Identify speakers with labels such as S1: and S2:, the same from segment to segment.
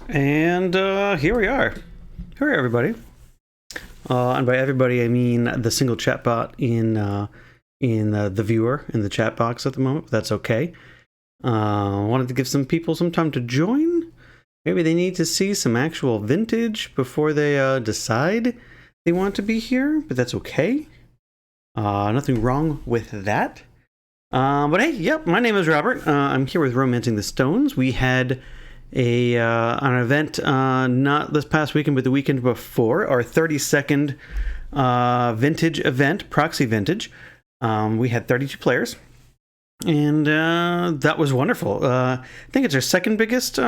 S1: And here we are. Here, everybody. And by everybody, I mean the single chatbot in the viewer in the chat box at the moment. But that's okay. Wanted to give some people some time to join. Maybe they need to see some actual vintage before they decide they want to be here. But that's okay. Nothing wrong with that. But hey, yep, my name is Robert. I'm here with Romancing the Stones. We had an event not this past weekend, but the weekend before, our 32nd vintage event, Proxy Vintage. We had 32 players, and that was wonderful. I think it's our second biggest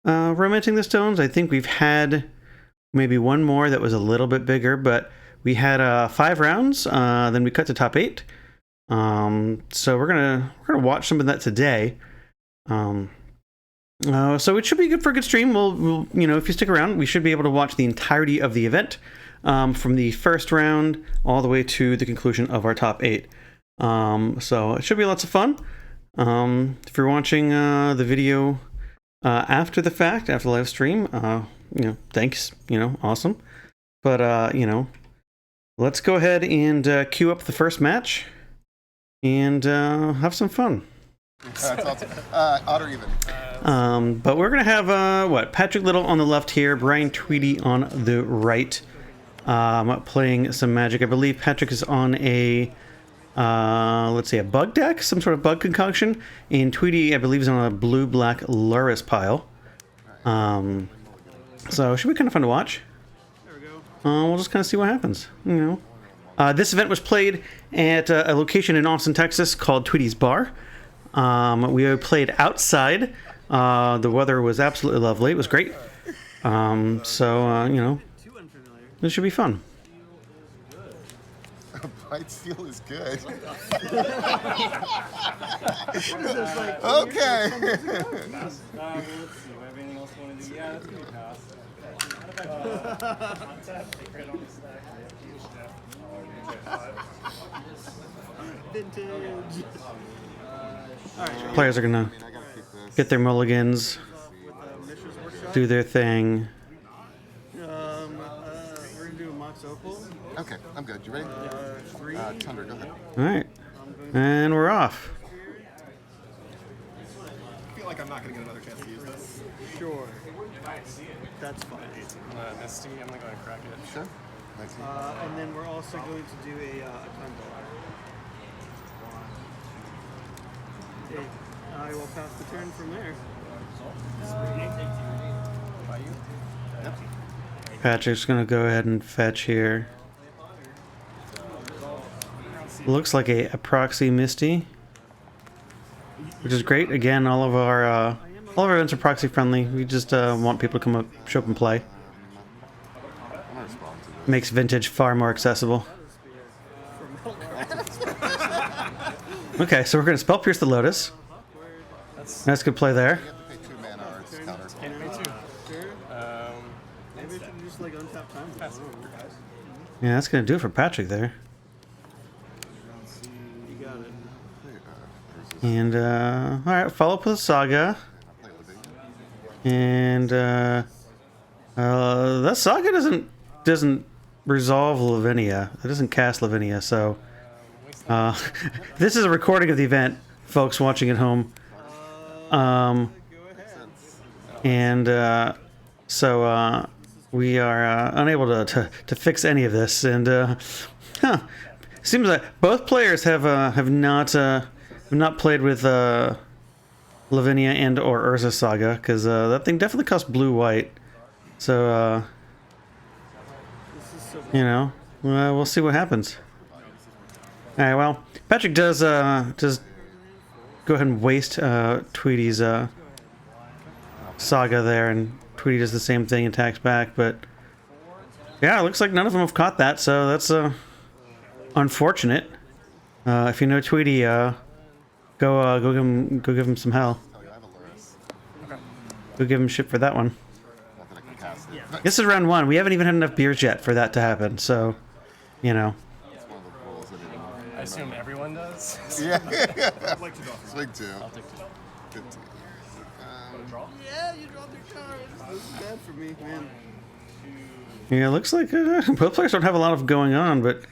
S1: Romancing the Stones. I think we've had maybe one more that was a little bit bigger, but we had 5 rounds. Then we cut to top 8. So we're gonna watch some of that today. So it should be good for a good stream. We'll if you stick around, we should be able to watch the entirety of the event, from the first round all the way to the conclusion of our top 8. So it should be lots of fun. If you're watching the video after the fact, after the live stream, thanks. Awesome. But let's go ahead and queue up the first match and have some fun.
S2: Odd or even.
S1: But we're gonna have Patrick Little on the left here, Brian Tweedy on the right, playing some Magic. I believe Patrick is on a let's say a bug deck, some sort of bug concoction, and Tweedy, I believe, is on a blue-black Luris pile. So it should be kind of fun to watch.
S3: There we go.
S1: We'll just kind of see what happens. This event was played at a location in Austin, Texas called Tweedy's Bar. We played outside. The weather was absolutely lovely. It was great. This should be fun.
S2: Bright steel is good. Okay.
S3: Let's see. Anything else you want to do? Yeah, that's good pass. Vintage.
S1: Players are gonna get their mulligans, do their thing.
S3: We're gonna do a Mox Opal.
S2: Okay, I'm good. You ready?
S3: 3.
S2: Tundra, go ahead.
S1: All right, and we're off.
S2: I feel like I'm not going to get another chance to use this.
S3: Sure. That's fine.
S4: Misty, I'm gonna go ahead and crack it.
S2: Sure.
S3: And then we're also going to do a Tundra. Okay, I will pass the turn from there.
S1: Patrick's gonna go ahead and fetch here. Looks like a proxy Misty, which is great. Again, all of our events are proxy friendly. We just want people to come up, show up, and play. Makes vintage far more accessible. Okay, so we're gonna spell pierce the Lotus. That's good play there.
S2: You have to pay 2 mana or it's counter.
S3: Can we too? Sure. Maybe we should just untap time.
S1: Yeah, that's gonna do it for Patrick there.
S3: You got it.
S1: And all right, follow up with Saga. And that Saga doesn't resolve Lavinia. It doesn't cast Lavinia. So this is a recording of the event, folks watching at home. So we are unable to fix any of this, and seems like both players have not played with Lavinia and or Urza Saga, because that thing definitely costs blue-white. So we'll see what happens. All right, well, Patrick does go ahead and waste Tweedy's Saga there, and Tweedy does the same thing, attacks back, but yeah, it looks like none of them have caught that, so that's unfortunate. If you know Tweedy, go give him some hell. Go give him shit for that one. This is round 1. We haven't even had enough beers yet for that to happen, so
S4: I assume everyone does.
S2: Yeah. Swing 2.
S4: I'll take 2.
S2: Good team.
S3: Yeah, you draw 3 cards. This is bad for me, man.
S1: Yeah, it looks like both players don't have a lot of going on, but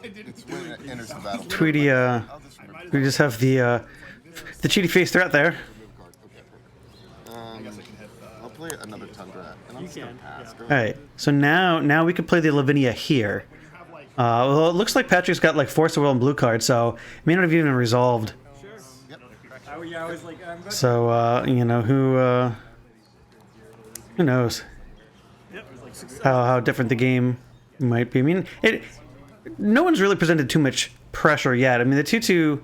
S2: It's when it enters the battlefield.
S1: Tweety,
S2: I'll just remove
S1: we just have the cheaty face threat there.
S2: card. Okay, perfect. I'll play another Tundra, and I'm just gonna
S3: can,
S2: pass. Go
S1: All right, so now we can play the Lavinia here. Well, it looks like Patrick's got like Force of Will and blue cards, so it may not have even resolved.
S3: Sure.
S2: Yep.
S3: Yeah, I was like, I'm good.
S1: So you know who knows how different the game might be. I mean, no one's really presented too much pressure yet. I mean, the 2/2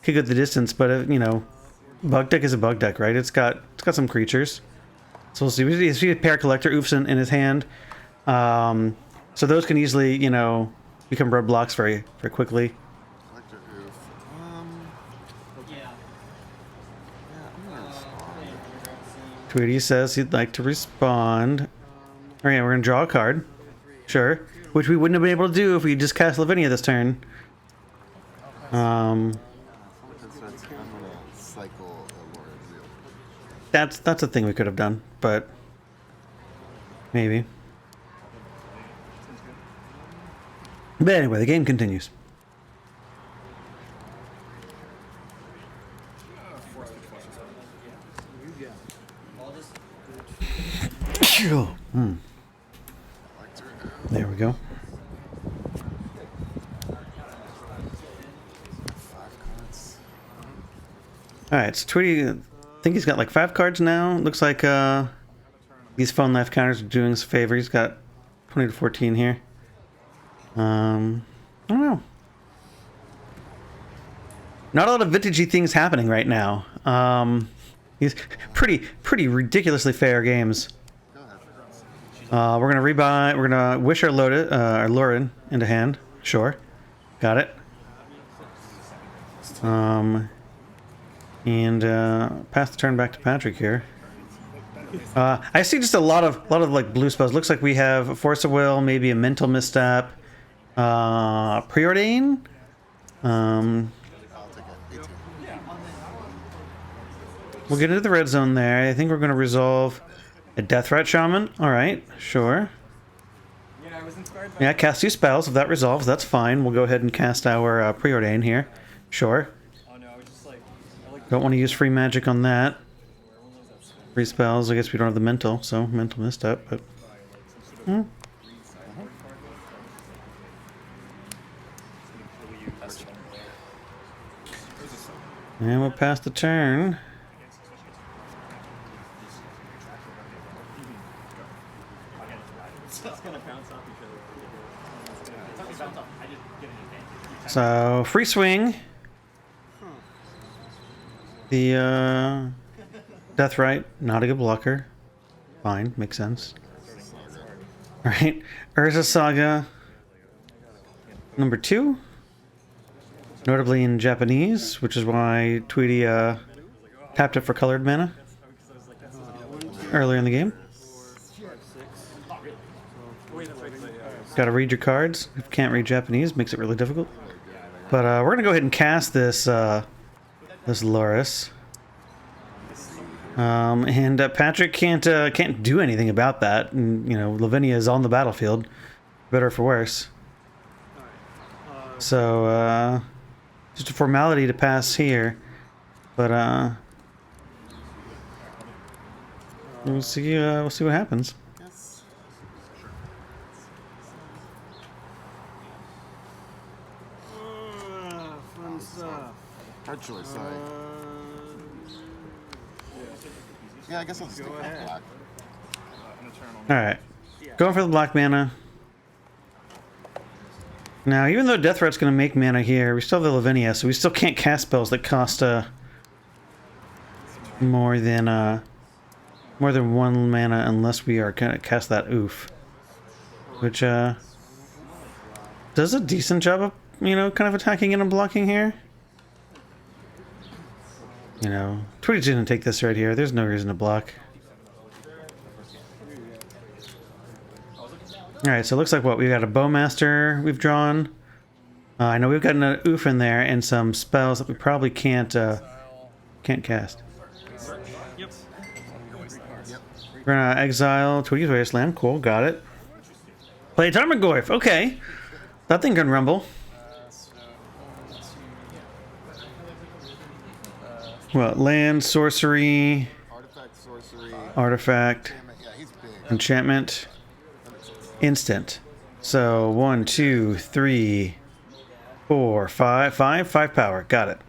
S1: could go the distance, but you know, bug deck is a bug deck, right? It's got some creatures. So we'll see. We see a pair collector oofs in his hand, so those can easily, you know, become roadblocks very quickly.
S2: Collector Oof. Yeah, I'm gonna respond.
S1: Tweety says he'd like to respond. All right, we're gonna draw a card. Sure. Which we wouldn't have been able to do if we just cast Lavinia this turn.
S2: I'm gonna cycle a Lord Wheel.
S1: That's a thing we could have done, but maybe. But anyway, the game continues. Hmm.
S2: Collector Oof.
S1: There we go.
S2: 5 cards.
S1: All right, so Tweety, I think he's got like 5 cards now. Looks like these phone life counters are doing us a favor. He's got 20 to 14 here. I don't know. Not a lot of vintagey things happening right now. These pretty ridiculously fair games.
S2: Go ahead.
S1: We're gonna rebuy. We're gonna wish our Lurid into hand. Sure, got it. And pass the turn back to Patrick here. I see just a lot of like blue spells. Looks like we have Force of Will, maybe a Mental Misstep, Preordain.
S2: I'll take it. 18.
S1: We'll get into the red zone there. I think we're gonna resolve a Death Rat Shaman. All right, sure.
S3: Yeah, I was inspired by
S1: Yeah, cast 2 spells. If that resolves, that's fine. We'll go ahead and cast our Preordain here. Sure.
S3: Oh no, I was just like, I like
S1: Don't want to use free magic on that. Free spells. I guess we don't have the mental, so mental misstep. But hmm. And we'll pass the turn. So free swing. The Death Right, not a good blocker. Fine, makes sense. Alright, Urza Saga number 2. Notably in Japanese, which is why Tweety tapped it for colored mana earlier in the game. Gotta read your cards. If you can't read Japanese, makes it really difficult. But we're gonna go ahead and cast this this Loris. And Patrick can't do anything about that. And, you know, Lavinia is on the battlefield, better for worse. So just a formality to pass here, but we'll see what happens.
S2: Yes.
S3: fun stuff.
S2: Hard choice. Sorry. Yeah, I guess I'll just stick with black.
S1: All right, going for the black mana. Now, even though Death Rat's going to make mana here, we still have the Lavinia, so we still can't cast spells that cost more than 1 mana unless we are going to cast that Oof, which does a decent job of, you know, kind of attacking and blocking here. You know, Tweety's going to take this right here. There's no reason to block. Alright, so it looks like what? We've got a Bowmaster we've drawn. I know we've got an Oof in there and some spells that we probably can't cast. We're gonna exile Tweety's Wasteland. Cool, got it. Play a Tarmogoyf. Okay. That thing can rumble.
S4: So, 1, 2,
S1: Well, land, sorcery,
S2: Artifact, sorcery.
S1: artifact,
S2: Enchantment. Yeah, he's big.
S1: enchantment,
S2: That makes sense.
S1: instant. So 1, 2, 3, 4, 5, 5 power. Got it.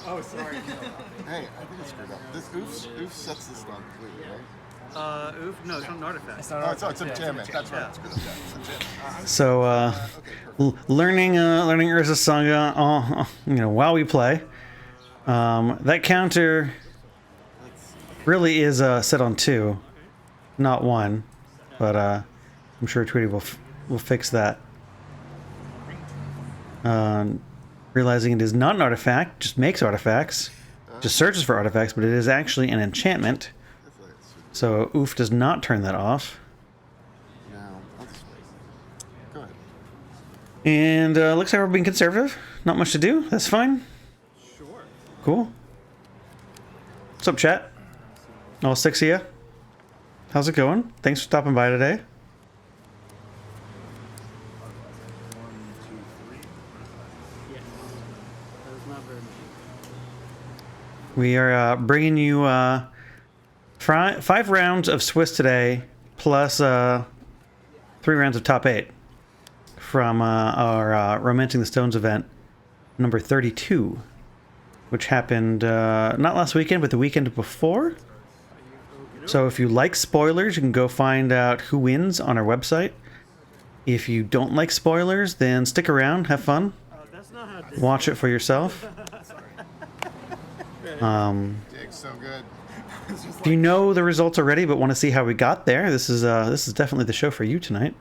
S3: Oh, sorry.
S2: Hey, I think I screwed up. This oof sets this down completely, right?
S3: Oof. No, it's not an artifact.
S4: It's not
S2: Oh, it's
S4: yeah,
S2: enchantment.
S4: it's
S2: That's right.
S3: Yeah.
S2: I screwed up. Yeah, it's enchantment.
S1: So
S2: Okay, perfect.
S1: learning Urza Saga, while we play. That counter
S2: Let's see.
S1: really is set on 2, not 1, but I'm sure Tweety will fix that. Realizing it is not an artifact, just makes artifacts, just searches for artifacts, but it is actually an enchantment.
S2: I feel like it's super-
S1: So Oof does not turn that off.
S2: Now, let's go ahead.
S1: And looks like we're being conservative. Not much to do. That's fine.
S3: Sure.
S1: Cool. What's up, chat? All 6 of you. How's it going? Thanks for stopping by today.
S3: Yes. That was not very much.
S1: We are bringing you 5 rounds of Swiss today, plus 3 rounds of top 8 from our Romancing the Stones event, number 32, which happened not last weekend, but the weekend before. So if you like spoilers, you can go find out who wins on our website. If you don't like spoilers, then stick around, have fun,
S3: That's not how.
S1: watch it for yourself.
S2: Dig's so good.
S1: If you know the results already but want to see how we got there, this is definitely the show for you tonight.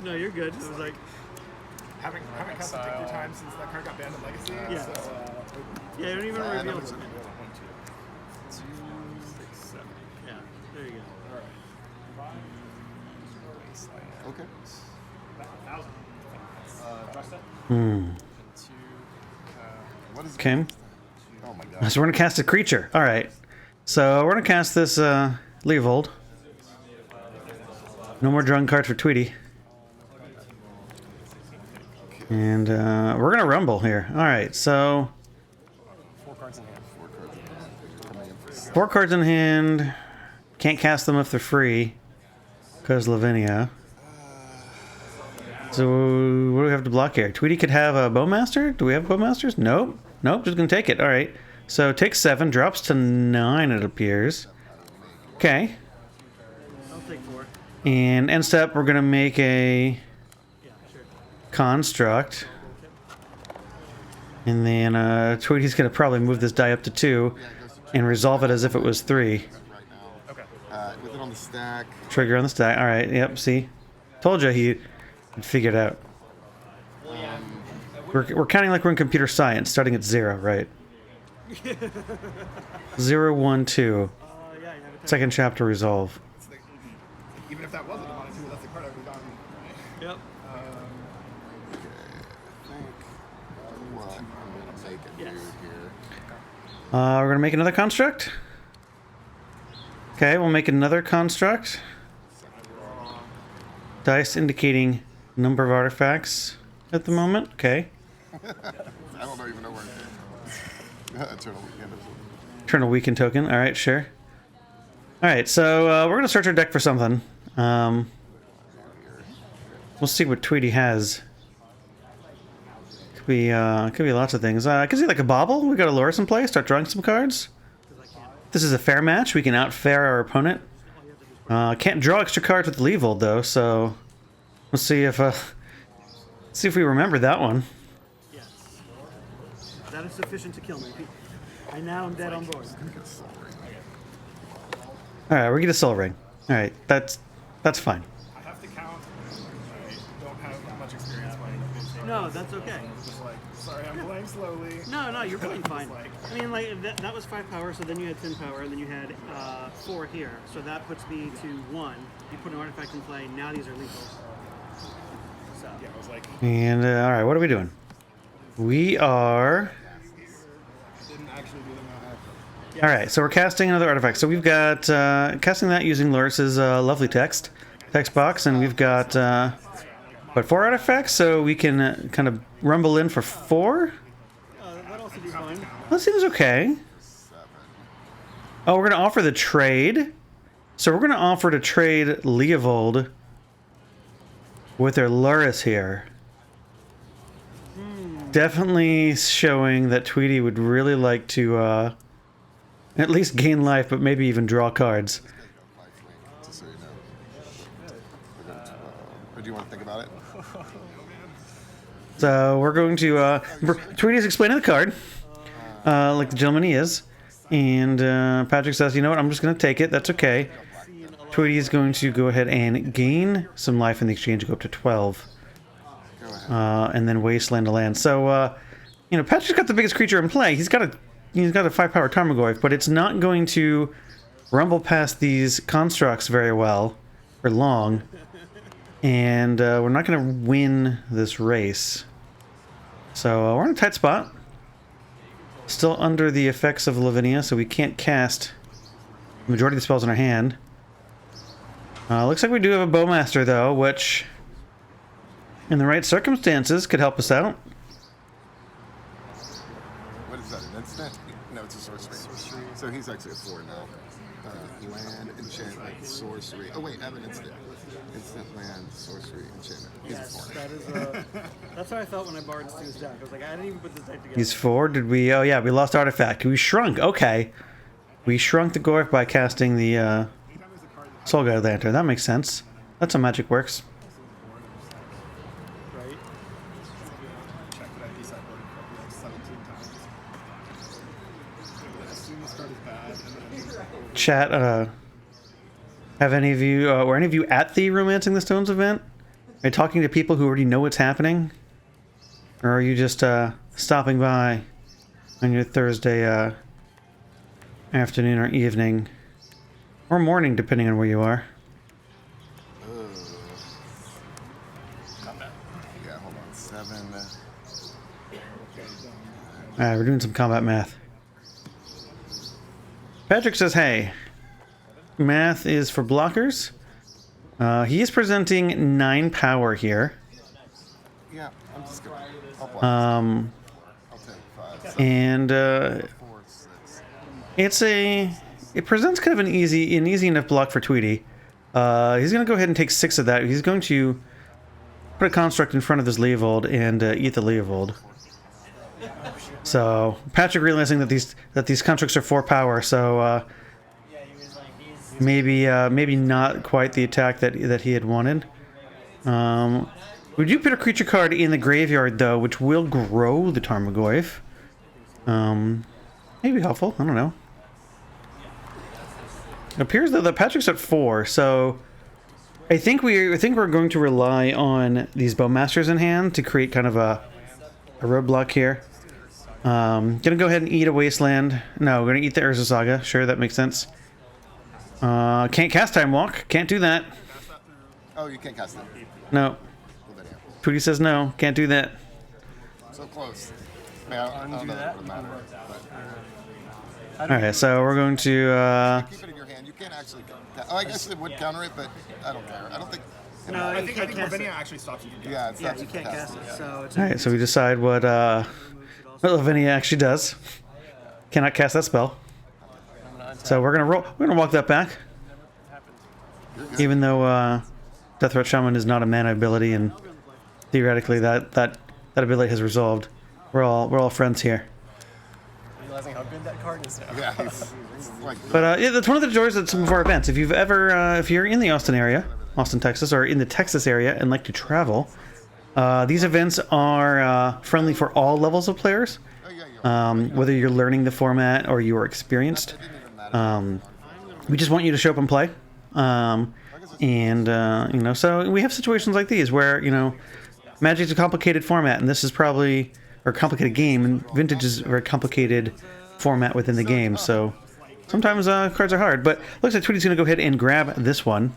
S3: No, you're good. It was like,
S5: Haven't come to take your time since that card got banned in Legacy.
S3: yeah.
S5: So,
S3: Yeah, you don't even
S2: I
S3: reveal
S2: know
S3: it.
S2: it's-
S4: 1, 2, 6, 7.
S3: Yeah, there you go.
S4: Wasteland.
S2: Okay.
S1: Hmm.
S4: 2.
S2: What is
S1: Okay.
S2: Oh my god.
S1: So we're gonna cast a creature. All right. So we're gonna cast this Leovold. No more drawing cards for Tweety. And we're gonna rumble here. All right. So
S4: 4 cards in hand.
S2: 4 cards in hand. Coming in for 7.
S1: 4 cards in hand. Can't cast them if they're free, because Lavinia. So what do we have to block here? Tweety could have a Bowmaster. Do we have Bowmasters? Nope. Nope. Just gonna take it. All right. So take 7, drops to 9. It appears. Okay.
S3: I'll take 4.
S1: And end step, we're gonna make a
S3: Yeah, sure.
S1: construct. And then Tweety's gonna probably move this die up to 2 and resolve it as if it was 3.
S2: Right now.
S4: Okay.
S2: With it on the stack.
S1: Trigger on the stack. All right. Yep. See, told you he'd figure it out. We're counting like we're in computer science, starting at 0, right? 0, 1, 2.
S3: Yeah, you have a
S1: Second chapter resolve.
S5: it's like, even if that wasn't a mono 2, that's the card I would have gotten.
S3: Yep.
S2: What? I'm gonna make a
S3: Yes.
S2: dude here.
S1: We're gonna make another construct. Okay, we'll make another construct. Dice indicating number of artifacts at the moment. Okay.
S2: I don't even know where it is. Eternal Weekend.
S1: Eternal Weekend token. All right, sure. All right, so we're gonna search our deck for something. We'll see what Tweety has. Could be lots of things. Could see like a bobble. We got a Loris in play. Start drawing some cards. This is a fair match. We can outfare our opponent. Can't draw extra cards with Leovold though, so let's see if we remember that one.
S3: Yes. That is sufficient to kill me. I now am dead on board.
S1: All right, we get a Soul Ring. All right, that's fine.
S5: I have to count. I don't have much experience playing.
S3: No, that's okay.
S5: Just like, sorry, I'm playing slowly.
S3: No, you're playing fine. I mean, like, that was 5 power, so then you had 10 power, and then you had 4 here. So that puts me to 1. You put an artifact in play, now these are lethal. So,
S5: Yeah, I was like
S1: And all right, what are we doing? We are.
S2: Didn't actually do them out.
S1: All right, so we're casting another artifact. So we've got casting that using Loris's lovely text box, and we've got what, 4 artifacts, so we can kind of rumble in for 4.
S3: That also be fine.
S1: That seems okay. Oh, we're gonna offer the trade. So we're gonna offer to trade Leovold with their Loris here. Definitely showing that Tweety would really like to at least gain life, but maybe even draw cards.
S2: Just so you know. We're going to, or do you want to think about it?
S1: So we're going to Tweety's explaining the card, like the gentleman he is, and Patrick says, "You know what? I'm just going to take it. That's okay." Tweety is going to go ahead and gain some life in the exchange, go up to 12, and then wasteland a land. So you know, Patrick's got the biggest creature in play. He's got a 5-power Tarmogoyf, but it's not going to rumble past these constructs very well for long, and we're not going to win this race. So we're in a tight spot. Still under the effects of Lavinia, so we can't cast the majority of the spells in our hand. Looks like we do have a Bowmaster, though, which, in the right circumstances, could help us out.
S2: What is that, an instant? No, it's a sorcery. So he's actually a 4 now. Land, enchantment, sorcery. Oh wait, I have an instant. Instant, land, sorcery, enchantment. He's a 4.
S3: That is that's how I felt when I borrowed Stu's deck. I was like, I didn't even put this deck together.
S1: He's 4. Did we? Oh yeah, we lost artifact. We shrunk. Okay, we shrunk the Gorf by casting the Soul Guide Lantern. That makes sense. That's how magic works.
S3: Right?
S5: check that I decided like 17 times. As soon as the card is bad, and then
S1: Chat. Have any of you, were any of you at the Romancing the Stones event? Are you talking to people who already know what's happening? Or are you just stopping by on your Thursday afternoon or evening? Or morning, depending on where you are.
S2: Yeah, hold on. 7.
S1: Alright, we're doing some combat math. Patrick says, hey, math is for blockers. He is presenting 9 power here.
S2: Yeah, I'm just going. I'll block. I'll take 5. 7,
S1: And
S2: 4, 6.
S1: it presents kind of an easy enough block for Tweety. He's going to go ahead and take 6 of that. He's going to put a construct in front of this Leovold and eat the Leovold. So Patrick realizing that these constructs are 4 power, so maybe not quite the attack that he had wanted. We do put a creature card in the graveyard though, which will grow the Tarmogoyf. Maybe helpful. I don't know. It appears though that Patrick's at 4, so I think we're going to rely on these Bowmasters in hand to create kind of a roadblock here. Gonna go ahead and eat a Wasteland. No, we're gonna eat the Urza Saga. Sure, that makes sense. Can't cast Time Walk. Can't do that.
S2: Oh, you can't cast it.
S1: No.
S2: Lavinia.
S1: Tweety says no. Can't do that.
S2: So close. I mean, I don't know that it would matter. But
S1: Alright, so we're going to
S2: keep it in your hand. You can't actually. Oh, I guess it would counter it, but I don't care. I don't think.
S3: No,
S5: I
S3: you
S5: think
S3: can't cast
S5: Lavinia
S3: it.
S5: actually stops you from casting.
S2: Yeah, it's
S3: Yeah,
S2: not
S3: you can't cast it. So it's
S1: Alright, so we decide what Lavinia actually does. Cannot cast that spell. So we're gonna walk that back. Even though Death Threat Shaman is not a mana ability, and theoretically that ability has resolved. We're all friends here.
S4: Realizing how good that card is now.
S2: Yeah, it's like.
S1: But yeah, that's one of the joys at some of our events. If you've ever, if you're in the Austin area, Austin, Texas, or in the Texas area and like to travel, these events are friendly for all levels of players. Whether you're learning the format or you are experienced, we just want you to show up and play. And you know, so we have situations like these where, you know, Magic's a complicated format, and this is probably or complicated game, and Vintage is a very complicated format within the game. So sometimes cards are hard, but looks like Tweety's gonna go ahead and grab this one.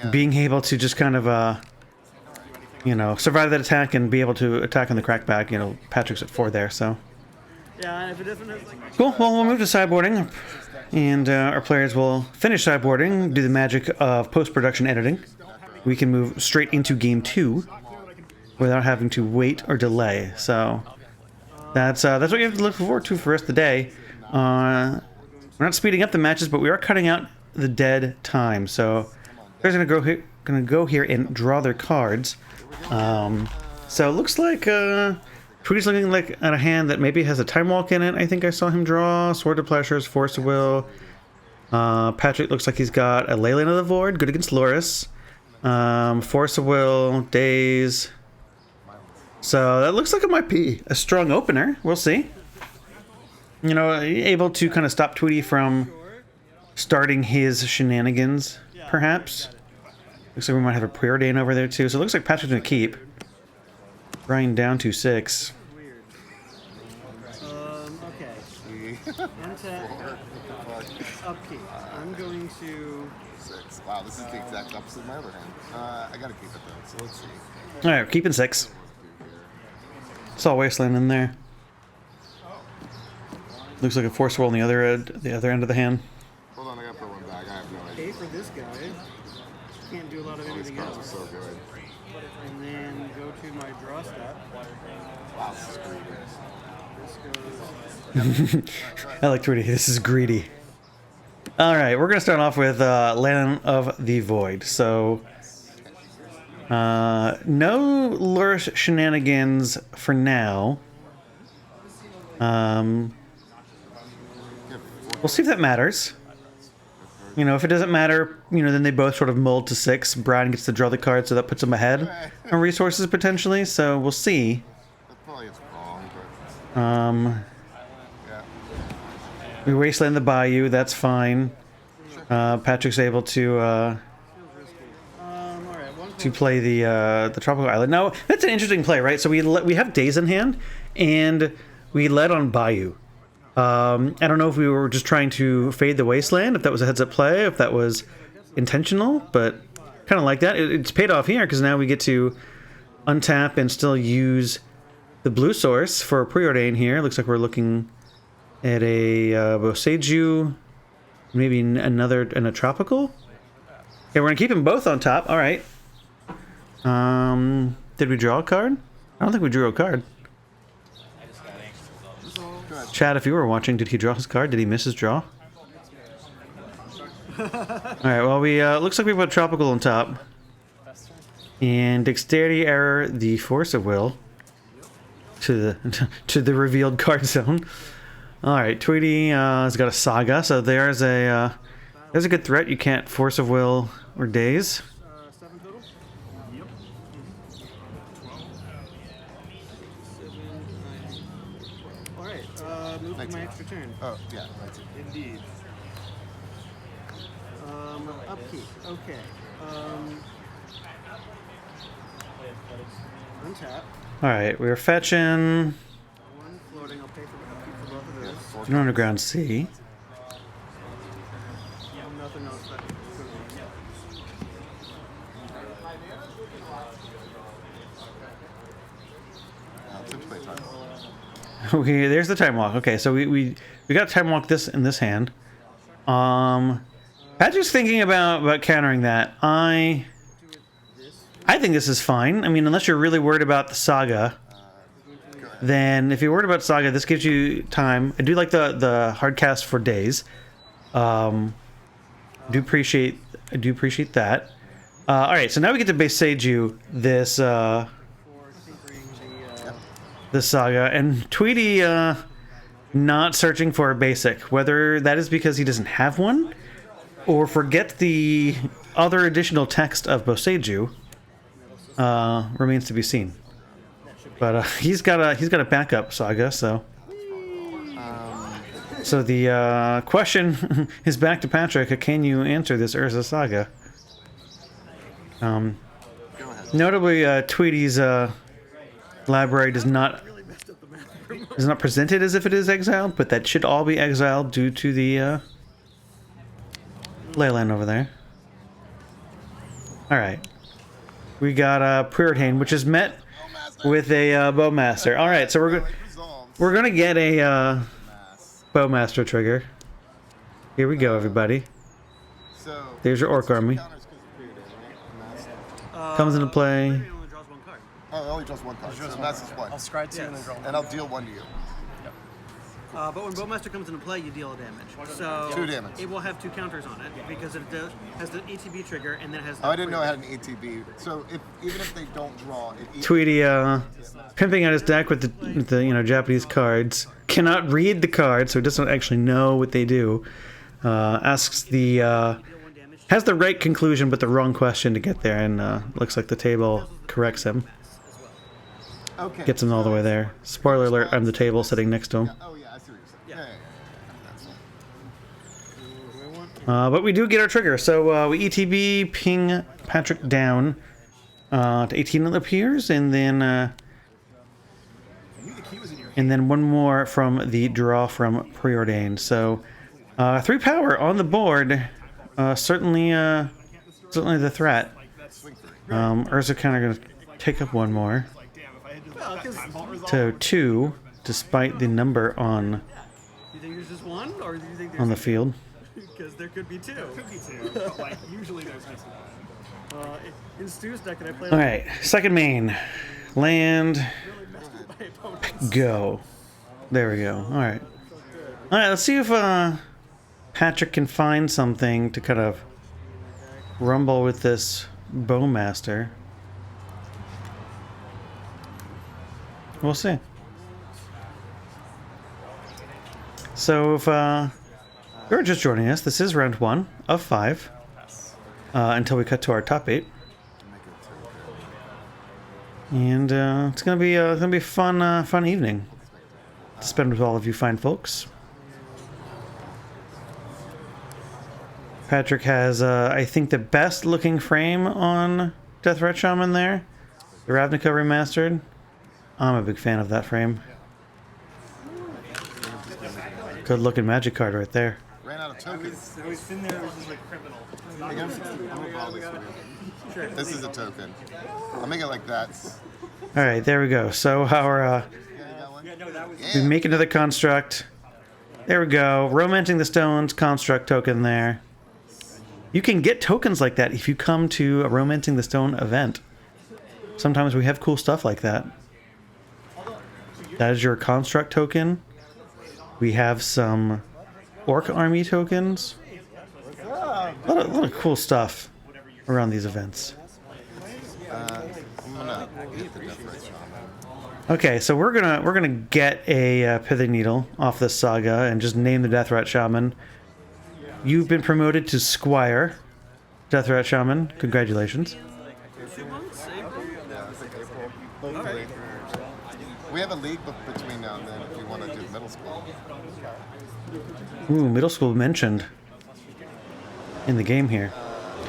S1: Being able to just kind of you know, survive that attack and be able to attack on the crackback. You know, Patrick's at 4 there, so.
S3: Yeah, and if it doesn't have like.
S1: Cool. Well, we'll move to sideboarding, and our players will finish sideboarding, do the magic of post-production editing. We can move straight into game 2 without having to wait or delay. So that's what you have to look forward to for the rest of the day. We're not speeding up the matches, but we are cutting out the dead time. So players are gonna go here and draw their cards. So it looks like Tweety's looking like at a hand that maybe has a time walk in it. I think I saw him draw Sword of Pleasures, Force of Will. Patrick looks like he's got a Leyland of the Void, good against Loris. Force of Will, Daze. So that looks like it might be a strong opener. We'll see. You know, able to kind of stop Tweety from starting his shenanigans, perhaps. Looks like we might have a preordain over there too. So it looks like Patrick's gonna keep. Brian down to 6.
S3: Weird. Okay. Untap. Upkeep. I'm going to.
S2: 6. Wow, this is the exact opposite of my other hand. I gotta keep it though, so let's see.
S1: Alright, keeping 6. Saw Wasteland in there. Looks like a Force Roll on the other end of the hand.
S2: Hold on, I gotta put one back. I have no idea.
S3: Pay for this guy. Can't do a lot of
S2: These
S3: anything
S2: cards are
S3: else.
S2: so good.
S3: And then go to my draw step.
S2: Wow, this is greedy.
S3: This goes.
S1: I like Tweety. This is greedy. Alright, we're going to start off with Land of the Void. So, no Lurish shenanigans for now. We'll see if that matters. You know, if it doesn't matter, you know, then they both sort of mold to 6. Brian gets to draw the card, so that puts him ahead on resources potentially. So we'll see.
S2: That probably is wrong, but yeah.
S1: We wasteland the bayou. That's fine. Patrick's able to
S3: Alright, one
S1: play the tropical island. Now that's an interesting play, right? So we have days in hand, and we led on bayou. I don't know if we were just trying to fade the wasteland, if that was a heads-up play, if that was intentional, but kind of like that. It's paid off here because now we get to untap and still use the blue source for a preordain here. Looks like we're looking at a Boseiju, maybe another and a tropical. Okay, we're gonna keep them both on top. All right. Did we draw a card? I don't think we drew a card. Chad, if you were watching, did he draw his card? Did he miss his draw? Alright, well, we looks like we put Tropical on top. And Dexterity Error, the Force of Will. To the revealed card zone. Alright, Tweety has got a Saga, so there's a good threat. You can't Force of Will or Daze.
S3: 7 total?
S5: Yep.
S3: Alright, move to my extra turn.
S2: Oh, yeah, that's it.
S3: Indeed. Upkeep. Okay. Untap.
S1: Alright, we're fetching
S3: One floating. I'll pay for the upkeep for both of
S2: Yeah,
S3: those.
S2: 4
S1: an underground sea.
S3: Nothing else.
S2: Let's play time.
S1: Okay, there's the time walk. Okay, so we got time walk this in this hand. Patrick's thinking about countering that. I think this is fine. I mean, unless you're really worried about the Saga, then if you're worried about Saga, this gives you time. I do like the hard cast for days. I do appreciate that. All right, so now we get to Boseiju this
S3: For tinkering the
S1: Saga, and Tweety not searching for a basic. Whether that is because he doesn't have one, or forget the other additional text of Boseiju, remains to be seen. But he's got a backup Saga, so. So the question is back to Patrick. Can you answer this Urza Saga? Notably, Tweety's library does not present it as if it is exiled, but that should all be exiled due to the Leyland over there. All right, we got Preordained, which is met with a Bowmaster. All right, so we're gonna get a Bowmaster trigger. Here we go, everybody.
S2: So
S1: There's your Orc army. Comes into play.
S3: It only draws one card.
S2: Oh, it only draws one card. So mass is one.
S4: I'll scry 2 and then draw 1.
S2: And I'll deal 1 to you.
S3: But when Bowmaster comes into play, you deal damage. So
S2: 2 damage.
S3: It will have 2 counters on it because it has the ETB trigger and then it has.
S2: Oh, I didn't know it had an ATB. So even if they don't draw, it
S1: Tweety pimping out his deck with the Japanese cards. Cannot read the cards, so he doesn't actually know what they do. Asks the has the right conclusion but the wrong question to get there, and looks like the table corrects him.
S2: Okay.
S1: Gets him all the way there. Spoiler alert: I'm the table sitting next to him.
S2: Oh yeah, I see what you're saying. Yeah.
S1: But we do get our trigger, so we ETB ping Patrick down to 18, it appears, and then one more from the draw from Preordained. So 3 power on the board, certainly the threat. Urza kind of going to take up one more to 2, despite the number on
S3: You think there's just one, or do you think
S1: on
S3: there's
S1: the field.
S3: because there could be 2?
S5: Could be 2, but like usually there's just one.
S3: In Stu's deck that I played.
S1: All right, second main, land, go. There we go. All right. Let's see if Patrick can find something to kind of rumble with this Bowmaster. We'll see. So if you're just joining us, this is round 1 of 5 until we cut to our top 8. And it's gonna be a fun evening to spend with all of you fine folks. Patrick has, I think, the best looking frame on Deathrat Shaman there. The Ravnica remastered. I'm a big fan of that frame. Good looking magic card right there.
S2: Ran out of tokens.
S5: I was sitting there, it was just like criminal.
S2: Hey, guys, I'm gonna borrow this for you. This is a token. I'll make it like that.
S1: All right, there we go. So our we make another construct. There we go. Romancing the Stones construct token there. You can get tokens like that if you come to a Romancing the Stone event. Sometimes we have cool stuff like that. That is your construct token. We have some Orc army tokens. A lot of cool stuff around these events.
S2: I'm gonna get the Deathrat Shaman.
S1: Okay, so we're gonna get a Pithing Needle off this saga and just name the Deathrat Shaman. You've been promoted to Squire, Deathrat Shaman. Congratulations.
S2: Hopefully. We have a league between now and then if you want to do middle school.
S1: Ooh, middle school mentioned in the game here.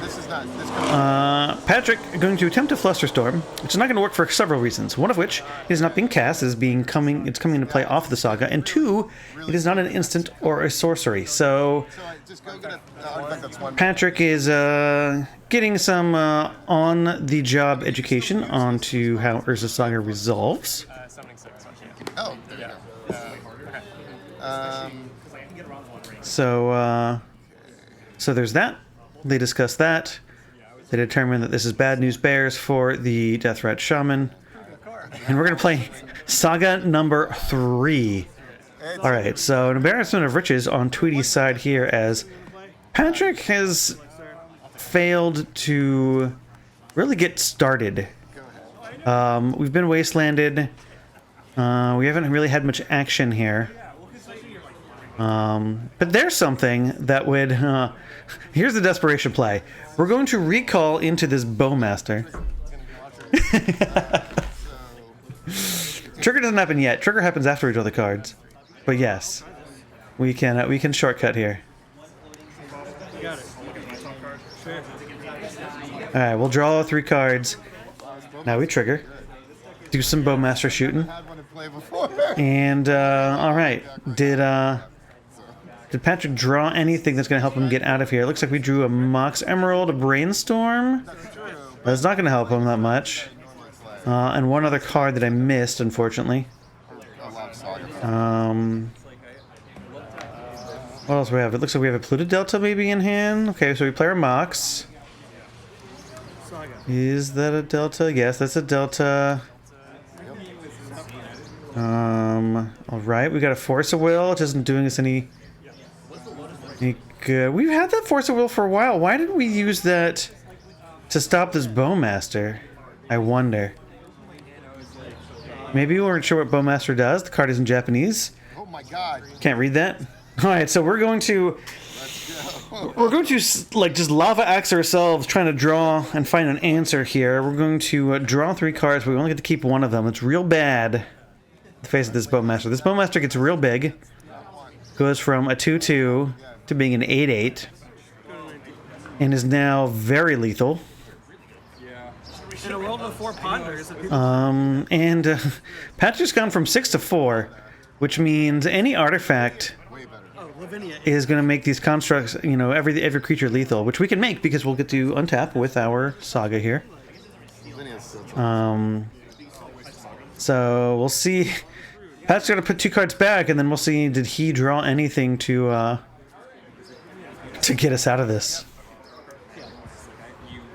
S2: This is not. This could
S1: Patrick going to attempt a Flusterstorm, which is not going to work for several reasons. One of which is not being cast, it's coming into play off the saga, and 2, it is not an instant or a sorcery. So
S2: just go get a artifact that's 1.
S1: Patrick is getting some on-the-job education onto how Urza Saga resolves.
S4: Summoning 6, so I can't.
S2: Oh, there you go.
S1: So there's that. They discuss that. They determine that this is bad news bears for the Deathrat Shaman. And we're going to play Saga number 3. All right, so an embarrassment of riches on Tweety's side here as Patrick has failed to really get started. We've been wastelanded. We haven't really had much action here. But there's something that would... here's the desperation play. We're going to recall into this Bowmaster. Trigger doesn't happen yet. Trigger happens after we draw the cards. But yes, we can shortcut here.
S3: Got it.
S1: All right, we'll draw 3 cards. Now we trigger. Do some Bowmaster shooting.
S2: Had one to play before.
S1: And all right, did Patrick draw anything that's going to help him get out of here? It looks like we drew a Mox Emerald, a Brainstorm, That's not going to help him that much. And one other card that I missed, unfortunately. What else do we have? It looks like we have a Pluto Delta maybe in hand. Okay, so we play our Mox.
S3: Saga.
S1: Is that a Delta? Yes, that's a Delta. Alright, we got a Force of Will. It isn't doing us any good. We've had that Force of Will for a while. Why did we use that to stop this Bowmaster? I wonder. Maybe we weren't sure what Bowmaster does. The card is in Japanese.
S2: Oh my god.
S1: Can't read that. All right, so we're going to like just lava axe ourselves trying to draw and find an answer here. We're going to draw 3 cards, but we only get to keep one of them. It's real bad. The face of this Bowmaster. This Bowmaster gets real big. Goes from a 2/2 to being an 8/8, and is now very lethal.
S3: In a world with 4 ponders,
S1: Patrick's gone from 6 to 4, which means any artifact is going to make these constructs, you know, every creature lethal, which we can make because we'll get to untap with our Saga here. So we'll see. Pat's going to put 2 cards back, and then we'll see, did he draw anything to get us out of this?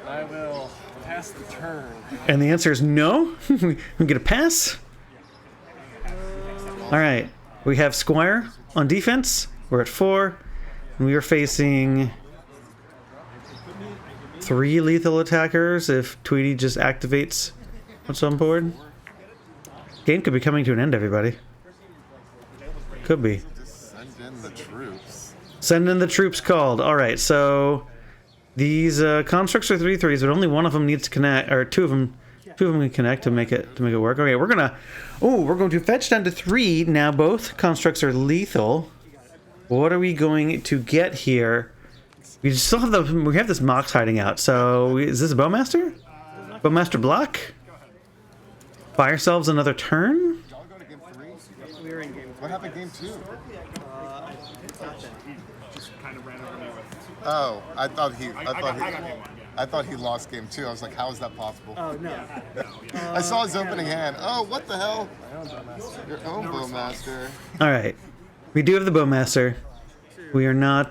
S4: I will pass the turn.
S1: And the answer is no. We get a pass. All right, we have Squire on defense. We're at 4, and we are facing 3 lethal attackers if Tweety just activates what's on board. Game could be coming to an end, everybody. Could be.
S2: Just send in the troops.
S1: Send in the troops called. All right, so these constructs are 3/3s, but only one of them needs to connect, or two of them can connect to make it work. Okay, we're going to fetch down to 3 now. Both constructs are lethal. What are we going to get here? We still have we have this Mox hiding out. So is this a Bowmaster? Bowmaster block? Buy ourselves another turn?
S2: Y'all go to game 3?
S3: we were in game 3.
S2: What happened game 2?
S5: Just kind of ran over me with.
S2: Oh, I thought he
S5: I got game 1. Yeah.
S2: I thought he lost game 2. I was like, how is that possible?
S3: Oh, no.
S2: I saw his opening hand. Oh, what the hell? Your own Bowmaster.
S1: All right. We do have the Bowmaster. We are not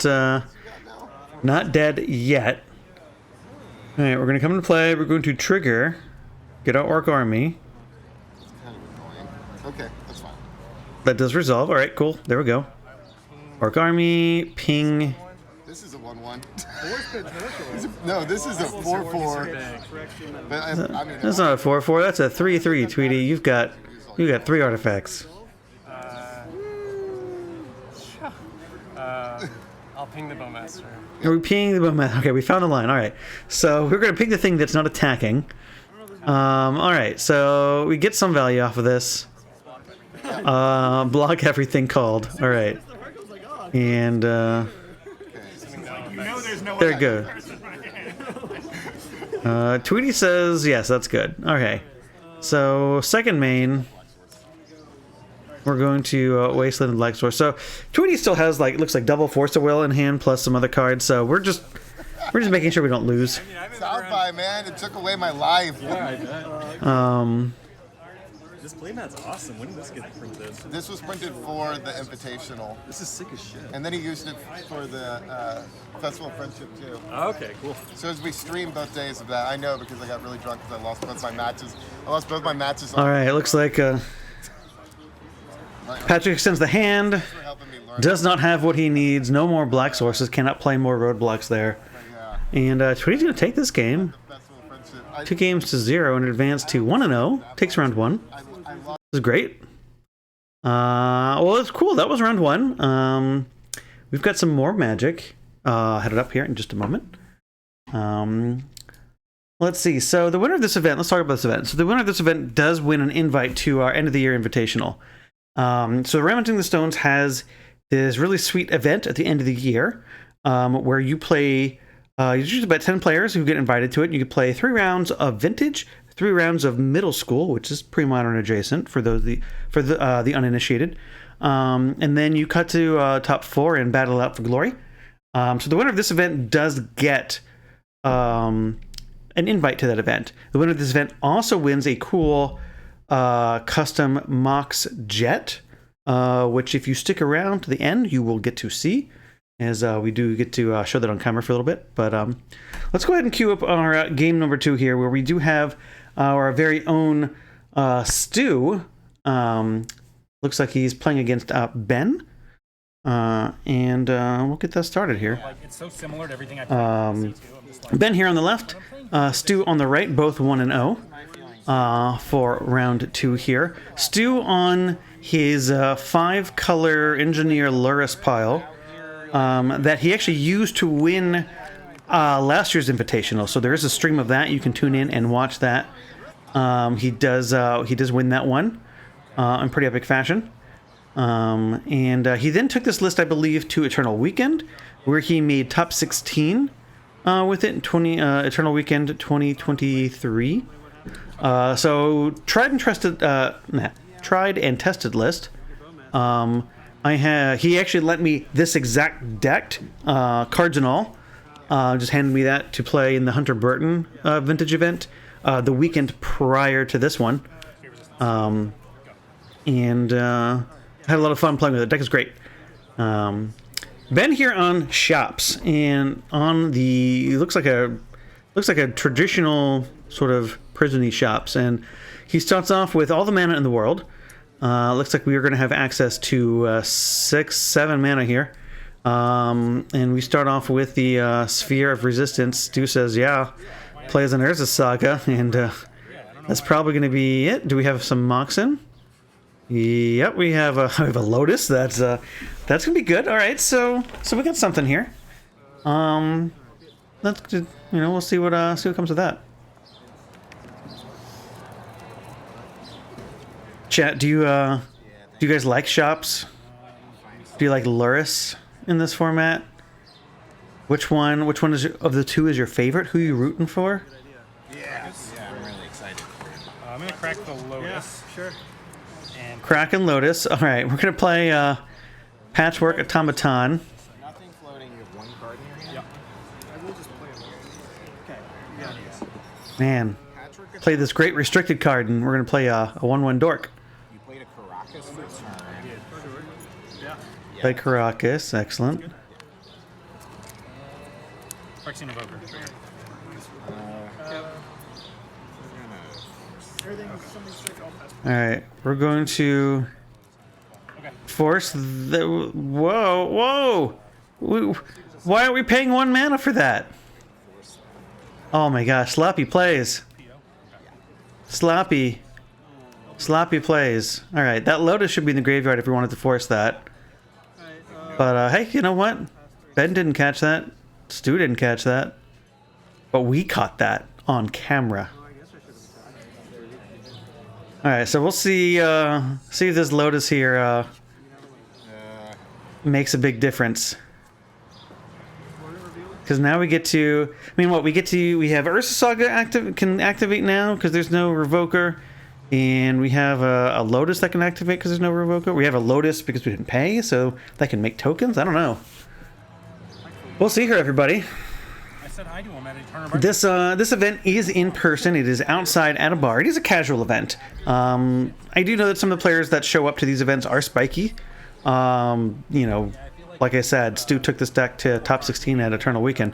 S1: dead yet. All right, we're going to come into play. We're going to trigger. Get our Orc Army.
S2: Kind of annoying. Okay, that's fine.
S1: That does resolve. All right, cool. There we go. Orc Army, ping.
S2: This is a 1/1. No, this is a 4/4. But I mean,
S1: That's not a 4/4. That's a 3/3, Tweety. You've got 3 artifacts.
S4: I'll ping the Bowmaster.
S1: Are we pinging the Bowmaster? Okay, we found the line. All right. So we're going to ping the thing that's not attacking. All right. So we get some value off of this. Block everything called. All right. And
S5: There's no
S1: there you go. Tweety says yes, that's good. Okay. So second main, we're going to Wasteland and Black Source. So Tweety still has looks like double Force of Will in hand plus some other cards. So we're just making sure we don't lose.
S2: South by, man, it took away my life.
S6: Yeah, I bet. This playmat's awesome. When did this get printed?
S2: This was printed for the Invitational,
S6: This is sick as shit.
S2: and then he used it for the Festival of Friendship too.
S6: Okay, cool.
S2: So as we streamed both days of that, I know because I got really drunk because I lost both my matches. I lost both my matches.
S1: All right. It looks like Patrick extends the hand.
S2: For helping me learn.
S1: Does not have what he needs. No more black sources. Cannot play more roadblocks there.
S2: Yeah.
S1: And Tweety's going to take this game.
S2: Festival of Friendship.
S1: 2 games to 0 and advance to 1-0. Takes round 1.
S2: I lost.
S1: This is great. Well, it's cool. That was round 1. We've got some more magic headed up here in just a moment. Let's see. So the winner of this event, let's talk about this event. So the winner of this event does win an invite to our end of the year invitational. So Ramenting the Stones has this really sweet event at the end of the year where you play, usually about 10 players who get invited to it. You can play 3 rounds of Vintage, 3 rounds of Middle School, which is pre-modern adjacent for the uninitiated, and then you cut to top 4 and battle out for glory. So the winner of this event does get a an invite to that event. The winner of this event also wins a cool custom Mox jet, which if you stick around to the end, you will get to see, as we do get to show that on camera for a little bit. But let's go ahead and queue up our game number 2 here, where we do have our very own Stu. Looks like he's playing against Ben. And we'll get that started here.
S6: Like, it's so similar to everything I've played. I'm just like,
S1: Ben here on the left, Stu on the right, both 1-0 for round 2 here. Stu on his 5-color Engineer Luris pile that he actually used to win last year's Invitational. So there is a stream of that. You can tune in and watch that. He does win that one in pretty epic fashion. And he then took this list, I believe, to Eternal Weekend, where he made top 16 with it in Eternal Weekend 2023. So tried and tested list. He actually lent me this exact deck, cards and all. Just handed me that to play in the Hunter Burton vintage event the weekend prior to this one. And had a lot of fun playing with it. The deck is great. Ben here on shops, and on the looks like a traditional sort of prison-y shops, and he starts off with all the mana in the world. Looks like we are going to have access to 6-7 mana here, and we start off with the Sphere of Resistance. Stu says, "Yeah, plays an Urza Saga," and that's probably going to be it. Do we have some Moxen? Yep, we have a Lotus. That's gonna be good. All right, so we got something here. Let's we'll see what comes with that. Chat, do you guys like shops? Do you like Luris in this format? Which one is of the two is your favorite? Who are you rooting for?
S2: Yeah, I'm really excited.
S6: I'm gonna crack the Lotus.
S3: Sure.
S6: And
S1: Kraken and Lotus. All right, we're gonna play Patchwork Automaton.
S2: Nothing floating. You have 1 card in your hand.
S3: I will just play it. Okay. Yeah.
S1: Man,
S2: Patrick,
S1: play this great restricted card, and we're gonna play a 1/1 dork.
S2: you played a Caracas for turn.
S3: Yeah.
S1: Play Caracas, excellent.
S6: Phyrexian Evoker.
S3: Everything, something's sick, I'll pass.
S1: All right, we're going to
S6: Okay.
S1: force the. Whoa! Why aren't we paying 1 mana for that? Oh my gosh, Sloppy plays. Sloppy plays. All right, that Lotus should be in the graveyard if we wanted to force that. But hey, you know what? Ben didn't catch that. Stu didn't catch that. But we caught that on camera. All right, so we'll see if this Lotus here makes a big difference. Because now we get to, we have Ursa Saga can activate now because there's no Revoker, and we have a Lotus that can activate because there's no Revoker. We have a Lotus because we didn't pay, so that can make tokens. I don't know. We'll see here, everybody.
S6: I said hi to him at a tournament.
S1: This event is in person. It is outside at a bar. It is a casual event. I do know that some of the players that show up to these events are spiky. Like I said, Stu took this deck to top 16 at Eternal Weekend.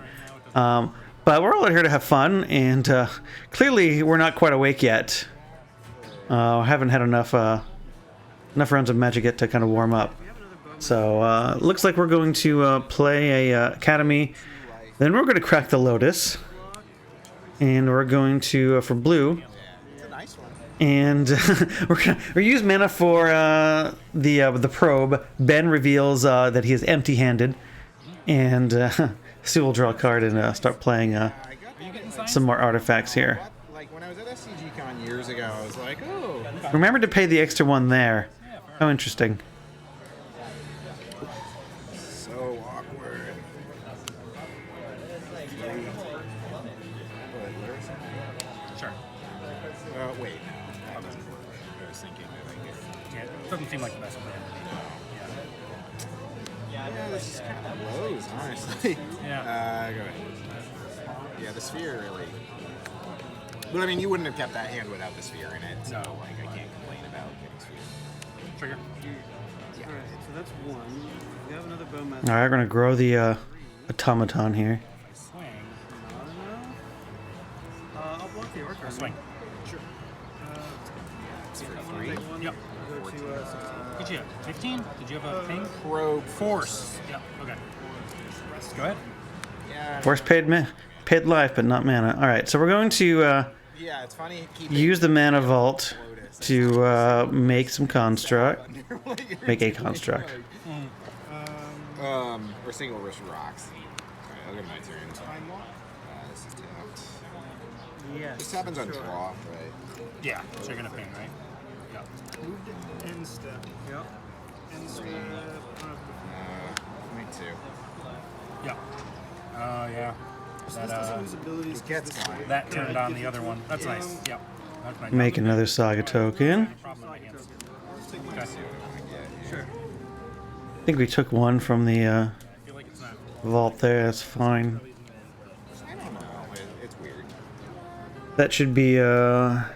S1: But we're all here to have fun, and clearly we're not quite awake yet. Haven't had enough rounds of Magic yet to kind of warm up. So looks like we're going to play a Academy. Then we're going to crack the Lotus, and we're going to for blue.
S2: It's a nice one.
S1: And we're use mana for the probe. Ben reveals that he is empty-handed, and Stu will draw a card and start playing some more artifacts here.
S2: Like when I was at SCG Con years ago, I was like, oh.
S1: Remember to pay the extra 1 there. How interesting.
S2: So awkward.
S6: Sure.
S2: Wait, no, that doesn't work. I was thinking that
S6: Yeah, it doesn't seem like the best plan.
S2: yeah, this is kind of blows, honestly.
S6: Yeah.
S2: Go ahead. Yeah, the sphere really But I mean, you wouldn't have kept that hand without the sphere in it, so like I can't complain about getting sphere.
S6: Trigger.
S2: Yeah.
S3: Alright, so that's one. We have another bowmaster.
S1: All right, we're gonna grow the automaton here.
S6: Swing.
S3: Not enough. I'll block the orc.
S6: Swing.
S3: Sure.
S2: It's for
S3: I'll
S2: 3.
S3: take one.
S6: Yep.
S3: Go to 16.
S6: Did you have 15? Did you have a ping?
S2: Pro
S6: Force. Yep. Okay. Go ahead.
S2: Yeah.
S1: Force paid life, but not mana. All right, so we're going to
S2: Yeah, it's funny.
S1: use the mana vault to make some construct. Make a construct.
S2: Or single wrist rocks. Alright, I'll get my turn. This is tapped.
S3: Yes.
S2: This happens on
S3: sure.
S2: draw, right?
S6: Yeah. So you're gonna ping, right? Yep.
S5: Moved it end step.
S3: Yep.
S5: End step.
S2: Me too.
S6: Yep. Oh yeah.
S5: This doesn't lose abilities.
S2: It gets
S5: this
S2: mine.
S5: way.
S6: That turned on the other one. That's nice. Yep. That's nice.
S1: Make another saga token.
S6: No problem in my hands. Okay.
S3: Sure.
S1: I think we took one from the
S6: I feel like it's not.
S1: vault there. That's fine.
S2: I don't know. It's weird.
S1: That should be
S2: Hellbent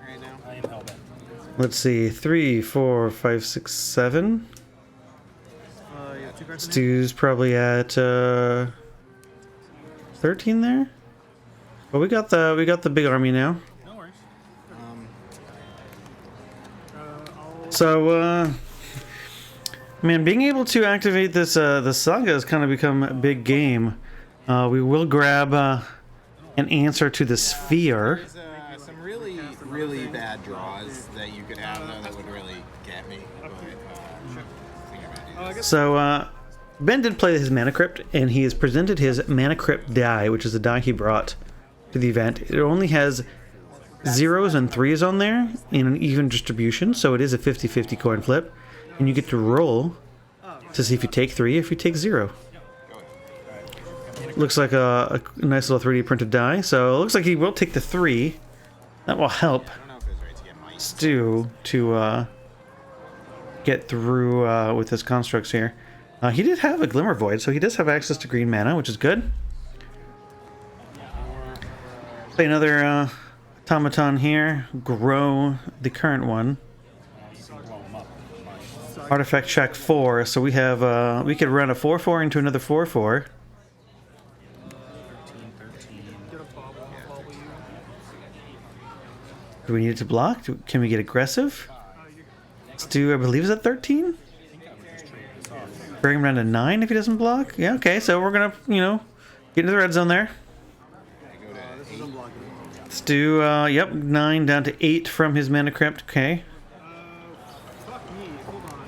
S2: right now.
S6: I am hellbent.
S1: let's see, 3, 4, 5, 6, 7.
S3: You have 2 cards in hand?
S1: Stu's probably at 13 there. But we got the big army now.
S6: No worries.
S1: So man, being able to activate this the saga has kind of become a big game. We will grab an answer to the sphere.
S2: There's some really bad draws that you could have though that would really get me. But I think I might do this.
S1: So Ben did play his Mana Crypt, and he has presented his Mana Crypt die, which is the die he brought to the event. It only has 0s and 3s on there in an even distribution, so it is a 50-50 coin flip. And you get to roll to see if you take 3 or if you take 0. Looks like a nice little 3D printed die, so it looks like he will take the 3. That will help
S2: I don't know if it's right to get my
S1: Stu to get through with his constructs here. He did have a Glimmer Void, so he does have access to green mana, which is good. Play another automaton here. Grow the current one. Artifact check 4, so we have we could run a 4/4 into another 4/4. Do we need it to block? Can we get aggressive? Stu, I believe, is at 13? Bring him down to 9 if he doesn't block? Yeah, okay, so we're gonna, get into the red zone there.
S3: This is unblockable.
S1: Stu, yep, 9 down to 8 from his Mana Crypt, okay.
S5: Fuck me. Hold on.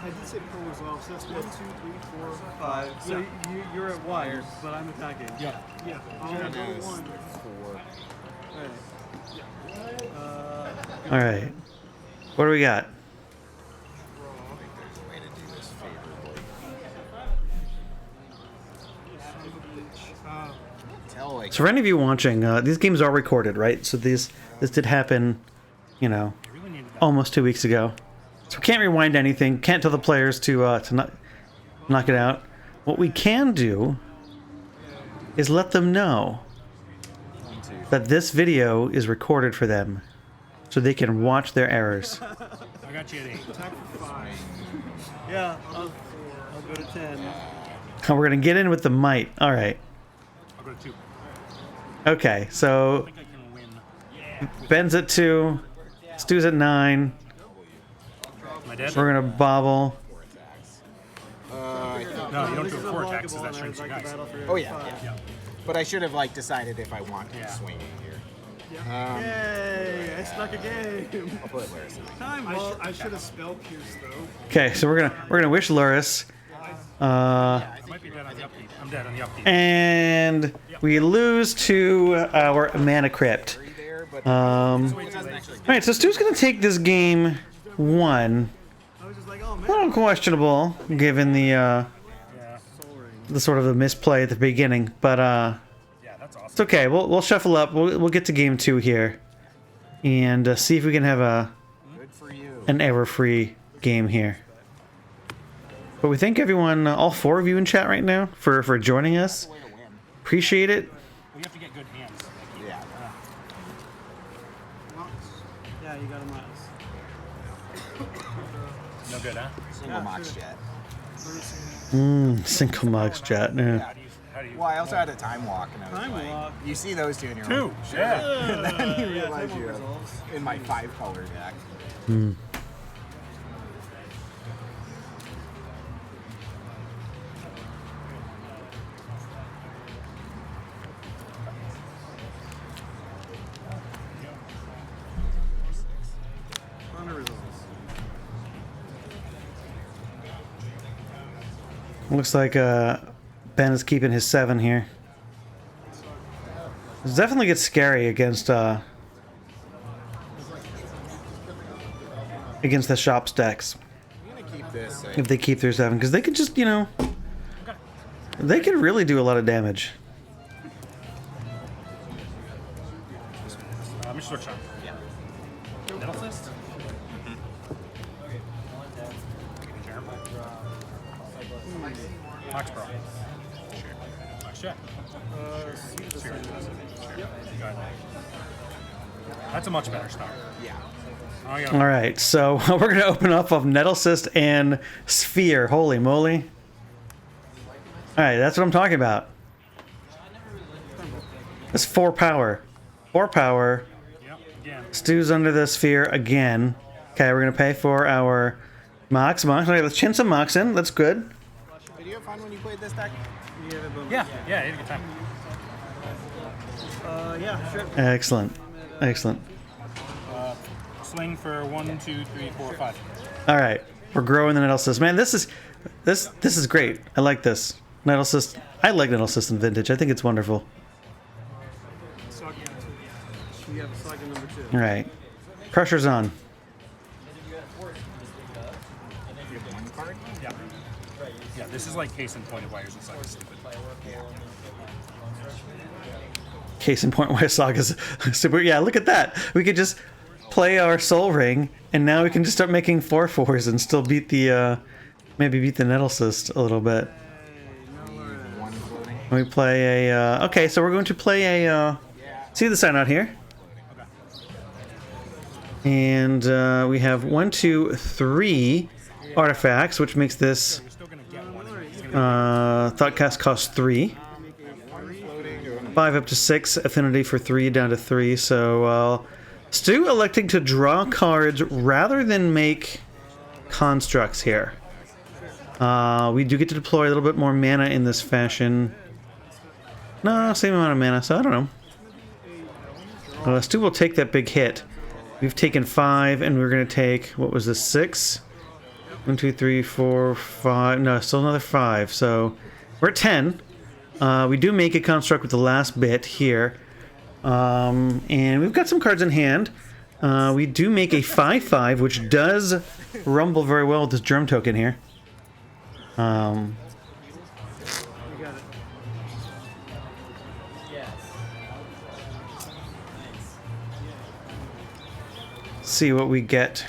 S5: I did say pull was off. So that's 1, 2, 3, 4, 5.
S3: So you're at 1, but I'm attacking.
S6: Yeah.
S5: Yeah. I'll
S2: That
S5: go
S2: is
S5: 1.
S2: 4.
S1: Alright. What do we got?
S2: I think there's a way to do this favorably. Tell like
S1: So for any of you watching, these games are recorded, right? So this did happen,
S6: I really needed that.
S1: almost 2 weeks ago. So we can't rewind anything, can't tell the players to knock it out. What we can do is let them know that this video is recorded for them, so they can watch their errors.
S6: I got you at 8.
S5: Attack for 5.
S3: Yeah, I'll go to 10.
S1: And we're gonna get in with the might. All right.
S6: I'll go to 2.
S1: Okay.
S6: I
S1: So
S6: think I can win.
S1: Ben's at 2, Stu's at 9.
S6: Am I dead?
S1: We're gonna bobble.
S2: I think,
S6: No, you don't
S3: This
S6: do
S3: is
S6: a 4 attack,
S3: unblockable,
S6: so
S3: and
S6: that
S3: I'd
S6: shrinks your
S3: like to
S6: guys.
S3: battle for
S2: oh yeah,
S3: 5.
S2: yeah. But I should have like decided if I want to
S6: Yeah.
S2: swing here.
S3: Yay! I stuck a game.
S2: I'll put Laris in.
S3: Time
S5: I should have spell pierced though.
S1: Okay. So we're gonna wish Luris.
S6: I might be dead on the upkeep. I'm dead on the upkeep.
S1: And we lose to our Mana Crypt.
S2: There, but
S1: It doesn't actually. All right. So Stu's gonna take this game 1.
S3: I was just like, oh man.
S1: A little questionable, given the
S6: Yeah.
S1: the sort of the misplay at the beginning, but
S6: Yeah, that's awesome.
S1: it's okay. We'll shuffle up. We'll get to game 2 here, and see if we can have
S2: Good for you.
S1: an error-free game here. But we thank everyone, all 4 of you in chat right now, for joining us.
S2: Way to win.
S1: Appreciate it.
S6: We have to get good hands.
S2: Yeah.
S3: Yeah, you got a Miles.
S6: No good, huh?
S2: Single Mox Jet.
S1: Single Mox Jet. Yeah.
S6: How do you?
S2: Well, I also had a Time Walk, and I was
S3: Time
S2: like,
S3: Walk.
S2: you see those two, and you're
S6: Two.
S2: like,
S6: Yeah.
S2: and then you
S3: Yeah,
S2: realize
S3: Time
S2: you
S3: Walk
S2: have
S3: resolves.
S2: in my 5-color deck.
S3: Honor resolves.
S1: Looks like Ben is keeping his 7 here. It definitely gets scary against the shop's decks
S2: I'm gonna keep this.
S1: if they keep their 7, because they could just, you know, they can really do a lot of damage.
S6: Mr. Chunk. Yeah. Middle fist? Max Pro. Sure. Max Jet. Sure. Go ahead. That's a much better start.
S2: Yeah.
S6: Oh, yeah.
S1: All right, so we're going to open up of Nettlecyst and Sphere. Holy moly. All right, that's what I'm talking about. That's 4 power. 4 power.
S6: Yep, again.
S1: Stu's under the Sphere again. Okay, we're going to pay for our Mox. Okay, let's chin some Mox in. That's good.
S2: Did you have fun when you played this deck?
S3: You have a bonus.
S6: Yeah, you had a good time.
S3: Yeah, sure.
S1: Excellent. Excellent.
S6: Swing for 1, 2, 3, 4, 5.
S1: All right, we're growing the Nettlecyst. Man, this is great. I like this. Nettlecyst. I like Nettlecyst in Vintage. I think it's wonderful.
S3: Saga. You have a Saga number 2.
S1: All right. Pressure's on.
S6: Yeah. Yeah, this is like case in point of why yours is like stupid.
S1: Case in point, why Saga's super. Yeah, look at that. We could just play our Soul Ring, and now we can just start making 4/4s and still beat the, maybe beat the Nettlecyst a little bit.
S2: One floating.
S1: We play a, okay, so we're going to play a, see the sign out here? And we have 1, 2, 3 artifacts, which makes this
S6: You're still going to get one.
S1: Thoughtcast costs 3. 5 up to 6, affinity for 3 down to 3. So Stu electing to draw cards rather than make constructs here. We do get to deploy a little bit more mana in this fashion. No, same amount of mana, so I don't know. Stu will take that big hit. We've taken 5, and we're going to take, what was this, 6? 1, 2, 3, 4, 5. No, still another 5. So we're at 10. We do make a construct with the last bit here. And we've got some cards in hand. We do make a 5/5, which does rumble very well with this germ token here.
S3: You got it.
S1: See what we get.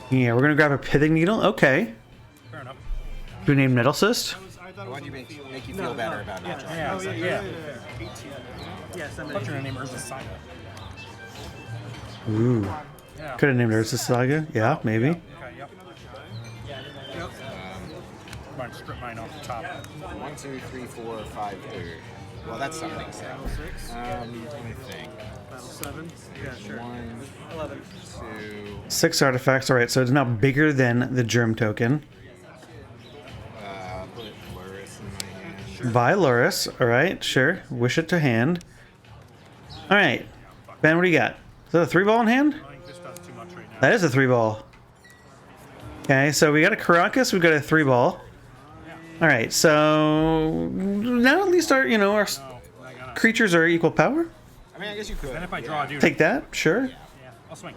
S1: Yeah, we're going to grab a pithing needle. Okay.
S6: Fair enough.
S1: Do we name Nettlecyst?
S2: I want you to make you feel better about not trying.
S6: Yeah,
S3: Oh, yeah,
S6: yeah.
S3: yeah. Yeah,
S6: I
S3: somebody.
S6: thought you were going to name Urza Saga.
S1: Ooh.
S6: Yeah.
S1: Could have named her Saga. Yeah, maybe.
S6: Okay, yep. Might strip mine off the top.
S2: 1, 2, 3, 4, 5, 2. Well, that's something. Let me think.
S3: Battle 7. Yeah, sure.
S2: 1,
S3: 11.
S2: 2.
S1: 6 artifacts. All right, so it's now bigger than the germ token.
S2: Put Luris in my hand.
S1: By Loris. All right, sure. Wish it to hand. All right. Ben, what do you got? Is that a 3-ball in hand?
S6: I think this does too much right now.
S1: That is a 3-ball. Okay, so we got a Caracas, we got a 3-ball. All right, so now at least our, you know, our
S6: No, I got to.
S1: creatures are equal power.
S2: I mean, I guess you could.
S6: Then if I draw a dude,
S1: Take that, sure.
S6: yeah, I'll swing.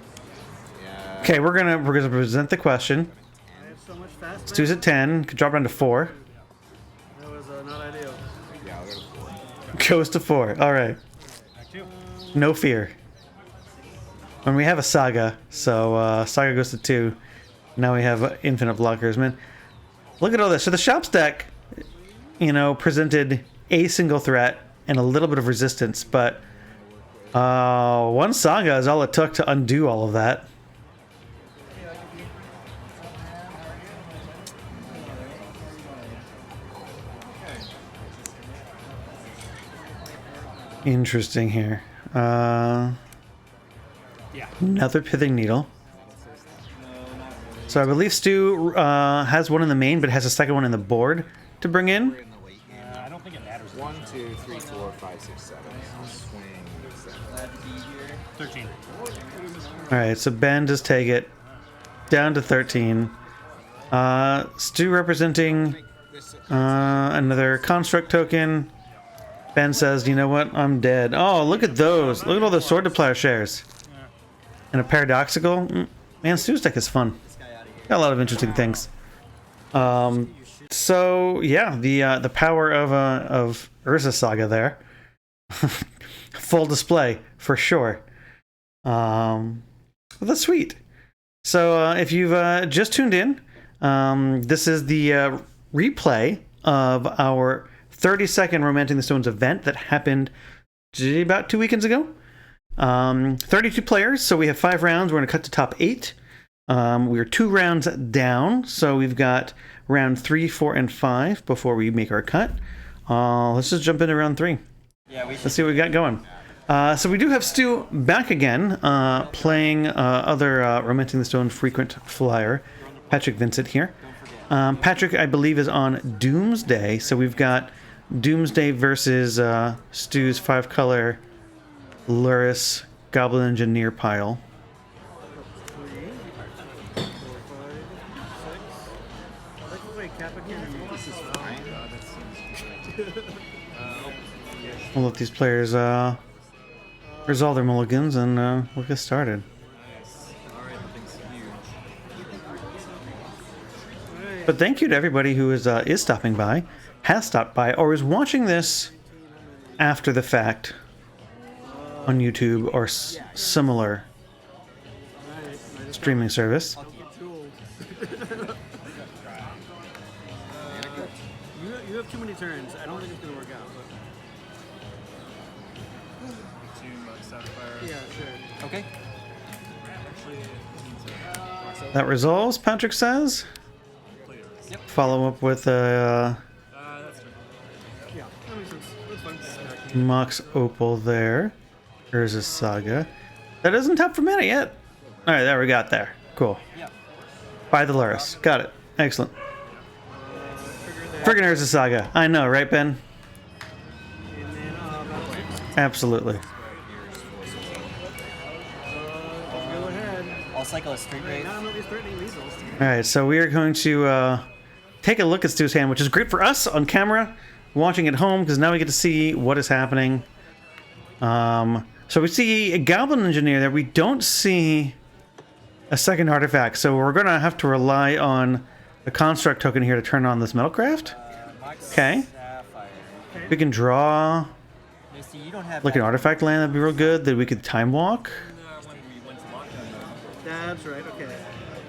S2: Yeah.
S1: Okay, we're gonna present the question.
S3: I have so much fast.
S1: Stu's at 10, could drop down to 4.
S3: That was not ideal.
S2: Yeah, I'll go to 4.
S1: Goes to 4. All right,
S6: Back two.
S1: no fear. And we have a Saga, so Saga goes to 2. Now we have infinite blockers, man. Look at all this. So the shop's deck, you know, presented a single threat and a little bit of resistance, but one saga is all it took to undo all of that. Interesting here. Another pithing needle. So I believe Stu has one in the main, but has a second one in the board to bring in.
S6: I don't think it matters.
S2: 1, 2, 3, 4, 5, 6, 7. Swing 7.
S6: 13.
S1: All right, so Ben just take it down to 13. Stu representing another construct token. Ben says, "You know what? I'm dead." Oh, look at those! Look at all the sword to plowshares. And a paradoxical. Man, Stu's deck is fun. Got a lot of interesting things. So yeah, the power of Urza Saga there, full display for sure. Well, that's sweet. So if you've just tuned in, this is the replay of our 30-second Romancing the Stones event that happened about 2 weekends ago. 32 players, so we have 5 rounds. We're going to cut to top 8. We're 2 rounds down, so we've got round 3, 4, and 5 before we make our cut. Let's just jump into round 3.
S4: Yeah,
S1: Let's see what we got going. So we do have Stu back again, playing other Romancing the Stone frequent flyer, Patrick Vincent here. Patrick, I believe, is on Doomsday, so we've got Doomsday versus Stu's 5-color Luris Goblin Engineer pile.
S3: 3, 4, 5, 6. Let's play Capricorn. This is fine.
S1: We'll let these players resolve their mulligans and we'll get started. But thank you to everybody who is stopping by, has stopped by, or is watching this after the fact on YouTube or similar streaming service.
S3: You have too many turns. I don't think it's gonna work out. But... Yeah, sure.
S4: Okay.
S1: That resolves, Patrick says. Follow up with a
S3: Yeah, that makes sense. That's fine.
S1: Mox Opal there. There's a Saga. That isn't top for mana yet. Alright, there we got there. Cool. By the Luris. Got it. Excellent. Friggin' there's a Saga. I know, right, Ben?
S3: And then,
S1: Absolutely.
S3: go ahead.
S4: I'll cycle a street race.
S3: Now I'm at least threatening weasels.
S1: Alright, so we are going to take a look at Stu's hand, which is great for us on camera, watching at home, because now we get to see what is happening. So we see a Goblin Engineer there. We don't see a second artifact, so we're going to have to rely on the Construct token here to turn on this Metalcraft. Okay. We can draw like an artifact land. That'd be real good. That we could Time Walk.
S3: That's right, okay.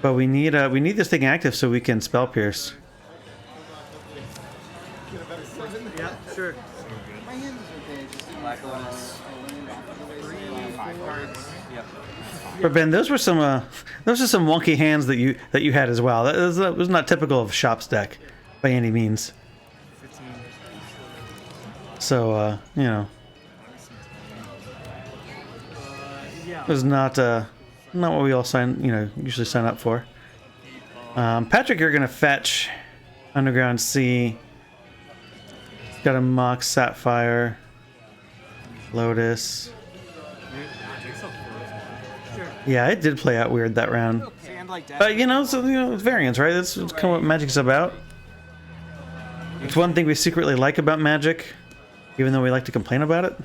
S1: But we need this thing active so we can Spell Pierce.
S3: Yeah, sure.
S4: Black one is
S3: 3, 5 cards.
S4: Yep.
S1: But Ben, those were some wonky hands that you had as well. That was not typical of Shop's deck by any means.
S3: 15.
S1: So you know,
S3: Yeah.
S1: it was not what we all usually sign up for. Patrick, you're gonna fetch Underground Sea. Got a Mox Sapphire, Lotus. Yeah, it did play out weird that round. But it's variance, right? That's kind of what Magic's about. It's one thing we secretly like about Magic, even though we like to complain about it.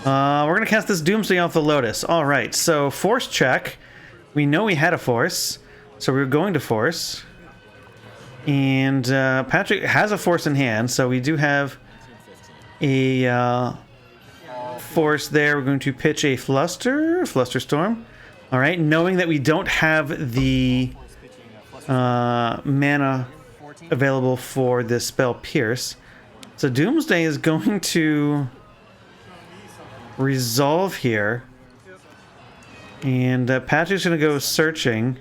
S1: We're gonna cast this Doomsday off the Lotus. All right, so force check. We know we had a force, so we're going to force. And Patrick has a force in hand, so we do have a force there. We're going to pitch a Flusterstorm. All right, knowing that we don't have the mana available for this spell Pierce, So Doomsday is going to resolve here. And Patrick's going to go searching.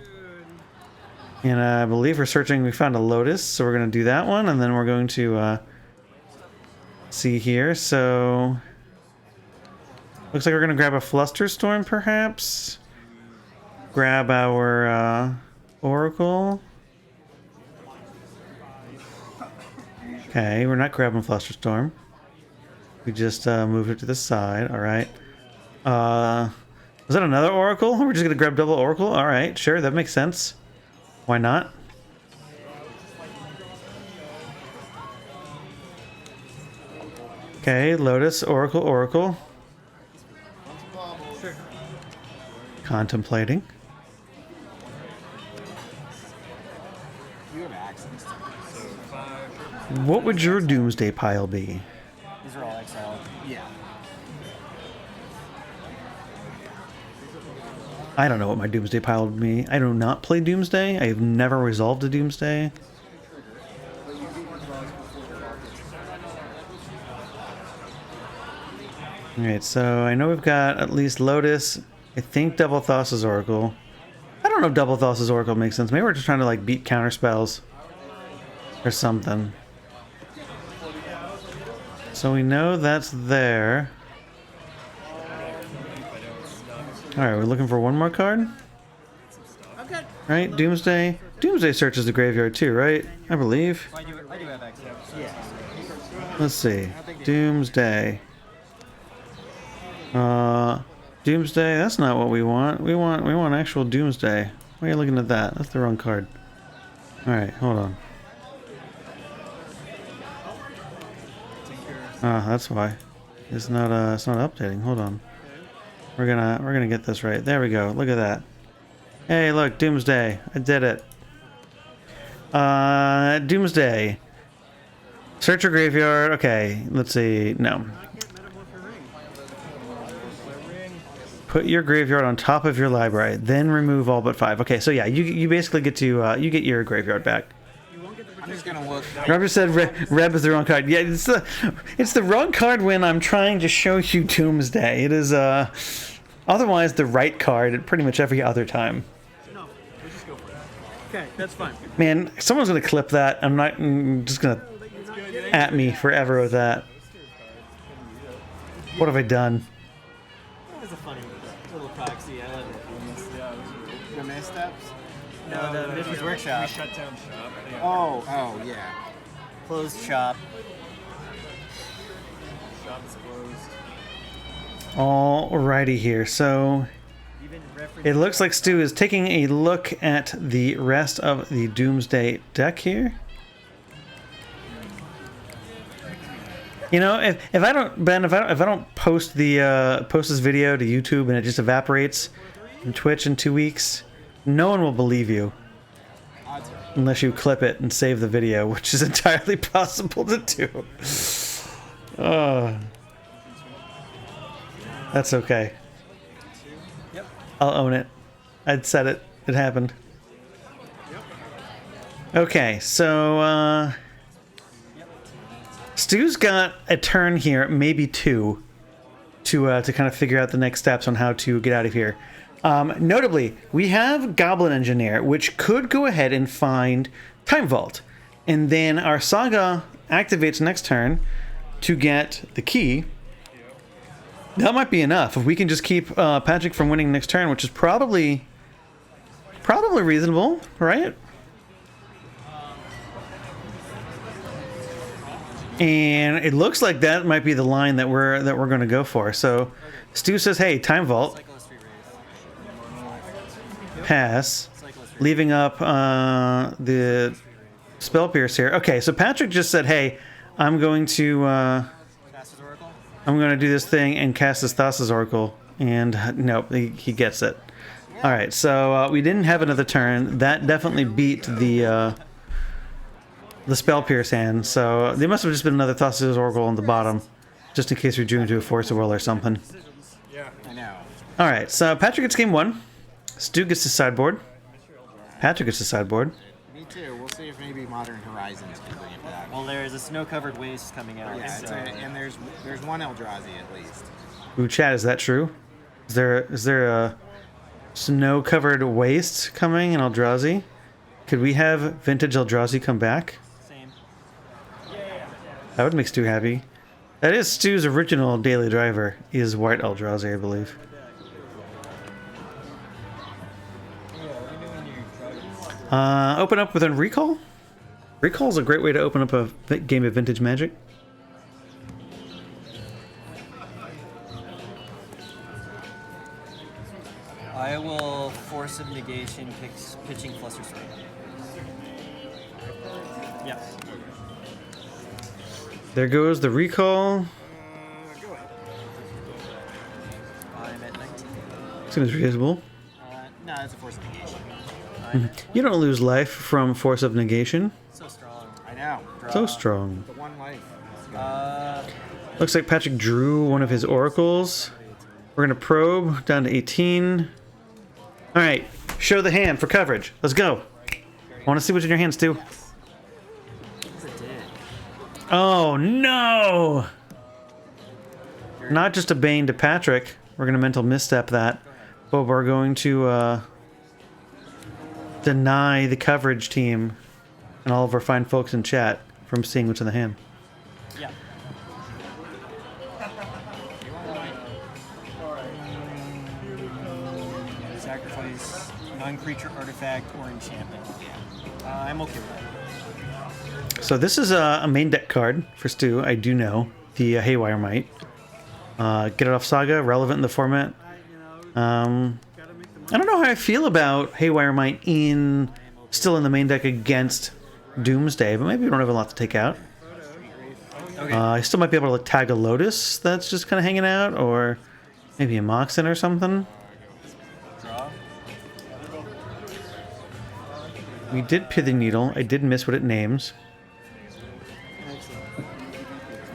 S1: And I believe we're searching, we found a Lotus, so we're going to do that one, and then we're going to see here. So looks like we're going to grab a Flusterstorm, perhaps. Grab our Oracle. Okay, we're not grabbing Flusterstorm. We just moved it to the side. All right. Was that another Oracle? We're just going to grab double Oracle? All right, sure, that makes sense. Why not? Okay, Lotus, Oracle, Oracle.
S3: Sure.
S1: Contemplating.
S4: You have access to
S1: What would your Doomsday pile be?
S4: these are all exiled. Yeah.
S1: I don't know what my Doomsday pile would be. I do not play Doomsday. I have never resolved a Doomsday. Alright, so I know we've got at least Lotus. I think Double Thassa's Oracle. I don't know if Double Thassa's Oracle makes sense. Maybe we're just trying to like beat counter spells. Or something. So we know that's there. Alright, we're looking for one more card?
S3: Okay.
S1: Right, Doomsday. Doomsday searches the graveyard too, right? I believe.
S4: I do have access. Yeah.
S1: Let's see. Doomsday. Doomsday, that's not what we want. We want actual Doomsday. Why are you looking at that? That's the wrong card. Alright, hold on. Ah, that's why. It's not updating. Hold on. We're gonna get this right. There we go. Look at that. Hey, look, Doomsday. I did it. Doomsday. Search your graveyard. Okay, let's see. No. Put your graveyard on top of your library, then remove all but 5. Okay, so yeah, you basically get to you get your graveyard back.
S4: I'm just gonna look.
S1: Robert said Reb is the wrong card. Yeah, it's the wrong card when I'm trying to show you Doomsday. It is otherwise the right card at pretty much every other time.
S3: No, we just go for it. Okay, that's fine.
S1: Man, someone's gonna clip that. I'm just gonna at me forever with that. What have I done?
S3: That was a funny little proxy. I love it.
S4: The missteps?
S3: No, the Misfits Workshop.
S4: We shut down shop.
S2: Oh, yeah.
S3: Closed shop.
S4: Shop is closed.
S1: Alrighty here. So it looks like Stu is taking a look at the rest of the Doomsday deck here. You know, if I don't post the post this video to YouTube and it just evaporates from Twitch in 2 weeks, no one will believe you unless you clip it and save the video, which is entirely possible to do. That's okay.
S3: Yep.
S1: I'll own it. I'd said it. It happened. Okay, so Stu's got a turn here, maybe 2, to kind of figure out the next steps on how to get out of here. Notably, we have Goblin Engineer, which could go ahead and find Time Vault. And then our Saga activates next turn to get the key. That might be enough. If we can just keep Patrick from winning next turn, which is probably reasonable, right? And it looks like that might be the line that we're going to go for. So Stu says, "Hey, Time Vault." Pass, leaving up the Spell Pierce here. Okay, so Patrick just said, "Hey, I'm going to do this thing and cast this Thassa's Oracle," and nope, he gets it. All right, so we didn't have another turn. That definitely beat the Spell Pierce hand. So there must have just been another Thassa's Oracle on the bottom, just in case we drew into a Force of Will or something.
S4: Yeah, I know.
S1: All right, so Patrick gets game 1. Stu gets the sideboard. Patrick gets the sideboard.
S4: Me too. We'll see if maybe Modern Horizons can bring it back.
S7: Well, there is a snow-covered waste coming out.
S4: Yeah,
S7: so.
S4: and there's one Eldrazi at least.
S1: Ooh, chat, is that true? Is there a snow-covered waste coming in Eldrazi? Could we have vintage Eldrazi come back?
S7: Same.
S1: That would make Stu happy. That is Stu's original daily driver, is white Eldrazi, I believe. Open up with a recall? Recall is a great way to open up a game of vintage Magic.
S7: I will Force of Negation pitching Fluster Strike. Yeah.
S1: There goes the recall.
S7: I'm at 19.
S1: Seems reasonable.
S4: No, it's a Force of Negation.
S1: You don't lose life from Force of Negation.
S7: So strong.
S4: I know.
S1: So strong.
S4: The one life.
S1: Looks like Patrick drew one of his oracles. We're gonna probe down to 18. All right, show the hand for coverage. Let's go. I want to see what's in your hands, too. Oh no! Not just a bane to Patrick. We're gonna mental misstep that, but we're going to deny the coverage team and all of our fine folks in chat from seeing what's in the hand.
S7: Yeah. Sacrifice non-creature artifact or enchantment. I'm okay with that.
S1: So this is a main deck card for Stu. I do know the Haywire Might. Get it off Saga, relevant in the format. I don't know how I feel about Haywire Might still in the main deck against Doomsday, but maybe we don't have a lot to take out. I still might be able to tag a Lotus that's just kind of hanging out, or maybe a Moxen or something.
S7: Draw.
S1: We did Pithing Needle. I did miss what it names.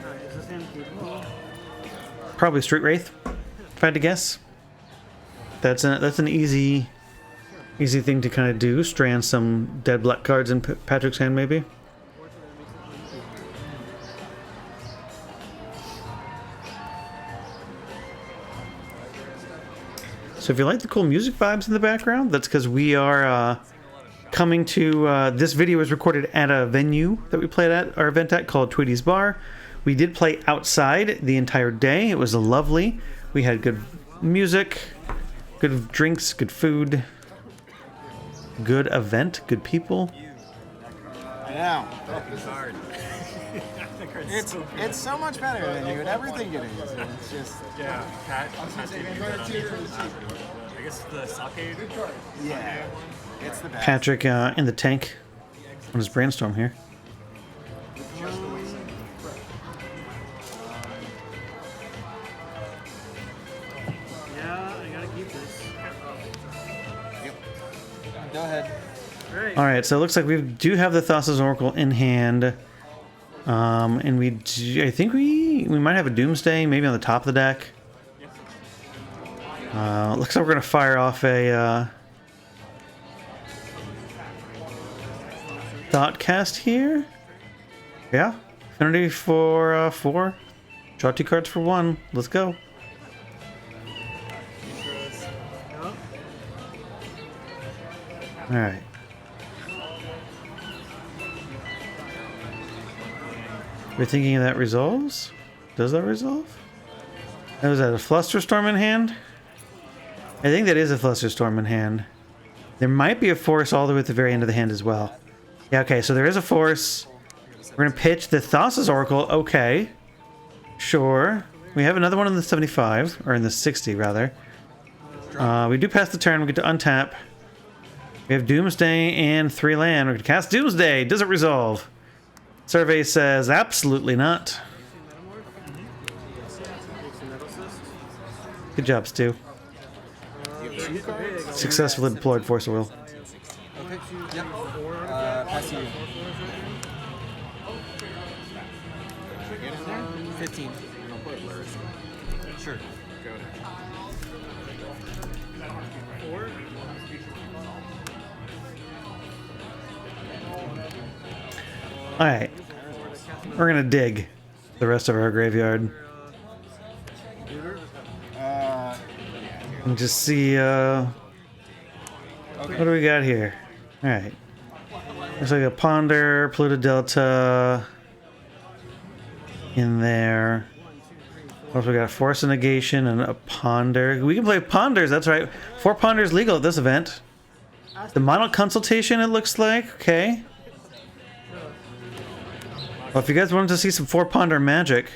S3: Alright, is this hand capable?
S1: Probably Street Wraith, if I had to guess. That's an easy thing to kind of do. Strand some dead black cards in Patrick's hand, maybe. So if you like the cool music vibes in the background, that's because we are coming to... this video is recorded at a venue that we played at, our event at, called Tweety's Bar. We did play outside the entire day. It was lovely. We had good music, good drinks, good food, good event, good people.
S4: I know. It's so much better than you would ever think it is. It's just
S6: Yeah, Pat I guess the sake.
S4: yeah. It's the best.
S1: Patrick in the tank on his brainstorm here.
S3: Yeah, I gotta keep this.
S4: Go ahead.
S3: Alright.
S1: All right, so it looks like we do have the Thassa's Oracle in hand, and I think we might have a Doomsday maybe on the top of the deck. Looks like we're gonna fire off a Thoughtcast here. Yeah, Affinity for 4. Draw 2 cards for 1. Let's go.
S3: Yup.
S1: All right. We're thinking that resolves? Does that resolve? Was that a Flusterstorm in hand? I think that is a Flusterstorm in hand. There might be a Force all the way at the very end of the hand as well. Yeah, okay, so there is a Force. We're going to pitch the Thassa's Oracle. Okay. Sure. We have another one in the 75, or in the 60, rather. We do pass the turn. We get to untap. We have Doomsday and 3 land. We're going to cast Doomsday. Does it resolve? Survey says absolutely not. Good job, Stu. Successfully deployed Force of Will.
S7: Yep. Pass you. 15. Sure.
S4: Go ahead.
S3: 4.
S1: Alright. We're gonna dig the rest of our graveyard. And just see, what do we got here? Alright. Looks like a Ponder, Pluto Delta in there. What else we got? Force of Negation and a Ponder. We can play Ponders, that's right. 4 Ponders legal at this event. The Mono Consultation, it looks like. Okay. Well, if you guys wanted to see some 4 Ponder magic,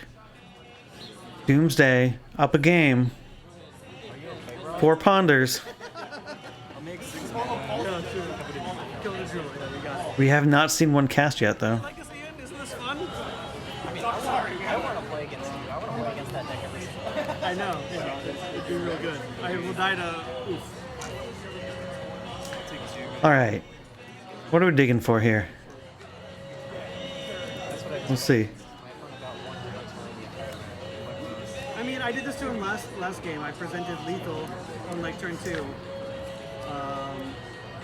S1: Doomsday, up a game. 4 Ponders. We have not seen one cast yet, though.
S3: Isn't this fun?
S7: Sorry, I want to play against you. I want to play against that deck every single time.
S3: I know. It'd be real good. I will die to oof.
S1: Alright. What are we digging for here? We'll see.
S3: I mean, I did this to him last game. I presented lethal on like turn 2.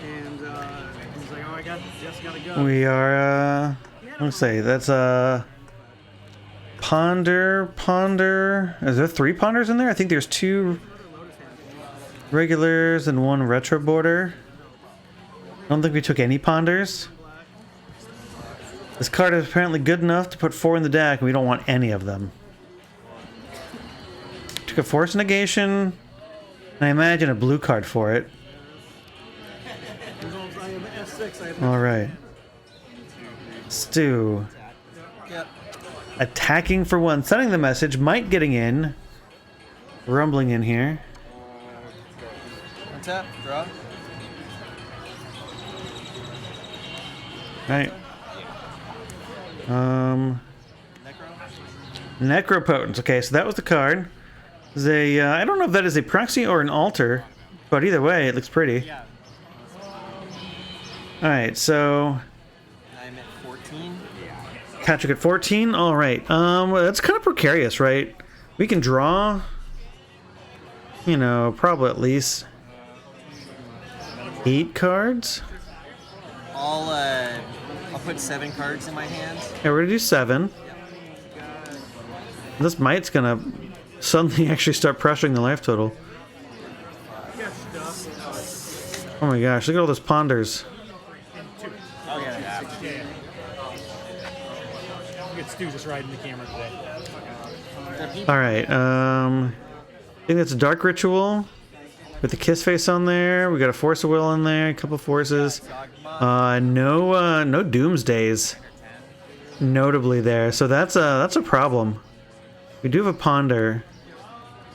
S3: And he's like, oh, I just gotta go.
S1: We are, let's see, that's Ponder. Is there 3 Ponders in there? I think there's 2 regulars and 1 retro border. I don't think we took any Ponders. This card is apparently good enough to put 4 in the deck, and we don't want any of them. Took a Force Negation, and I imagine a blue card for it. Alright. Stu.
S7: Yep.
S1: Attacking for 1, sending the message, might getting in. Rumbling in here.
S7: Untap, draw.
S1: Right.
S7: Necro.
S1: Necropotence. Okay, so that was the card. Is a I don't know if that is a proxy or an altar, but either way, it looks pretty.
S7: Yeah.
S1: Alright, so
S7: I'm at 14.
S1: Patrick at 14. Alright. Well, that's kind of precarious, right? We can draw, you know, probably at least 8 cards.
S7: I'll put 7 cards in my hand.
S1: Yeah, we're gonna do 7. This might's gonna suddenly actually start pressuring the life total. Oh my gosh, look at all those Ponders.
S7: Oh yeah.
S6: Look at Stu just riding the camera today.
S1: Alright, I think that's a Dark Ritual with the Kiss Face on there. We got a Force of Will in there, a couple forces. No Doomsdays notably there, so that's a problem. We do have a Ponder,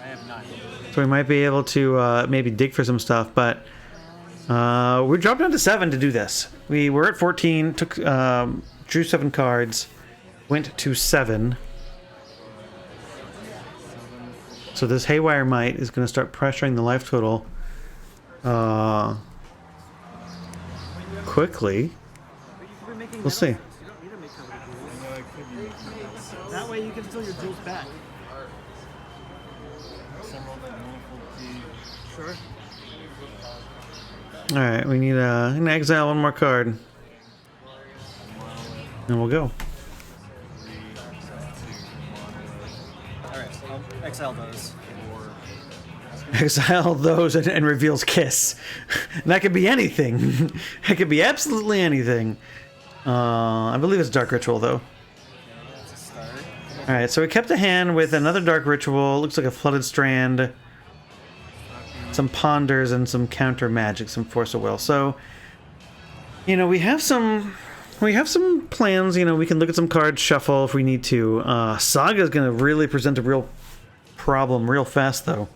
S7: I have 9.
S1: so we might be able to maybe dig for some stuff, but we dropped down to 7 to do this. We were at 14, took drew 7 cards, went to 7. So this Haywire Might is going to start pressuring the life total quickly. We'll see.
S3: That way you can steal your jewels back. Sure.
S1: Alright, we need an exile 1 more card. And we'll go.
S7: Alright, I'll exile those.
S1: Exile those and reveals Kiss. And that could be anything. It could be absolutely anything. I believe it's Dark Ritual, though.
S7: That's a start.
S1: Alright, so we kept a hand with another Dark Ritual. Looks like a Flooded Strand. Some Ponders and some counter magic, some Force of Will. So, you know, we have some plans. You know, we can look at some cards, shuffle if we need to. Saga is going to really present a real problem real fast, though.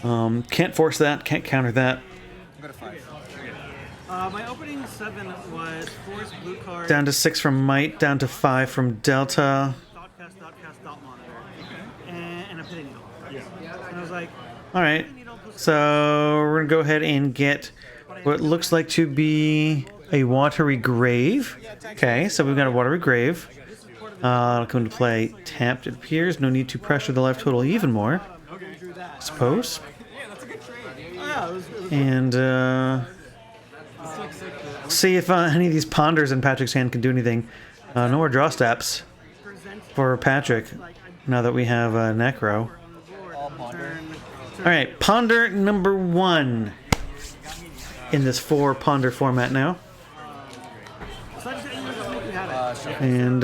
S1: Can't force that, can't counter that.
S7: Go to 5.
S3: My opening 7 was Force blue card.
S1: Down to 6 from Might, down to 5 from Delta.
S3: Dot cast, dot monitor. And a pitting needle. Yeah. And I was like,
S1: Alright, so we're going to go ahead and get what looks like to be a Watery Grave. Okay, so we've got a Watery Grave. It'll come into play tapped, it appears. No need to pressure the life total even more, I suppose. And See if any of these ponders in Patrick's hand can do anything. No more draw steps for Patrick. Now that we have Necro.
S7: All ponder.
S1: All right, ponder number 1 in this 4 ponder format now. And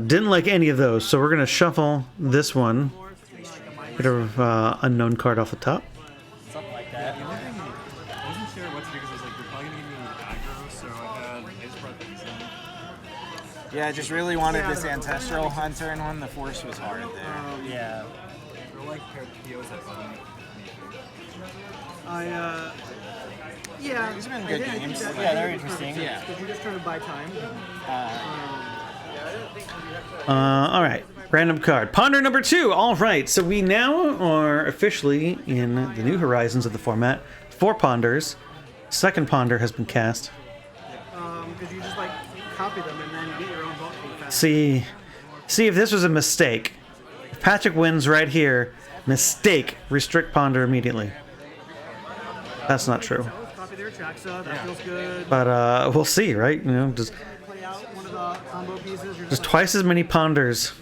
S1: didn't like any of those, so we're gonna shuffle this one. Get a unknown card off the top.
S7: Something like that.
S6: I wasn't sure what to do because I was like, you're probably gonna give me aggro, so I just brought these in.
S4: Yeah, I just really wanted this Ancestral Hunter in one. The Force was hard there.
S7: Yeah.
S6: They're like POs that bottom.
S3: Yeah.
S4: These have been good games.
S7: Yeah, they're interesting.
S4: Yeah.
S3: Because you're just trying to buy time.
S1: All right, random card. Ponder number 2. All right, so we now are officially in the new horizons of the format. 4 ponders. Second ponder has been cast.
S3: Because you just like copy them and then get your own bulk fast.
S1: See if this was a mistake. If Patrick wins right here, mistake, restrict ponder immediately. That's not true.
S3: Copy their tracks up. That feels good.
S1: But we'll see, right? You know, just
S3: Play out one of the combo pieces. You're
S1: just twice as many ponders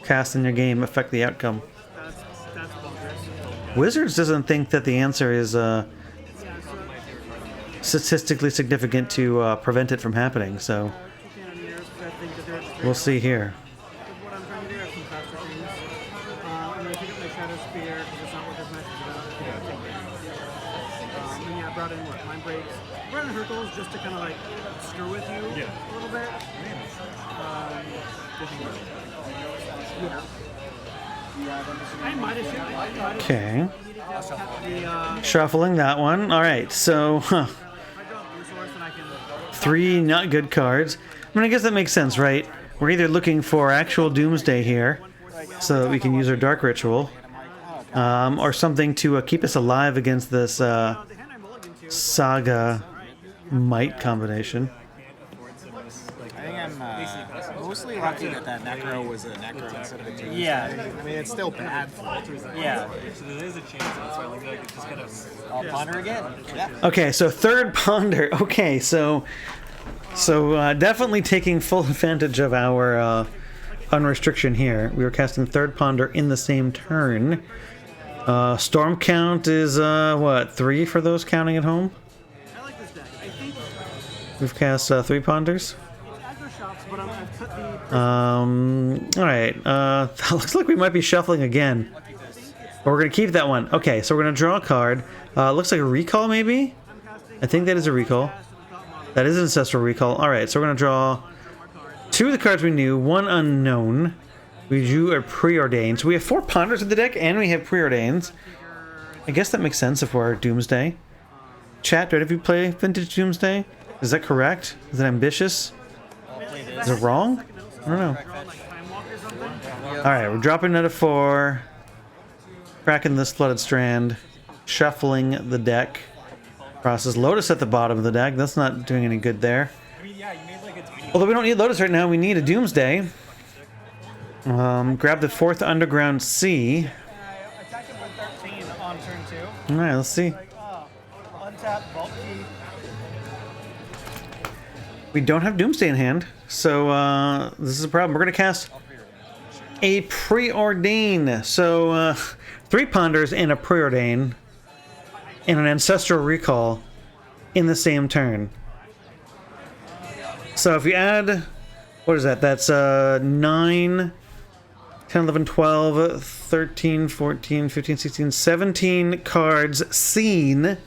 S1: cast in your game affect the outcome.
S3: That's bonkers.
S1: Wizards doesn't think that the answer is statistically significant to prevent it from happening, so
S3: Cannoneers, I think that they're just
S1: we'll see here.
S3: what I'm trying to do. I have some faster things. I'm going to pick up my Shadow Spear because it's not what this match is about. And yeah, I brought in what? Mind Breaks. I brought in Hercules just to kind of like screw with you a little bit. Yeah. I might have shoot.
S1: Okay,
S3: The,
S1: shuffling that one. All right, so
S3: if I draw Blue Source, then I can.
S1: 3 not good cards. I mean, I guess that makes sense, right? We're either looking for actual Doomsday here, so that we can use our Dark Ritual, or something to keep us alive against this
S3: The hand I mulligan to.
S1: Saga Might combination.
S4: I think I'm mostly lucky that Necro was a Necro instead of a Doomsday.
S7: Yeah.
S4: I mean, it's still bad for it.
S7: Yeah.
S6: So there is a chance that's why I like it's just kind of.
S7: I'll ponder again. Yeah.
S1: Okay, so third ponder. Okay, so definitely taking full advantage of our unrestriction here. We were casting third ponder in the same turn. Storm count is what, 3 for those counting at home?
S3: I like this deck. I think
S1: We've cast 3 ponders.
S3: aggro shops, but I've cut the.
S1: All right. That looks like we might be shuffling again. But we're gonna keep that one. Okay, so we're gonna draw a card. Looks like a recall, maybe. I think that is a recall. That is an ancestral recall. All right, so we're gonna draw 2 of the cards we knew, 1 unknown. We drew a preordained. So we have 4 ponders in the deck, and we have preordains. I guess that makes sense if we're Doomsday. Chat, did you play Vintage Doomsday? Is that correct? Is it ambitious?
S7: I'll play this.
S1: Is it wrong? I don't know. Alright, we're dropping another 4. Cracking this Flooded Strand. Shuffling the deck. Process Lotus at the bottom of the deck. That's not doing any good there.
S6: I mean, yeah, you made like a tiny.
S1: Although we don't need Lotus right now, we need a Doomsday. Grab the 4th Underground Sea.
S3: Attack him with 13 on turn 2.
S1: Alright, let's see.
S3: Untap, bulk key.
S1: We don't have Doomsday in hand, so this is a problem. We're going to cast a Preordain. So 3 Ponders and a Preordain and an Ancestral Recall in the same turn. So if you add, what is that? That's 9, 10, 11, 12, 13, 14, 15, 16, 17 cards seen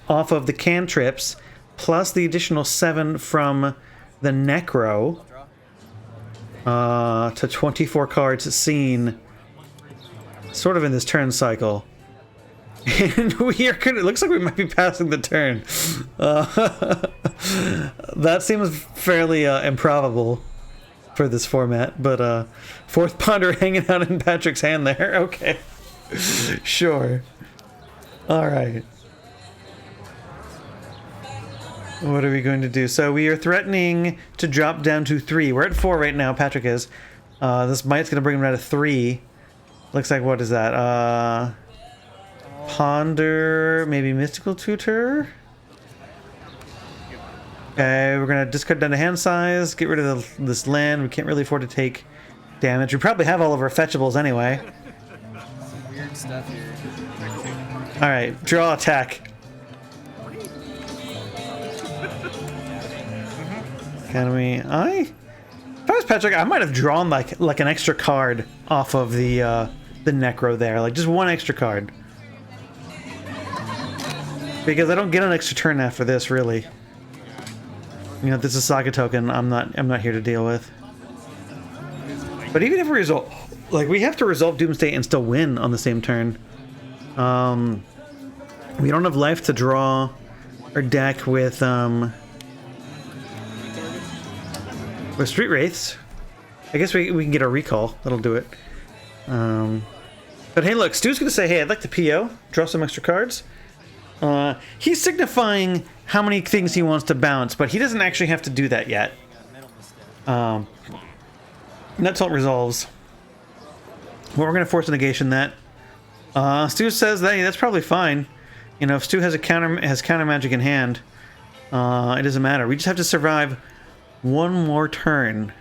S1: off of the cantrips, plus the additional 7 from the Necro, to 24 cards seen sort of in this turn cycle. And we are gonna, it looks like we might be passing the turn. That seems fairly improbable for this format, but 4th Ponder hanging out in Patrick's hand there. Okay. Sure. Alright. What are we going to do? So we are threatening to drop down to 3. We're at 4 right now, Patrick is. This might's going to bring him down to 3. Looks like, what is that? Ponder, maybe Mystical Tutor? Okay, we're gonna discard down to hand size, get rid of this land. We can't really afford to take damage. We probably have all of our fetchables anyway.
S7: Some weird stuff here.
S1: Alright, draw attack. Can we? If I was Patrick, I might have drawn like an extra card off of the Necro there, like just one extra card. Because I don't get an extra turn after this, really. You know, if this is a Saga token, I'm not here to deal with. But even if we resolve, like we have to resolve Doomsday and still win on the same turn. We don't have life to draw our deck with Street Wraiths. I guess we can get a recall. That'll do it. But hey, look, Stu's gonna say, hey, I'd like to PO, draw some extra cards. He's signifying how many things he wants to bounce, but he doesn't actually have to do that yet. And that's how it resolves. Well, we're going to force a negation that. Stu says that that's probably fine. You know, if Stu has counter magic in hand, it doesn't matter. We just have to survive one more turn.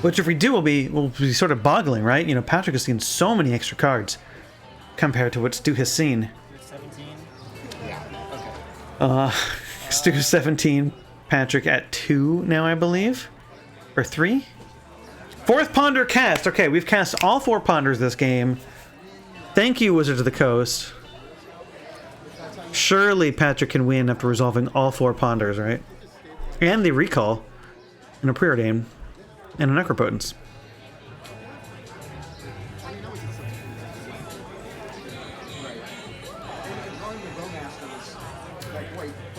S1: Which, if we do, we'll be sort of boggling, right? You know, Patrick has seen so many extra cards compared to what Stu has seen.
S7: 17?
S1: Stu 17, Patrick at 2 now, I believe. Or 3? Fourth Ponder cast. Okay, we've cast all 4 Ponders this game. Thank you, Wizards of the Coast. Surely Patrick can win after resolving all 4 Ponders, right? And the recall. And a preordain. And a Necropotence.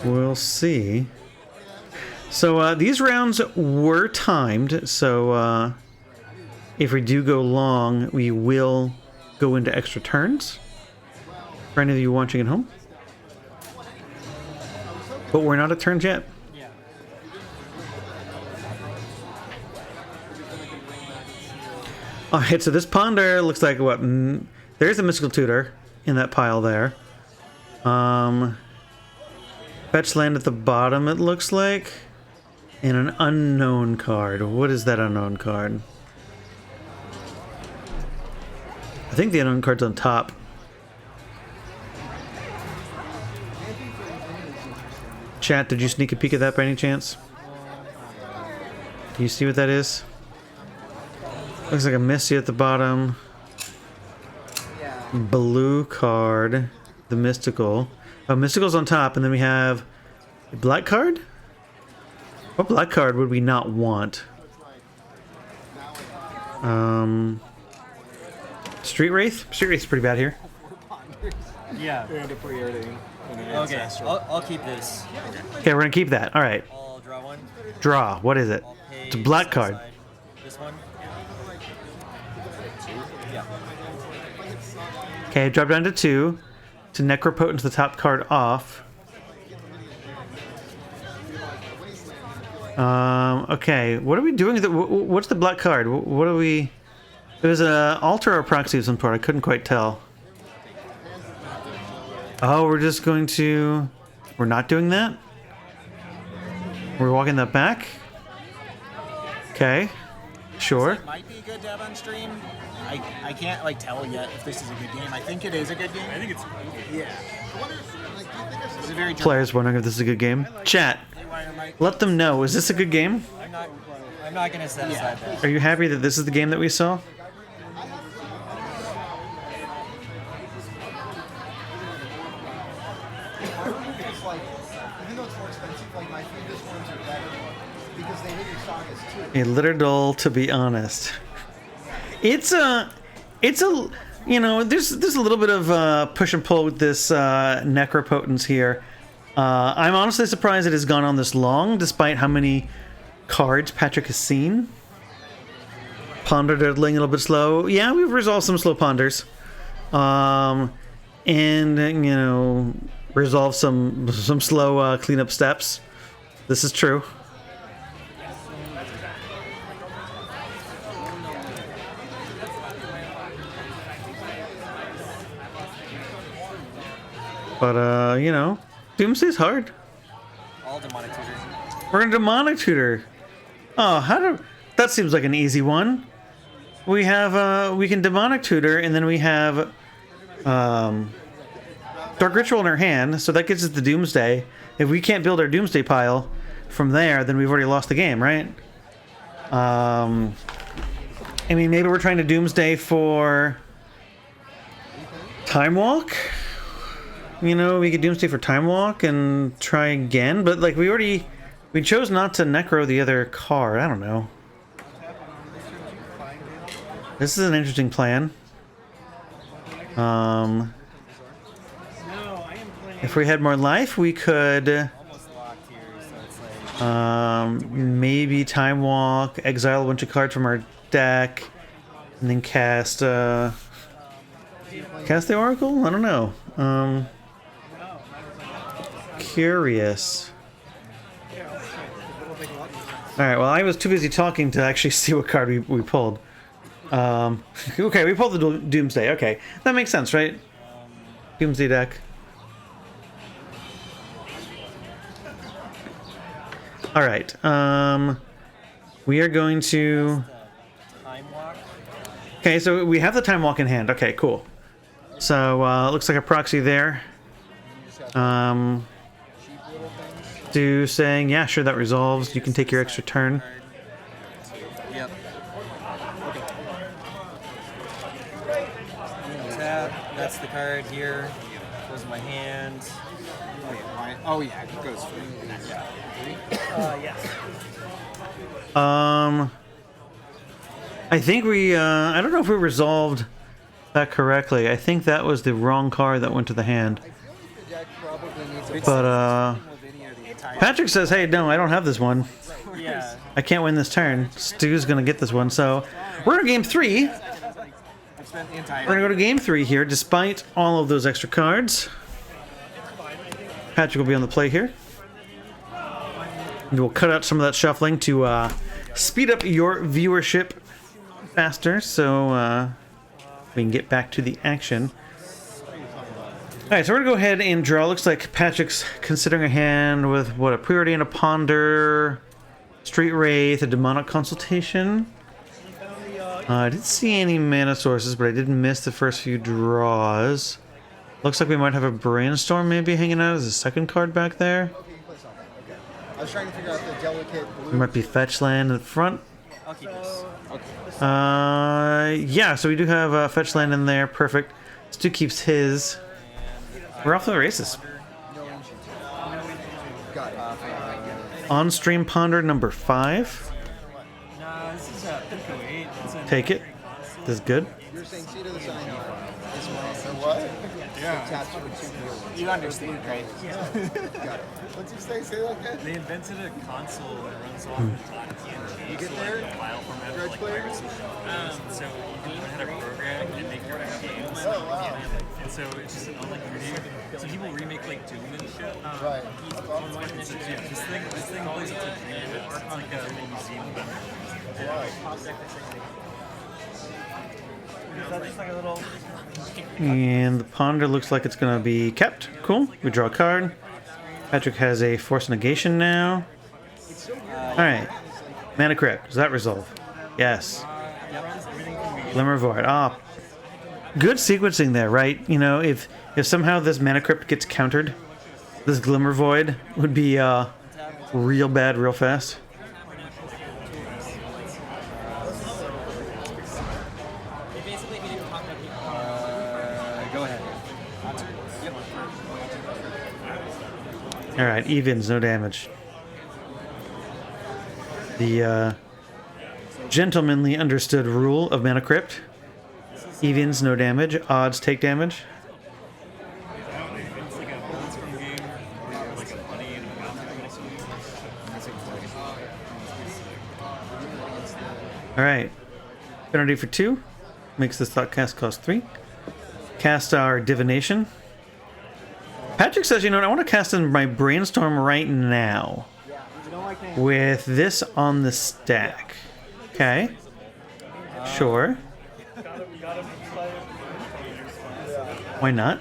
S1: We'll see. So these rounds were timed, so if we do go long, we will go into extra turns. For any of you watching at home. But we're not at turns yet.
S7: Yeah.
S1: Alright, so this Ponder looks like what? There's a Mystical Tutor in that pile there. Fetch land at the bottom, it looks like. And an unknown card. What is that unknown card? I think the unknown card's on top. Chat, did you sneak a peek at that by any chance? Do you see what that is? Looks like a Misty at the bottom. Blue card. The Mystical. Oh, Mystical's on top, and then we have a black card? What black card would we not want? Street Wraith? Street Wraith's pretty bad here.
S7: Yeah.
S4: And a preordain. And an
S7: Okay,
S4: ancestral.
S7: I'll keep this.
S1: Okay, we're gonna keep that. Alright.
S7: I'll draw one.
S1: Draw. What is it?
S7: I'll pay
S1: It's a black
S7: this
S1: card.
S7: aside. This one? Yeah.
S1: Okay, drop down to 2. To Necropotence, the top card off. Okay, what are we doing? What's the black card? What are we... It was an altar or proxy of some sort. I couldn't quite tell. Oh, we're just going to... We're not doing that? We're walking that back? Okay. Sure.
S4: It might be good to have on stream. I can't like tell yet if this is a good game. I think it is a good game.
S6: I think it's
S4: Yeah. It's a very
S1: Players wondering if this is a good game. Chat, let them know. Is this a good game?
S7: I'm not gonna set aside that.
S1: Are you happy that this is the game that we saw?
S5: It's like, even though it's more expensive, like my previous ones are better because they hit your sagas too.
S1: A little, to be honest. It's a, you know, there's a little bit of push and pull with this Necropotence here. I'm honestly surprised it has gone on this long, despite how many cards Patrick has seen. Ponder diddling a little bit slow. Yeah, we've resolved some slow ponders. And, you know, resolved some slow cleanup steps. This is true. But, you know, Doomsday's hard.
S7: All demonic tutor.
S1: We're gonna demonic tutor. Oh, how do? That seems like an easy one. We have we can demonic tutor, and then we have Dark Ritual in our hand, so that gets us the Doomsday. If we can't build our Doomsday pile from there, then we've already lost the game, right? I mean, maybe we're trying to Doomsday for Time Walk. You know, we could Doomsday for Time Walk and try again, but like we chose not to Necro the other card. I don't know. This is an interesting plan. If we had more life, we could
S7: Almost locked here, so it's like.
S1: maybe Time Walk, exile a bunch of cards from our deck, and then cast the Oracle? I don't know. Curious. Alright, well, I was too busy talking to actually see what card we pulled. Okay, we pulled the Doomsday. Okay, that makes sense, right? Doomsday deck. Alright, we are going to...
S7: Time walk.
S1: Okay, so we have the Time Walk in hand. Okay, cool. So, looks like a proxy there. Do saying, yeah, sure, that resolves. You can take your extra turn.
S7: Yep. Tap. That's the card here. Goes in my hand.
S4: Oh yeah, it goes for
S3: Yes.
S1: I think we, I don't know if we resolved that correctly. I think that was the wrong card that went to the hand. But, Patrick says, hey, no, I don't have this one.
S7: Yeah.
S1: I can't win this turn. Stu's gonna get this one, so we're going to game 3. We're gonna go to game 3 here, despite all of those extra cards. Patrick will be on the play here. And we'll cut out some of that shuffling to speed up your viewership faster, so we can get back to the action. Alright, so we're gonna go ahead and draw. Looks like Patrick's considering a hand with what, a Priority and a Ponder, Street Wraith, a Demonic Consultation. I didn't see any mana sources, but I did miss the first few draws. Looks like we might have a Brainstorm maybe hanging out as a second card back there.
S2: I was trying to figure out the delicate blue.
S1: There might be Fetch Land in the front.
S7: I'll keep this.
S1: Yeah, so we do have Fetch Land in there. Perfect. Stu keeps his. We're off to the races.
S2: Got it.
S1: On stream Ponder number 5.
S7: No, this is a Pico 8. It's a
S1: Take it. This is good.
S2: You're saying C to the sign. This one. So what?
S4: Yeah.
S2: Attached to the two.
S4: You understand, right?
S2: Got it. What's your say? Say that again.
S6: They invented a console that runs off of TNT.
S2: You get
S6: so
S2: there?
S6: Like a file format for
S2: Dredge
S6: like
S2: player?
S6: piracy. So you can learn how to program and make your own games.
S2: Oh, wow.
S6: And so it's just an online community. So people remake like Doom and shit.
S2: Right.
S6: So, yeah, this thing plays up to Dream. It's like a museum of
S3: Is that just like a little...
S1: And the Ponder looks like it's going to be kept. Cool. We draw a card. Patrick has a Force Negation now. Alright. Mana Crypt. Does that resolve? Yes. Glimmer Void. Ah. Good sequencing there, right? You know, if somehow this Mana Crypt gets countered, this Glimmer Void would be real bad real fast.
S7: Go ahead.
S1: Alright, evens, no damage. The gentlemanly understood rule of Mana Crypt. Evens, no damage. Odds, take damage.
S6: It's like a balance from game where like a bunny and a mouse.
S1: Alright. Penalty for 2. Makes this thought cast cost 3. Cast our Divination. Patrick says, you know what, I want to cast in my Brainstorm right now. With this on the stack. Okay. Sure. Why not?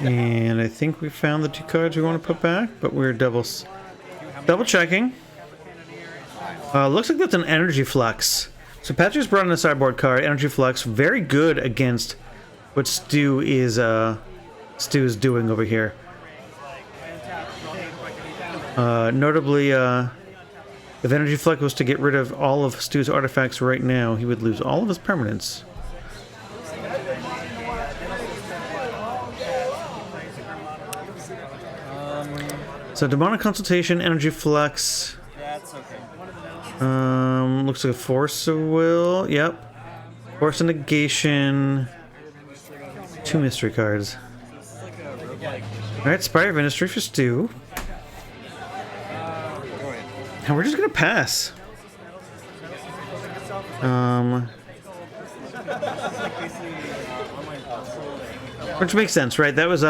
S1: And I think we found the 2 cards we want to put back, but we're double checking. Looks like that's an energy flux. So Patrick's brought in a sideboard card, energy flux, very good against what Stu is doing over here. Notably, if energy flux was to get rid of all of Stu's artifacts right now, he would lose all of his permanents. So demonic consultation, energy flux.
S7: That's okay.
S1: Looks like a force of will. Yep. Force of negation. 2 mystery cards. Alright, Spire of Ministry for Stu. And we're just gonna pass. Which makes sense, right? That was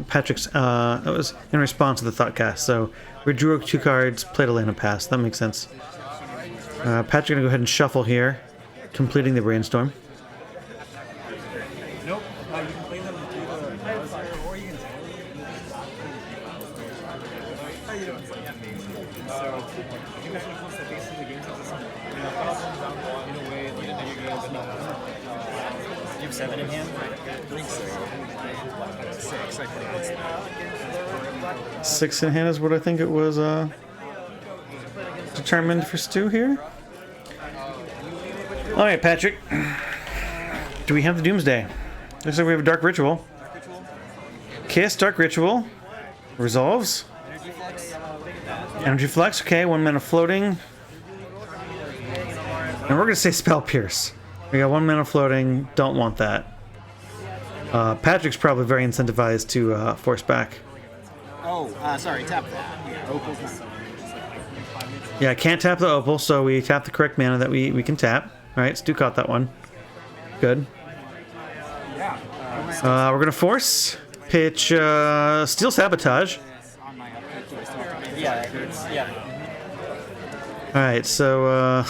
S1: Patrick's. That was in response to the Thoughtcast. So we drew 2 cards, played a land and passed. That makes sense. Patrick's gonna go ahead and shuffle here, completing the brainstorm.
S6: Nope. You can play them through the browser, or you can How you doing? So, I think that's what close that basically the game takes us in a way that you guys
S7: You have 7 in hand?
S2: Six, I think.
S1: 6 in hand is what I think it was determined for Stu here. Alright, Patrick. Do we have the Doomsday? Looks like we have a Dark Ritual. Kiss, Dark Ritual. Resolves. Energy Flux, okay, 1 mana floating. And we're gonna say Spell Pierce. We got 1 mana floating, don't want that. Patrick's probably very incentivized to force back.
S4: Oh, sorry, tap that.
S1: Yeah, can't tap the Opal, so we tap the correct mana that we can tap. Alright, Stu caught that one. Good. We're gonna force, pitch, Steel Sabotage.
S7: Yeah.
S1: Alright, so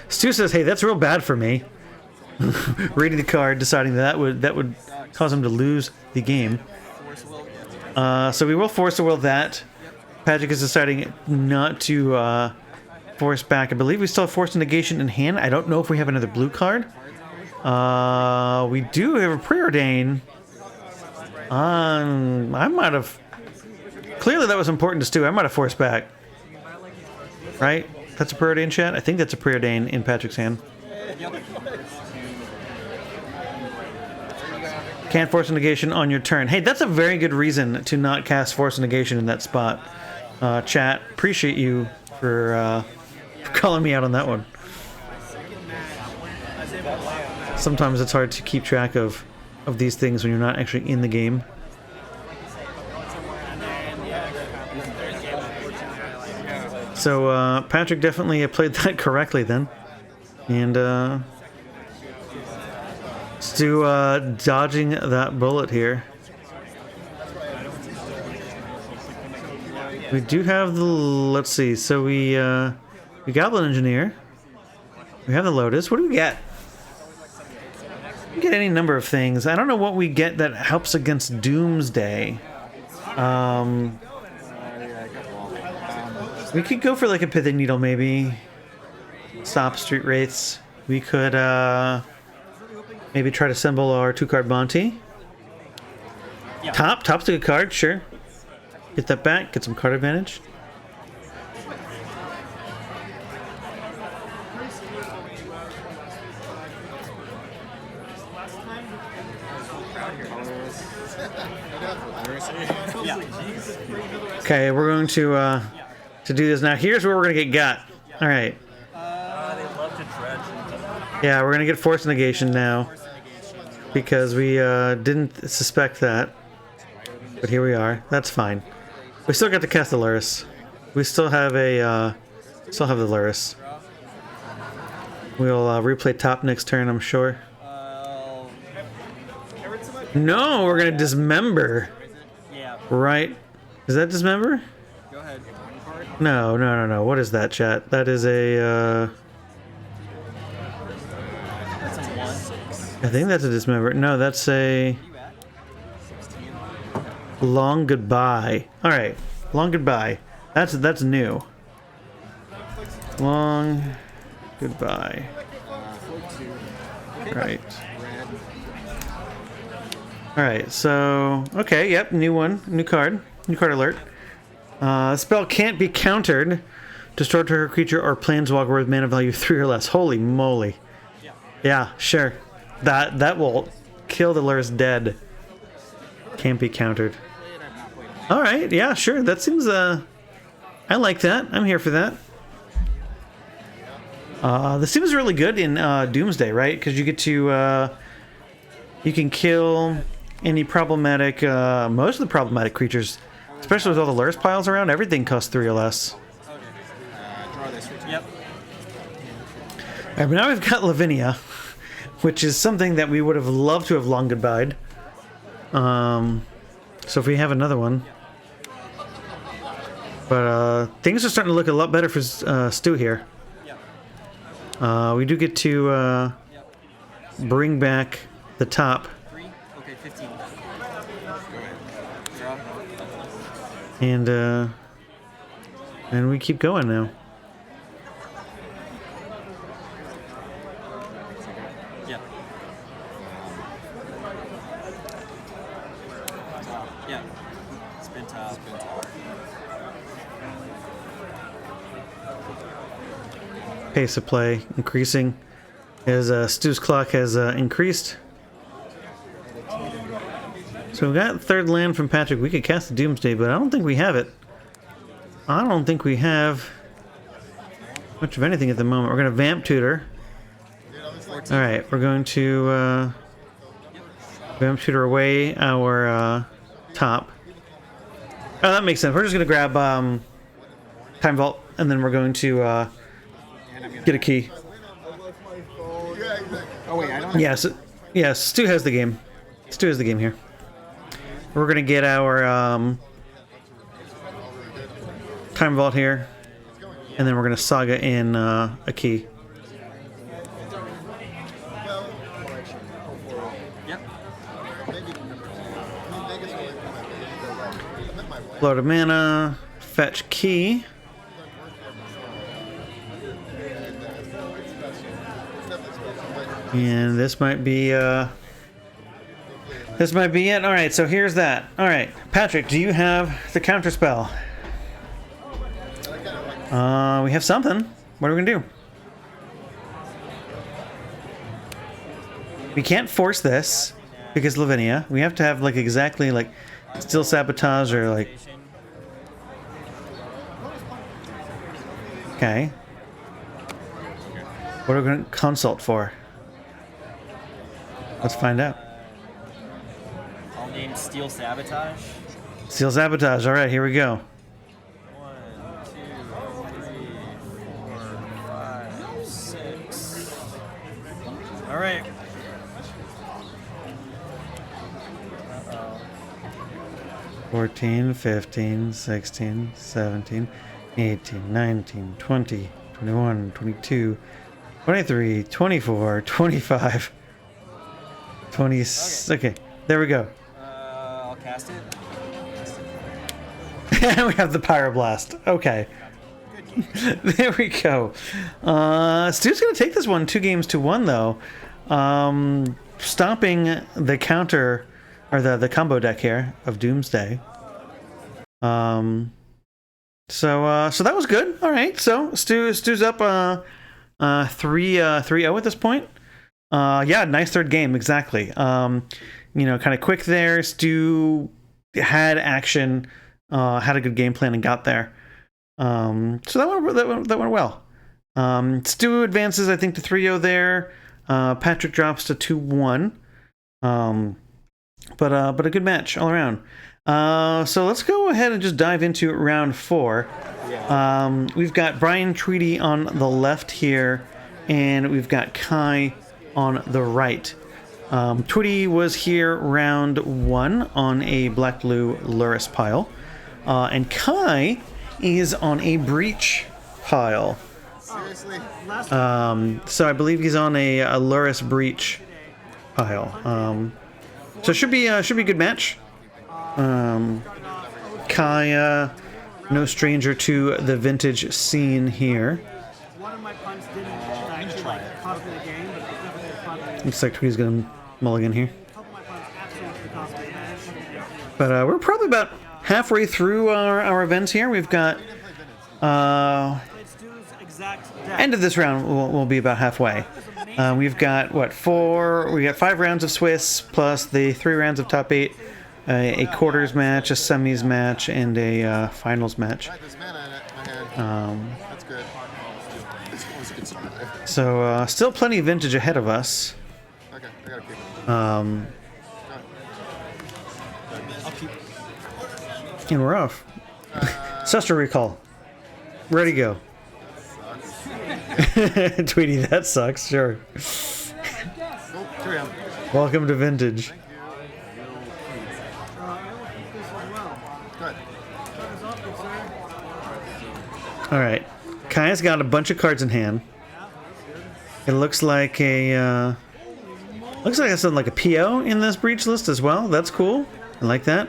S1: Stu says, hey, that's real bad for me. Reading the card, deciding that would cause him to lose the game. So we will force a will that. Patrick is deciding not to force back. I believe we still have Force Negation in hand. I don't know if we have another blue card. We do have a Preordain. I might have... Clearly that was important to Stu. I might have forced back. Right? That's a Preordain, chat? I think that's a Preordain in Patrick's hand. Can't Force Negation on your turn. Hey, that's a very good reason to not cast Force Negation in that spot. Chat, appreciate you for calling me out on that one. Sometimes it's hard to keep track of these things when you're not actually in the game. So Patrick definitely played that correctly then. And Stu dodging that bullet here. We do have the... Let's see. So we Goblin Engineer. We have the Lotus. What do we get? We get any number of things. I don't know what we get that helps against Doomsday. We could go for like a Pithing Needle maybe. Stop Street Wraiths. We could maybe try to assemble our 2-card Monty.
S7: Yeah.
S1: Top's a good card, sure. Get that back, get some card advantage. Okay, we're going to do this now. Here's where we're gonna get got. All right. Yeah, we're gonna get Force Negation now because we didn't suspect that, but here we are. That's fine. We still got to cast the Luris. We still have the Luris. We'll replay top next turn, I'm sure. No, we're gonna dismember.
S7: Yeah.
S1: Right? Is that dismember?
S7: Go ahead.
S1: No. What is that, chat? That is a
S7: That's a 1.
S1: I think that's a dismember. No, that's a long goodbye. All right, long goodbye. That's new. Long goodbye. Right. All right. So okay. Yep. New one. New card. New card alert. Spell can't be countered. Destroy target creature or planeswalker with mana value 3 or less. Holy moly. Yeah, sure. That will kill the Lurrus dead. Can't be countered. Alright, yeah, sure. That seems I like that. I'm here for that. This seems really good in Doomsday, right? Because you get to you can kill any problematic most of the problematic creatures. Especially with all the Lurrus piles around, everything costs 3 or less.
S4: Draw this.
S7: Yep.
S1: Alright, but now we've got Lavinia, which is something that we would have loved to have long goodbyed. So if we have another one. But things are starting to look a lot better for Stu here. We do get to bring back the top.
S7: 3. Okay, 15.
S1: And we keep going now.
S7: Yep. Yep. Spin top.
S1: Pace of play increasing as Stu's clock has increased. So we got third land from Patrick. We could cast the Doomsday, but I don't think we have it. I don't think we have much of anything at the moment. We're going to Vamp Tutor. Alright, we're going to Vamp Tutor away our top. Oh, that makes sense. We're just going to grab Time Vault, and then we're going to get a key.
S4: Oh wait, I don't.
S1: Yes, Stu has the game. Stu has the game here. We're gonna get our Time Vault here, and then we're gonna Saga in a key.
S7: Yep.
S1: Load of mana, fetch key. And this might be it. All right, so here's that. All right, Patrick, do you have the counter spell? We have something. What are we gonna do? We can't force this because Lavinia. We have to have like exactly like Still Sabotage or like. Okay. What are we gonna consult for? Let's find out.
S7: All named Steel Sabotage.
S1: Steel Sabotage. All right, here we go.
S7: 1, 2, 3, 4, 5, 6. All right.
S1: 14, 15, 16, 17, 18, 19, 20, 21, 22, 23, 24, 25, 20. Okay, there we go.
S7: I'll cast it.
S1: And we have the Pyroblast. Okay. There we go. Stu's going to take this one 2-1 though. Stopping the counter, or the combo deck here of Doomsday. So that was good. All right. So Stu's up 3-0 at this point. Yeah, nice third game, exactly. Kind of quick there. Stu had action, had a good game plan, and got there. So that went well. Stu advances, I think, to 3-0 there. Patrick drops to 2-1. But a good match all around. So let's go ahead and just dive into round 4. We've got Brian Tweedy on the left here, and we've got Kai on the right. Tweedy was here round 1 on a black-blue Lurrus pile, and Kai is on a Breach pile.
S2: Seriously?
S1: So I believe he's on a Lurrus Breach pile. So it should be a good match. Kaya, no stranger to the vintage scene here.
S3: One of my punts didn't actually cost me the game, but it definitely cost me.
S1: Looks like he's gonna mulligan here.
S3: A couple of my punts absolutely cost me the match.
S1: But we're probably about halfway through our events here. We've got
S3: It's Stu's exact deck.
S1: end of this round will be about halfway. We've got what, 4? We got 5 rounds of Swiss plus the 3 rounds of top 8, a quarters match, a semis match, and a finals match.
S2: Right, there's mana in it. My hand. That's good. This was a good start.
S1: So still plenty of vintage ahead of us.
S2: Okay, I gotta keep it.
S1: Um,
S4: I'll keep.
S1: and we're off. Suster recall. Ready to go. Tweety, that sucks. Sure.
S2: Oh, carry on.
S1: Welcome to vintage.
S2: Good.
S1: All right. Kaya's got a bunch of cards in hand. It looks like a it's something like a PO in this breach list as well. That's cool. I like that.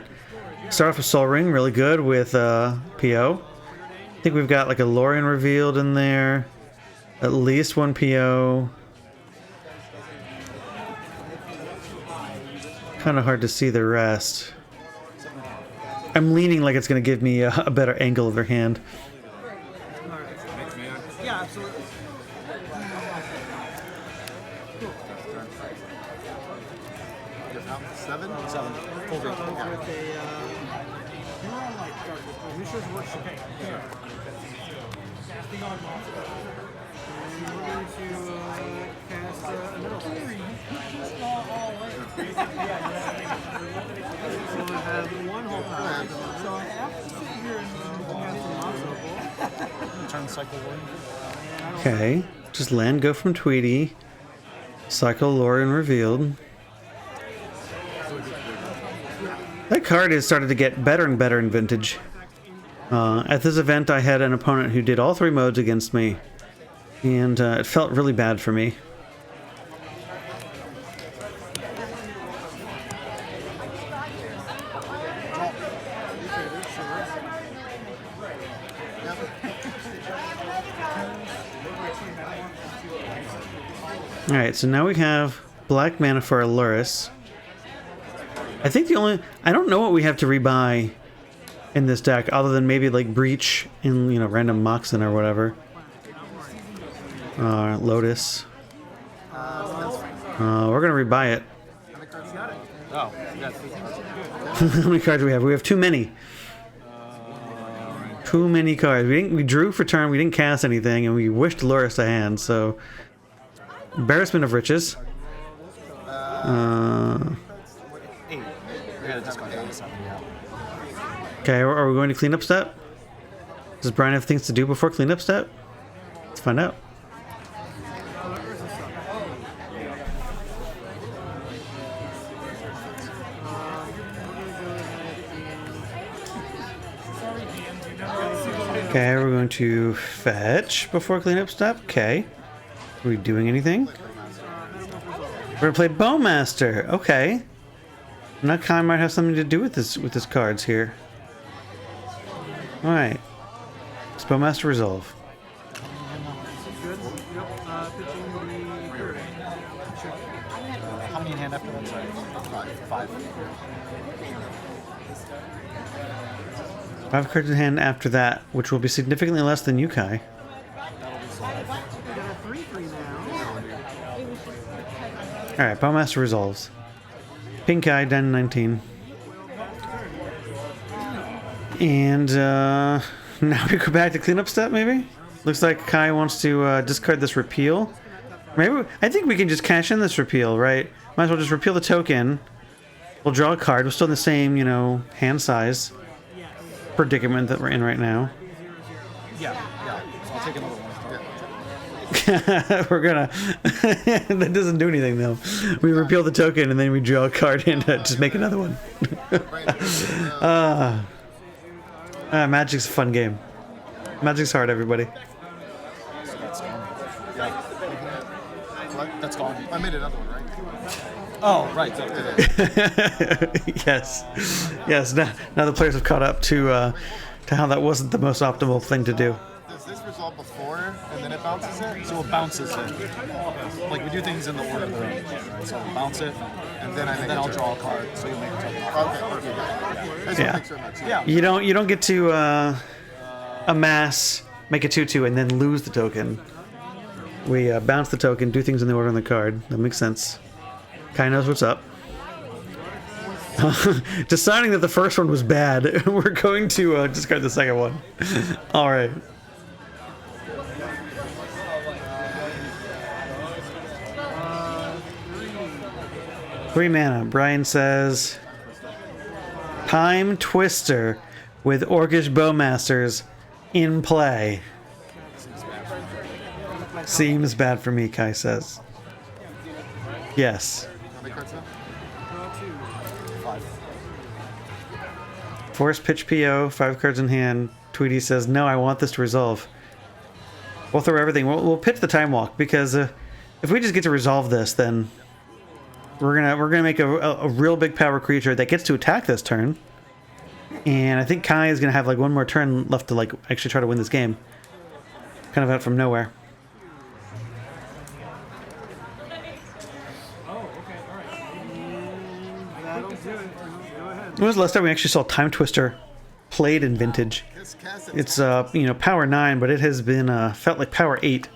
S1: Start off with Soul Ring, really good with PO. I think we've got like a Lorien revealed in there. At least one PO. Kind of hard to see the rest. I'm leaning like it's going to give me a better angle of their hand.
S3: Yeah, absolutely.
S2: You're out 7?
S4: 7. Full
S3: With
S4: green.
S3: a Neuron-like darkness. Make sure it works okay. Casting on monster. And we're going to cast another one. So I have one whole power. So I have to sit here and cast a monster.
S4: Turn cycle 1.
S1: Okay. Just land, go from Tweety. Cycle Lorien revealed. That card has started to get better and better in vintage. At this event, I had an opponent who did all 3 modes against me, and it felt really bad for me. Alright, so now we have black mana for Aluris. I think I don't know what we have to rebuy in this deck, other than maybe like Breach and, random Moxen or whatever. Lotus. We're gonna rebuy it.
S4: Oh, yeah.
S1: How many cards do we have? We have too many. Too many cards. We drew for turn, we didn't cast anything, and we wished Aluris to hand, so... Embarrassment of riches.
S4: 8. We gotta discard that 7, yeah.
S1: Okay, are we going to cleanup step? Does Brian have things to do before cleanup step? Let's find out. Okay, we're going to fetch before cleanup step. Okay. Are we doing anything? We're gonna play Bowmaster. Okay. Now Kai might have something to do with this cards here. Alright. Let's Bowmaster resolve.
S4: How many in hand after that? Sorry. 5.
S1: 5 cards in hand after that, which will be significantly less than you, Kai. Alright, Bowmaster resolves. Pink Eye, down to 19. And now we go back to cleanup step, maybe? Looks like Kai wants to discard this repeal. Maybe I think we can just cash in this repeal, right? Might as well just repeal the token. We'll draw a card. We're still in the same, hand size predicament that we're in right now.
S4: Yeah. So I'll take another one.
S1: We're gonna... that doesn't do anything, though. We repeal the token, and then we draw a card and just make another one. Magic's a fun game. Magic's hard, everybody.
S4: What? That's gone.
S2: I made another one, right?
S4: Oh, right.
S1: Yes, yes. Now the players have caught up to how that wasn't the most optimal thing to do.
S2: Does this resolve before and then it bounces it?
S4: So it bounces it. Like we do things in the order of the range, right? So we'll bounce it,
S2: And then I make
S4: then
S2: a
S4: I'll
S2: turn.
S4: draw a card. So you make a turn.
S2: Okay, okay, got it. Just
S1: Yeah.
S2: make sure I'm not cheating.
S4: Yeah.
S1: You don't get to amass, make a 2/2, and then lose the token. We bounce the token, do things in the order on the card. That makes sense. Kai knows what's up. Deciding that the first one was bad, we're going to discard the second one. All right. Three mana. Brian says, Time Twister with Orcish Bowmasters in play. Seems bad for me, Kai says. Yes.
S2: How many cards now?
S1: Force pitch PO, 5 cards in hand. Tweety says, no, I want this to resolve. We'll throw everything. We'll pitch the Time Walk, because if we just get to resolve this, then we're gonna make a real big power creature that gets to attack this turn. And I think Kai is gonna have like one more turn left to like actually try to win this game. Kind of out from nowhere.
S5: That'll do it. Go ahead.
S1: When was the last time we actually saw Time Twister played in Vintage? It's power 9, but it has been felt like power 8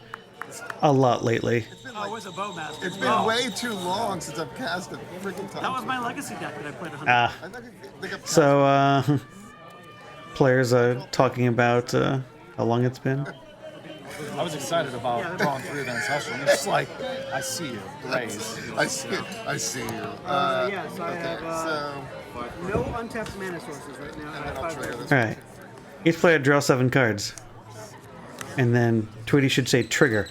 S1: a lot lately.
S3: Oh, it was a Bowmaster.
S2: It's been way too long since I've cast a freaking time.
S3: That was my legacy deck that I played 100.
S1: Ah,
S2: I think I've
S1: so players are talking about how long it's been.
S4: I was excited about drawing 3 of the Ancestral. It's just like, I see you, raise.
S2: I see you.
S3: Yes, I
S2: Okay,
S3: have
S2: so
S3: no untapped mana sources right now. I
S2: and
S3: have
S2: then I'll
S3: 5
S2: trigger
S3: lands.
S2: this.
S1: All right, each player draw 7 cards, and then Tweety should say trigger.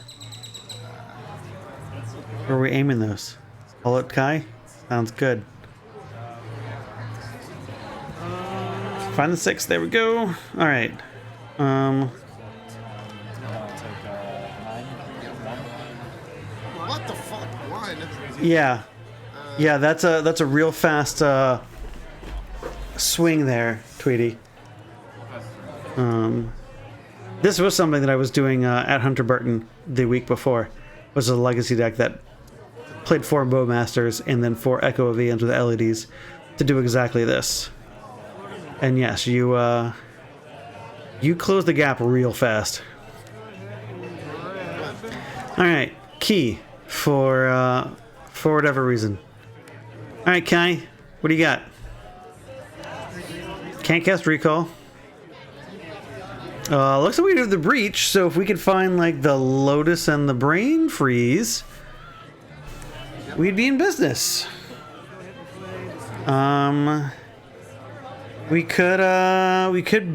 S1: Where are we aiming those? All at Kai? Sounds good. Find the 6. There we go. All right.
S2: What the fuck? Why?
S1: Yeah. Yeah, that's a real fast swing there, Tweety. This was something that I was doing at Hunter Burton the week before. Was a legacy deck that played 4 Bowmasters and then 4 Echo of Eons with LEDs to do exactly this. And yes, you close the gap real fast. All right, key for whatever reason. All right, Kai, what do you got? Can't cast Recall. Looks like we do the Breach, so if we could find like the Lotus and the Brain Freeze, we'd be in business. We could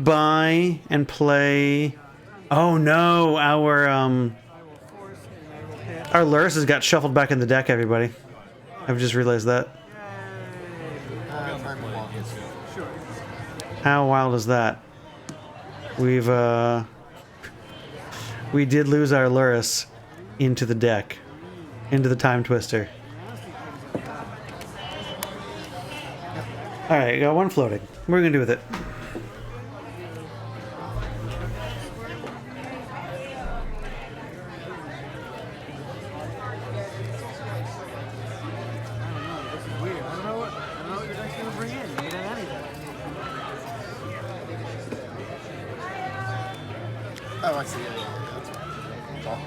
S1: buy and play. Oh no, our Lurrus has got shuffled back in the deck, everybody. I've just realized that.
S2: Time to walk.
S1: How wild is that? We did lose our Lurrus into the deck, into the Time Twister. All right, got 1 floating. What are we gonna do with it?
S3: This is weird. I don't know what your deck's gonna bring in. You can have anything.
S2: Oh, I see. Yeah, that's right. Call.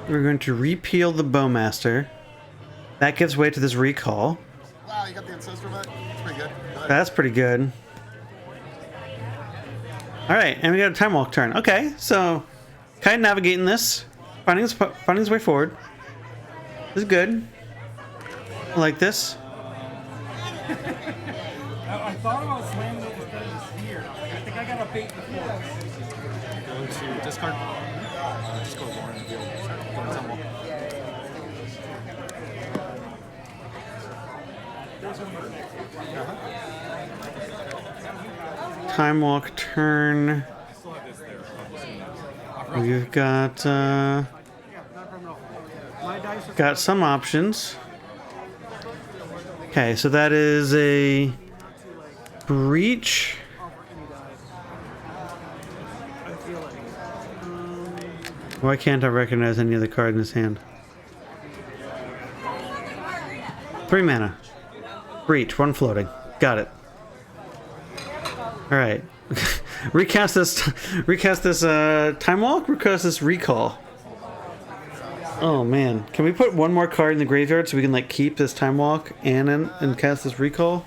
S1: We're going to repeal the Bowmaster. That gives way to this recall.
S2: Wow, you got the Ancestor back? That's pretty good. Go ahead.
S1: That's pretty good. All right, and we got a Time Walk turn. Okay, so kind of navigating this, finding his way forward. This is good. I like this.
S5: I thought about slamming it instead of just here. I think I got a bait before.
S4: Go to discard. Just go to Warren and field. Go to Tumble.
S1: Time walk turn. We've got
S5: Yeah, not a problem at all. My dice are
S1: got some options. Okay, so that is a breach.
S5: offer any die. I feel like.
S1: Why can't I recognize any other card in his hand? 3 mana. Breach, 1 floating. Got it. Alright. recast this time walk? Recast this recall. Oh man. Can we put one more card in the graveyard so we can like keep this time walk and cast this recall?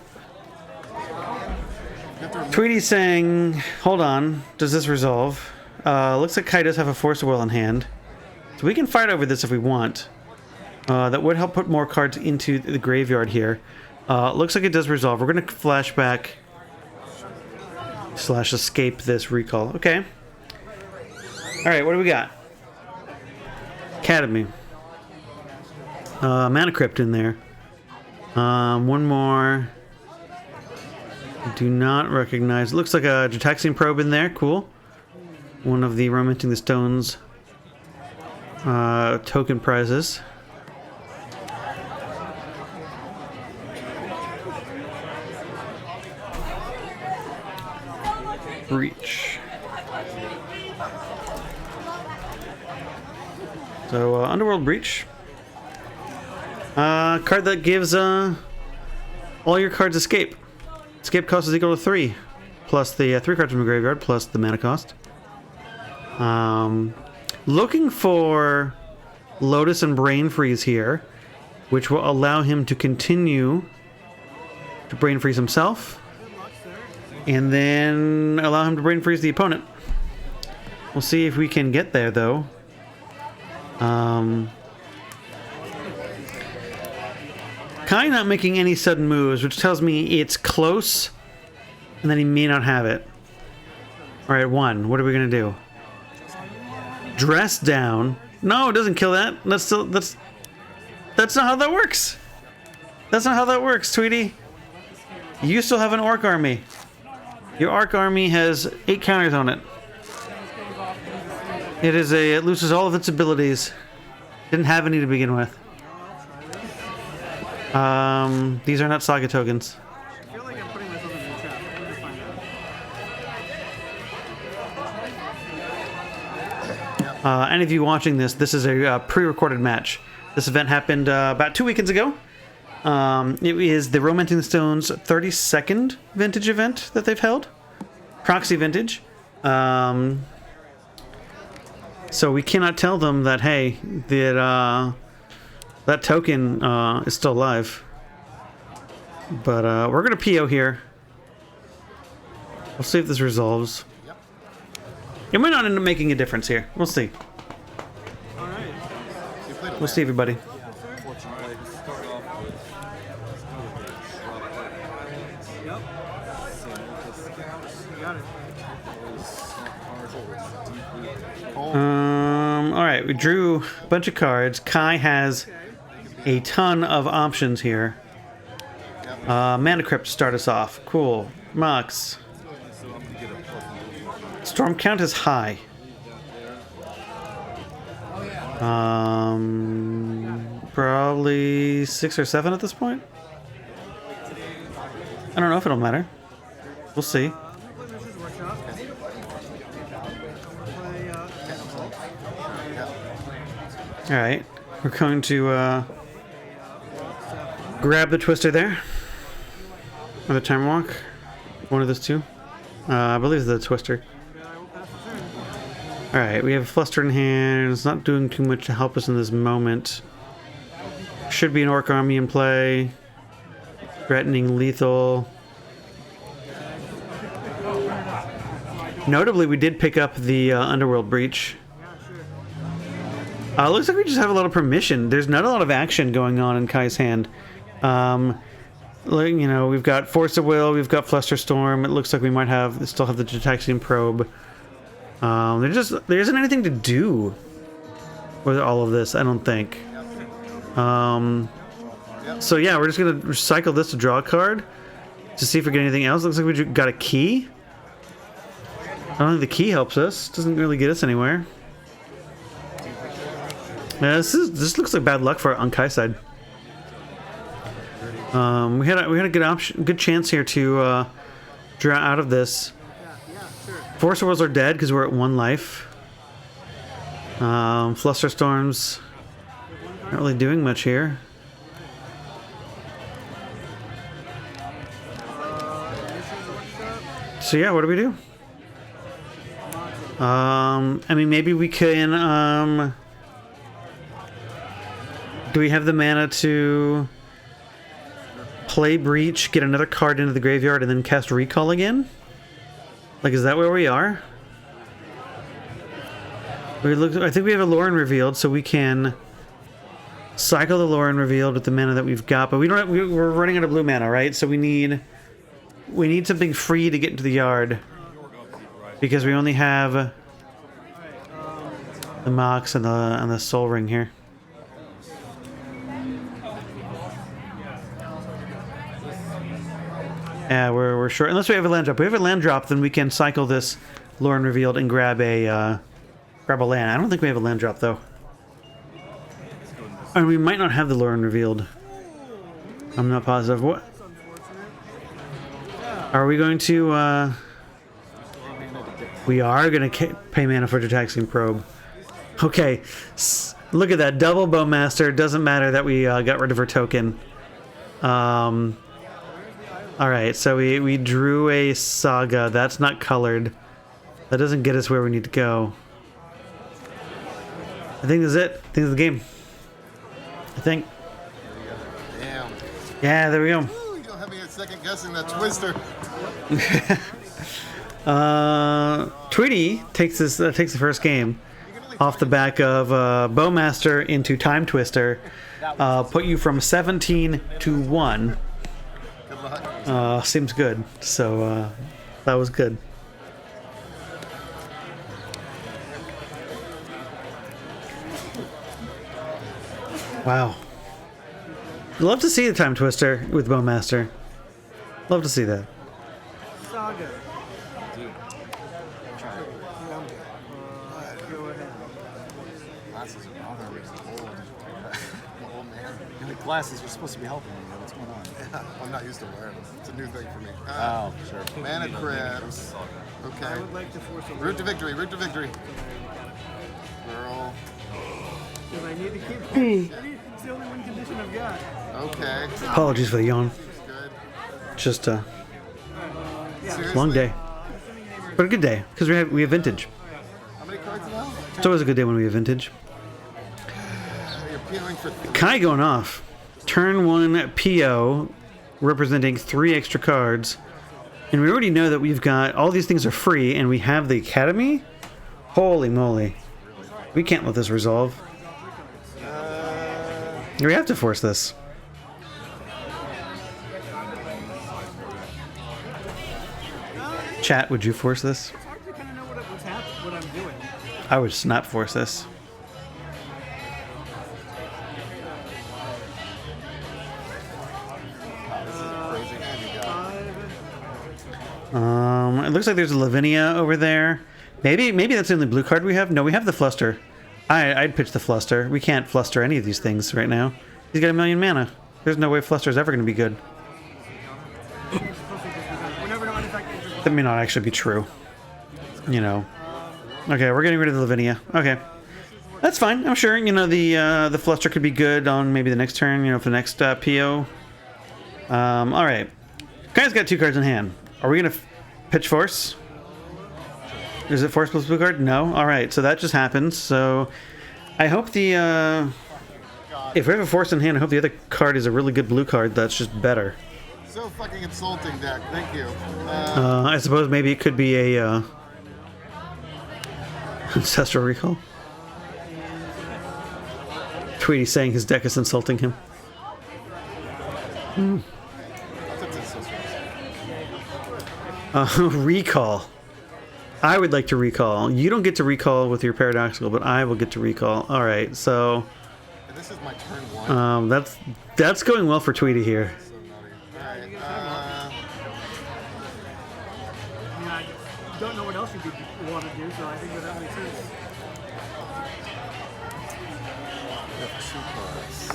S1: Tweety's saying, hold on, does this resolve? Looks like Kai does have a Force of Will in hand. So we can fight over this if we want. That would help put more cards into the graveyard here. Looks like it does resolve. We're going to flashback / escape this recall. Okay. Alright, what do we got? Academy. Mana Crypt in there. One more. Do not recognize. Looks like a Gitaxian Probe in there. Cool. One of the Romancing the Stones token prizes. Breach. So, Underworld Breach. Card that gives all your cards escape. Escape cost is equal to 3, plus the 3 cards from the graveyard, plus the mana cost. Looking for Lotus and Brain Freeze here, which will allow him to continue to Brain Freeze himself, and then allow him to Brain Freeze the opponent. We'll see if we can get there, though. Kai not making any sudden moves, which tells me it's close, and then he may not have it. Alright, 1. What are we gonna do? Dress down. No, it doesn't kill that. That's not how that works. That's not how that works, Tweety. You still have an Orc army. Your Orc army has 8 counters on it. It loses all of its abilities. Didn't have any to begin with. These are not Saga tokens.
S5: I feel like I'm putting myself in a trap. I'm gonna find out.
S1: Any of you watching this is a pre-recorded match. This event happened about 2 weekends ago. It is the Romancing the Stones 32nd vintage event that they've held. Proxy vintage. So we cannot tell them that, hey, that token is still alive. But we're going to PO here. We'll see if this resolves. It might not end up making a difference here. We'll see. We'll see, everybody. Alright, we drew a bunch of cards. Kai has a ton of options here. Mana Crypt to start us off. Cool. Mox. Storm count is high. Probably 6 or 7 at this point. I don't know if it'll matter. We'll see. Alright, we're going to grab the Twister there. Or the Time Walk. One of those two. I believe it's the Twister. Alright, we have a Fluster in hand. It's not doing too much to help us in this moment. Should be an Orc army in play. Threatening lethal. Notably, we did pick up the Underworld Breach. Looks like we just have a lot of permission. There's not a lot of action going on in Kai's hand. You know, we've got Force of Will, we've got Flusterstorm. It looks like we might still have the Gitaxian Probe. There isn't anything to do with all of this, I don't think. So yeah, we're just gonna recycle this to draw a card to see if we get anything else. Looks like we got a key. I don't think the key helps us. Doesn't really get us anywhere. Yeah, this looks like bad luck for Unkai side. We had a good chance here to draw out of this. Force Worlds are dead because we're at 1 life. Flusterstorms not really doing much here. So yeah, what do we do? I mean, maybe we can. Do we have the mana to play Breach, get another card into the graveyard, and then cast Recall again? Like, is that where we are? I think we have a Lauren revealed, so we can cycle the Lauren revealed with the mana that we've got. But we don't. We're running out of blue mana, right? So we need something free to get into the yard because we only have the Mox and the Soul Ring here. Yeah, we're short. Unless we have a land drop. If we have a land drop, then we can cycle this Lauren revealed and grab a land. I don't think we have a land drop though. And we might not have the Lauren revealed. I'm not positive. What? Are we going to? We are going to pay mana for Taxiing Probe. Okay, look at that double Bowmaster. Doesn't matter that we got rid of her token. All right, so we drew a Saga. That's not colored. That doesn't get us where we need to go. I think that's it. I think that's the game. I think.
S2: Damn.
S1: Yeah, there we go.
S2: Ooh, you don't have me second guessing that Twister.
S1: Tweety takes the first game off the back of Bowmaster into Time Twister. Put you from 17 to 1.
S2: Good luck.
S1: Seems good. So that was good. Wow. Love to see the Time Twister with Bowmaster. Love to see that.
S5: Saga. Go ahead.
S4: Glasses are bothering me. I'm old man. You're like, glasses, you're supposed to be helping me. What's going on?
S2: I'm not used to wearing them. It's a new thing for me.
S4: Oh, sure.
S2: Mana crabs. Okay.
S5: I would like to force a
S2: Route to victory. Route to victory. Girl.
S5: because I need to keep. It's the only win condition I've got.
S2: Okay.
S1: Apologies for the yawn.
S2: Good.
S1: Just a
S2: Seriously?
S1: long day, but a good day because we have vintage.
S2: How many cards now?
S1: It's always a good day when we have vintage.
S2: You're peeling for 3.
S1: Kai going off. Turn 1 PO representing 3 extra cards. And we already know that we've got all these things are free and we have the Academy. Holy moly. We can't let this resolve. We have to force this. Chat, would you force this?
S5: It's hard to kind of know what I'm doing.
S1: I would just not force this.
S2: Crazy hand you got.
S5: Five.
S1: It looks like there's a Lavinia over there. Maybe that's the only blue card we have. No, we have the Fluster. I'd pitch the Fluster. We can't Fluster any of these things right now. He's got 1,000,000 mana. There's no way Fluster's ever going to be good.
S5: Whenever no unaffected.
S1: That may not actually be true. You know. Okay, we're getting rid of the Lavinia. Okay. That's fine. I'm sure, the Fluster could be good on maybe the next turn, for the next PO. Alright. Guy's got 2 cards in hand. Are we going to pitch Force? Is it Force plus blue card? No? Alright, so that just happens. So, I hope the, if we have a Force in hand, I hope the other card is a really good blue card that's just better.
S2: So fucking insulting, deck. Thank you.
S1: I suppose maybe it could be a, Ancestral Recall. Tweety saying his deck is insulting him. Recall. I would like to recall. You don't get to recall with your Paradoxical, but I will get to recall. All right, so
S2: This is my turn 1.
S1: that's going well for Tweety here.
S2: So naughty. Alright.
S3: don't know what else you want to do, so I think that makes sense.
S2: We have 2 cards.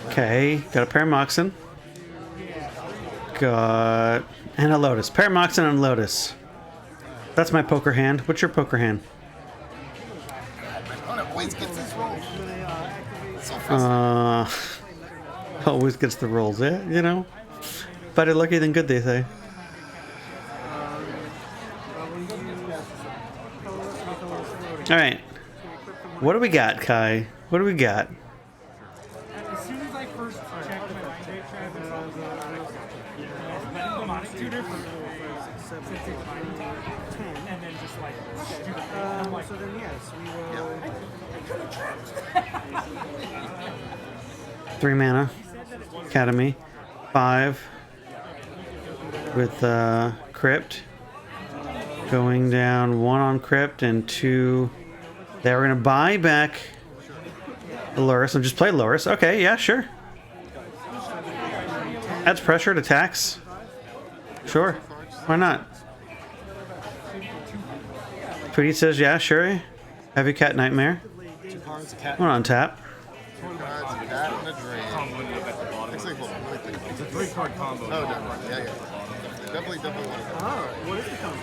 S1: Okay, got a Paramoxen. Got... and a Lotus. Paramoxen and Lotus. That's my poker hand. What's your poker hand?
S2: Oh, it always gets these rolls. It's so frustrating.
S1: Always gets the rolls, yeah, you know? Better lucky than good, they say. Alright. What do we got, Kai? What do we got?
S5: As soon as I first checked my trade traffic, I was two different. And then just like
S3: So then yes, we will.
S1: 3 mana. Academy. 5. With Crypt. Going down 1 on Crypt and 2. They were going to buy back Loris and just play Loris. Okay, yeah, sure. Adds pressure to attacks. Sure. Why not? Tweety says, yeah, sure. Heavy Cat Nightmare.
S4: 2 cards, a cat.
S1: 1 on tap.
S2: 2 cards, a cat, and a drain. Actually, hold on, let me think.
S6: It's a 3-card combo.
S2: Oh, definitely. Yeah, yeah. Definitely one of them.
S3: What is the combo?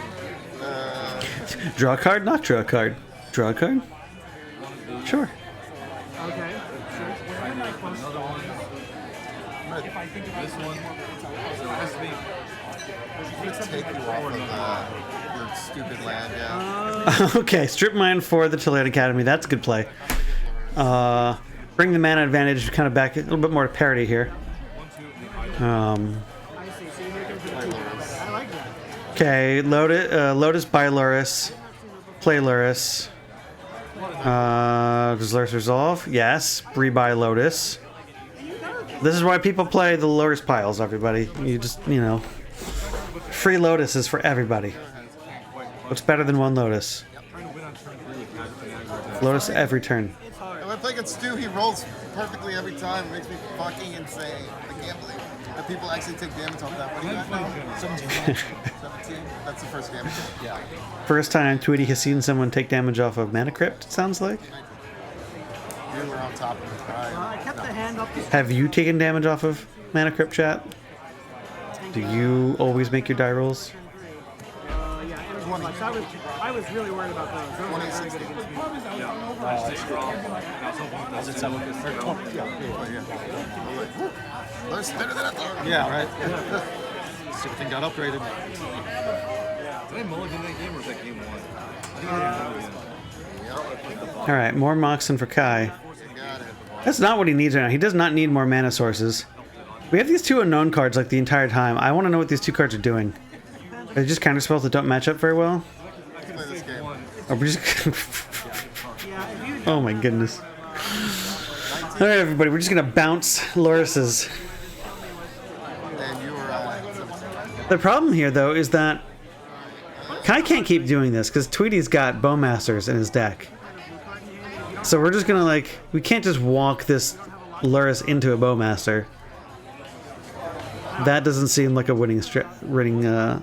S1: Draw a card, not draw a card. Draw a card? Sure.
S3: Okay.
S6: This one. So it has to be.
S2: Take you off of your stupid land, yeah.
S1: Okay, strip mine for the Tillard Academy. That's a good play. Bring the mana advantage kind of back a little bit more to parity here.
S3: I see. So you make him to the 2 cards. I like that.
S1: Okay, Lotus by Luris. Play Luris. Does Luris resolve? Yes. Rebuy Lotus. This is why people play the Luris piles, everybody. You just, you know. Free Lotus is for everybody. What's better than 1 Lotus? Lotus every turn.
S2: And when I play against Stu, he rolls perfectly every time. It makes me fucking insane. I can't believe that people actually take damage off that. What do you got now? 17. 17? That's the first damage. Yeah.
S1: First time Tweety has seen someone take damage off of Mana Crypt, it sounds like.
S2: You were on top of the time.
S3: I kept the hand up.
S1: Have you taken damage off of Mana Crypt, chat? Do you always make your die rolls?
S3: Yeah, it was 1 much. I was really worried about those. Those were very good against me.
S4: Was it 7?
S2: There's better than I thought.
S4: Yeah, right. Stupid thing got upgraded.
S6: Did I mulligan that game or was that game 1? I think I did mulligan.
S1: Alright, more Moxen for Kai. That's not what he needs right now. He does not need more mana sources. We have these 2 unknown cards like the entire time. I want to know what these 2 cards are doing. Are they just counter spells that don't match up very well?
S2: Play this game.
S1: Or we just oh my goodness. Alright everybody, we're just gonna bounce Loris's.
S2: And you were
S1: The problem here though is that Kai can't keep doing this because Tweety's got Bowmasters in his deck. So we're just gonna like, we can't just walk this Luris into a Bowmaster. That doesn't seem like a winning strategy.
S2: I'm gonna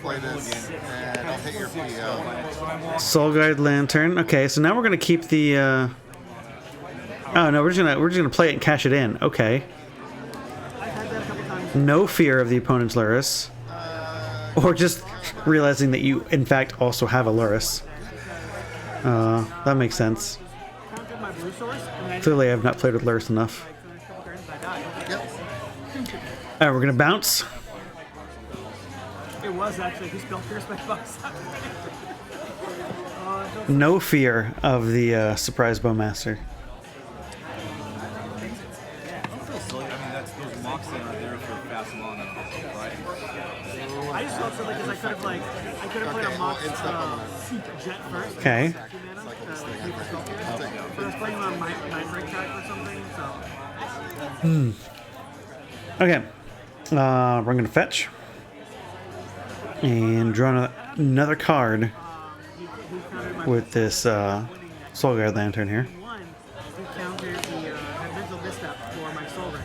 S2: play this, and I'll hit your PO.
S1: Soul Guide Lantern. Okay, so now we're gonna keep the. Oh no, we're just gonna play it and cash it in. Okay. No fear of the opponent's Luris, or just realizing that you in fact also have a Luris. That makes sense. Clearly, I have not played with Luris enough. Alright, we're gonna bounce.
S3: It was actually. He spelled Pierce by box.
S1: No fear of the surprise Bowmaster.
S3: so silly because I could have played a mock jet first.
S1: Okay.
S3: But I was playing on my break track or something, so.
S1: Okay. We're gonna fetch and draw another card with this Soul Guard Lantern here.
S3: One, he countered the mental misstep for my soul ring.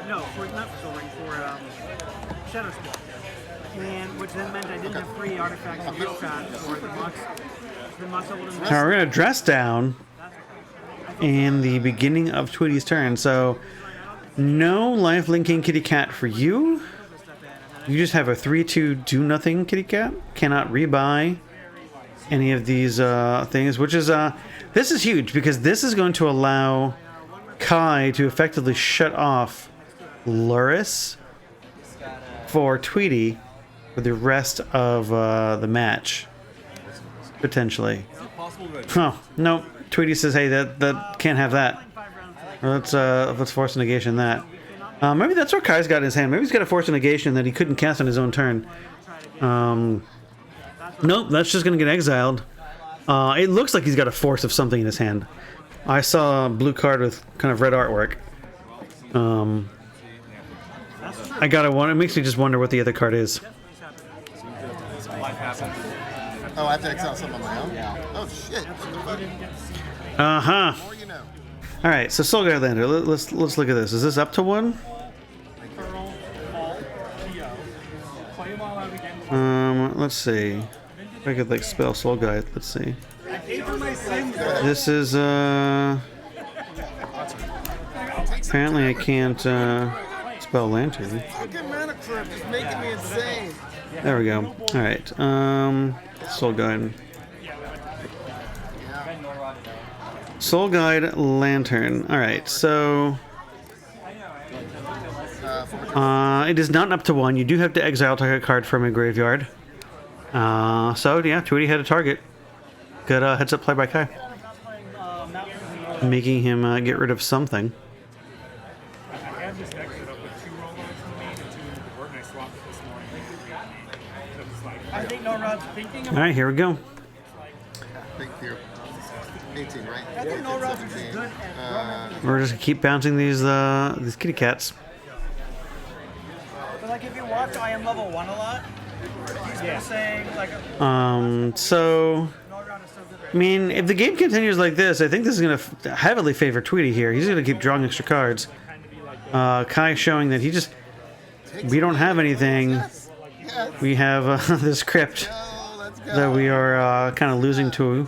S3: Not for soul ring, for Shadow Spell. And which then meant I didn't have free artifacts and real pads for the Mox. The Mox I wouldn't
S1: Now we're gonna dress down in the beginning of Tweety's turn. So no life linking kitty cat for you. You just have a 3/2 do nothing kitty cat. Cannot rebuy any of these things, which is this is huge because this is going to allow Kai to effectively shut off Luris for Tweety for the rest of the match, potentially. Oh no, Tweety says, "Hey, that can't have that." Let's force a negation that. Maybe that's what Kai's got in his hand. Maybe he's got a force a negation that he couldn't cast on his own turn. Nope, that's just going to get exiled. It looks like he's got a force of something in his hand. I saw a blue card with kind of red artwork. I gotta wonder. It makes me just wonder what the other card is.
S2: Oh, I have to exile some on my own? Yeah. Oh, shit.
S1: Uh-huh.
S2: More you know.
S1: All right, so Soul Guard Lander. Let's look at this. Is this up to one? Let's see. If I could like spell Soul Guide. Let's see. This is apparently I can't spell Lantern.
S2: Fucking mana crap is making me insane.
S1: There we go. All right. Soul Guide. Soul Guide Lantern. All right. So it is not up to one. You do have to exile target card from a graveyard. So yeah, Tweety had a target. Good heads up play by Kai, making him get rid of something.
S6: I have this deck set up with 2 robots in the main and 2 in the board, and I swapped it this morning. So it's like,
S3: I think Rod's thinking
S1: All right, here we go.
S2: Thank you. 18, right?
S3: I think Rod's
S2: 17.
S3: good at
S1: We're just gonna keep bouncing these kitty cats.
S3: But like if you watch I Am Level 1 a lot, he's been saying like
S1: So I mean, if the game continues like this, I think this is gonna heavily favor Tweety here. He's gonna keep drawing extra cards. Kai showing that we don't have anything. We have this crypt that we are kind of losing to.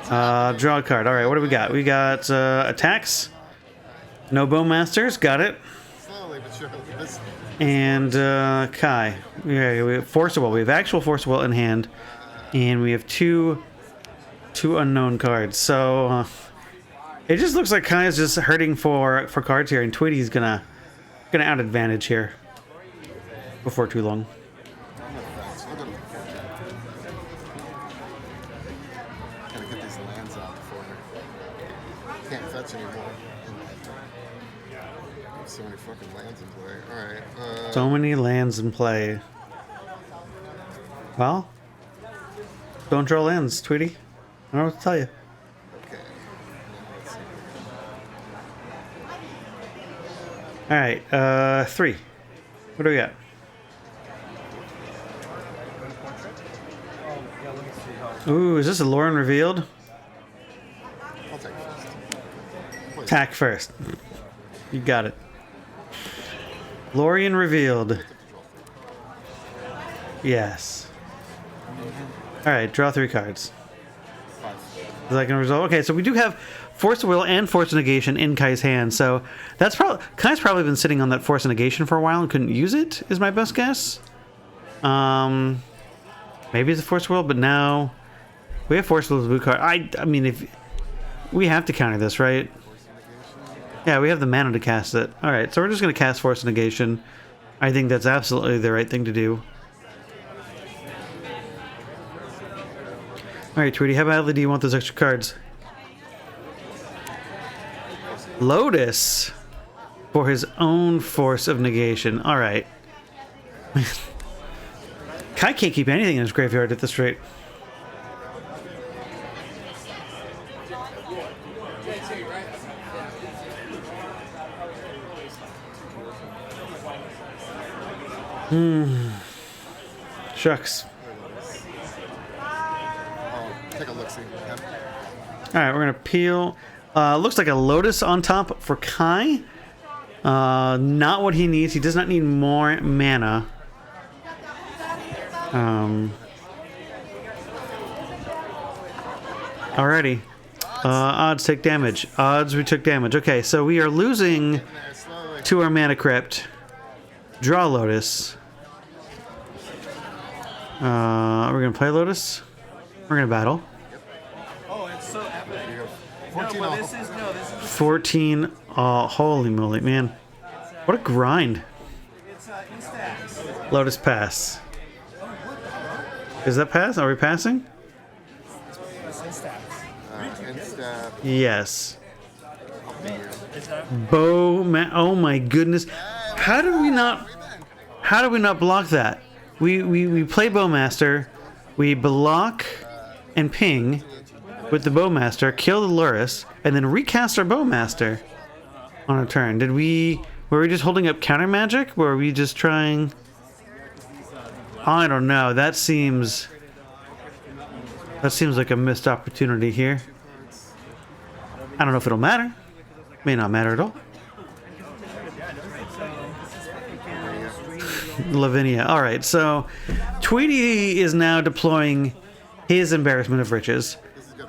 S1: Draw a card. All right, what do we got? We got attacks. No Bowmasters. Got it.
S2: Slowly but surely. This,
S1: And Kai. Yeah, we have Force of Will. We have actual Force of Will in hand, and we have two unknown cards. So it just looks like Kai is just hurting for cards here, and Tweety's gonna out advantage here before too long.
S2: gotta get these lands out before I can't fetch anymore. So many fucking lands in play. Alright.
S1: So many lands in play. Well, don't draw lands, Tweety. I don't know what to tell you.
S2: Okay. Let's see.
S1: All right, 3. What do we got? Ooh, is this a Lauren revealed?
S2: I'll take it first.
S1: Attack first. You got it. Lorian revealed. Yes. All right, draw 3 cards. Is that going to resolve? Okay, so we do have Force of Will and Force of Negation in Kai's hand. So that's probably Kai's probably been sitting on that Force of Negation for a while and couldn't use it. Is my best guess. Maybe it's a Force of Will, but now we have Force of Will as a blue card. I mean, if we have to counter this, right? Yeah, we have the mana to cast it. All right, so we're just going to cast Force of Negation. I think that's absolutely the right thing to do. All right, Tweety, how badly do you want those extra cards? Lotus for his own Force of Negation. All right. Kai can't keep anything in his graveyard at this rate. Shucks.
S2: Oh, take a look-see. Yep.
S1: All right, we're gonna peel. Looks like a Lotus on top for Kai. Not what he needs. He does not need more mana. Alrighty. Odds take damage. Odds we took damage. Okay, so we are losing
S2: There, slowly.
S1: to our mana crypt. Draw Lotus. We're gonna play Lotus. We're gonna battle.
S7: Oh, it's so epic.
S2: 14
S7: No, but
S2: off.
S7: this is
S1: 14. Oh, holy moly, man. What a grind.
S7: it's instax.
S1: Lotus pass. Is that pass? Are we passing?
S7: It's instax.
S2: Insta.
S1: Yes. Oh my goodness. How did we not block that? We play Bowmaster, we block and ping with the Bowmaster, kill the Luris, and then recast our Bowmaster on a turn. Were we just holding up counter magic? Were we just trying? I don't know. That seems like a missed opportunity here. I don't know if it'll matter. May not matter at all. Lavinia. All right, so Tweety is now deploying his embarrassment of riches.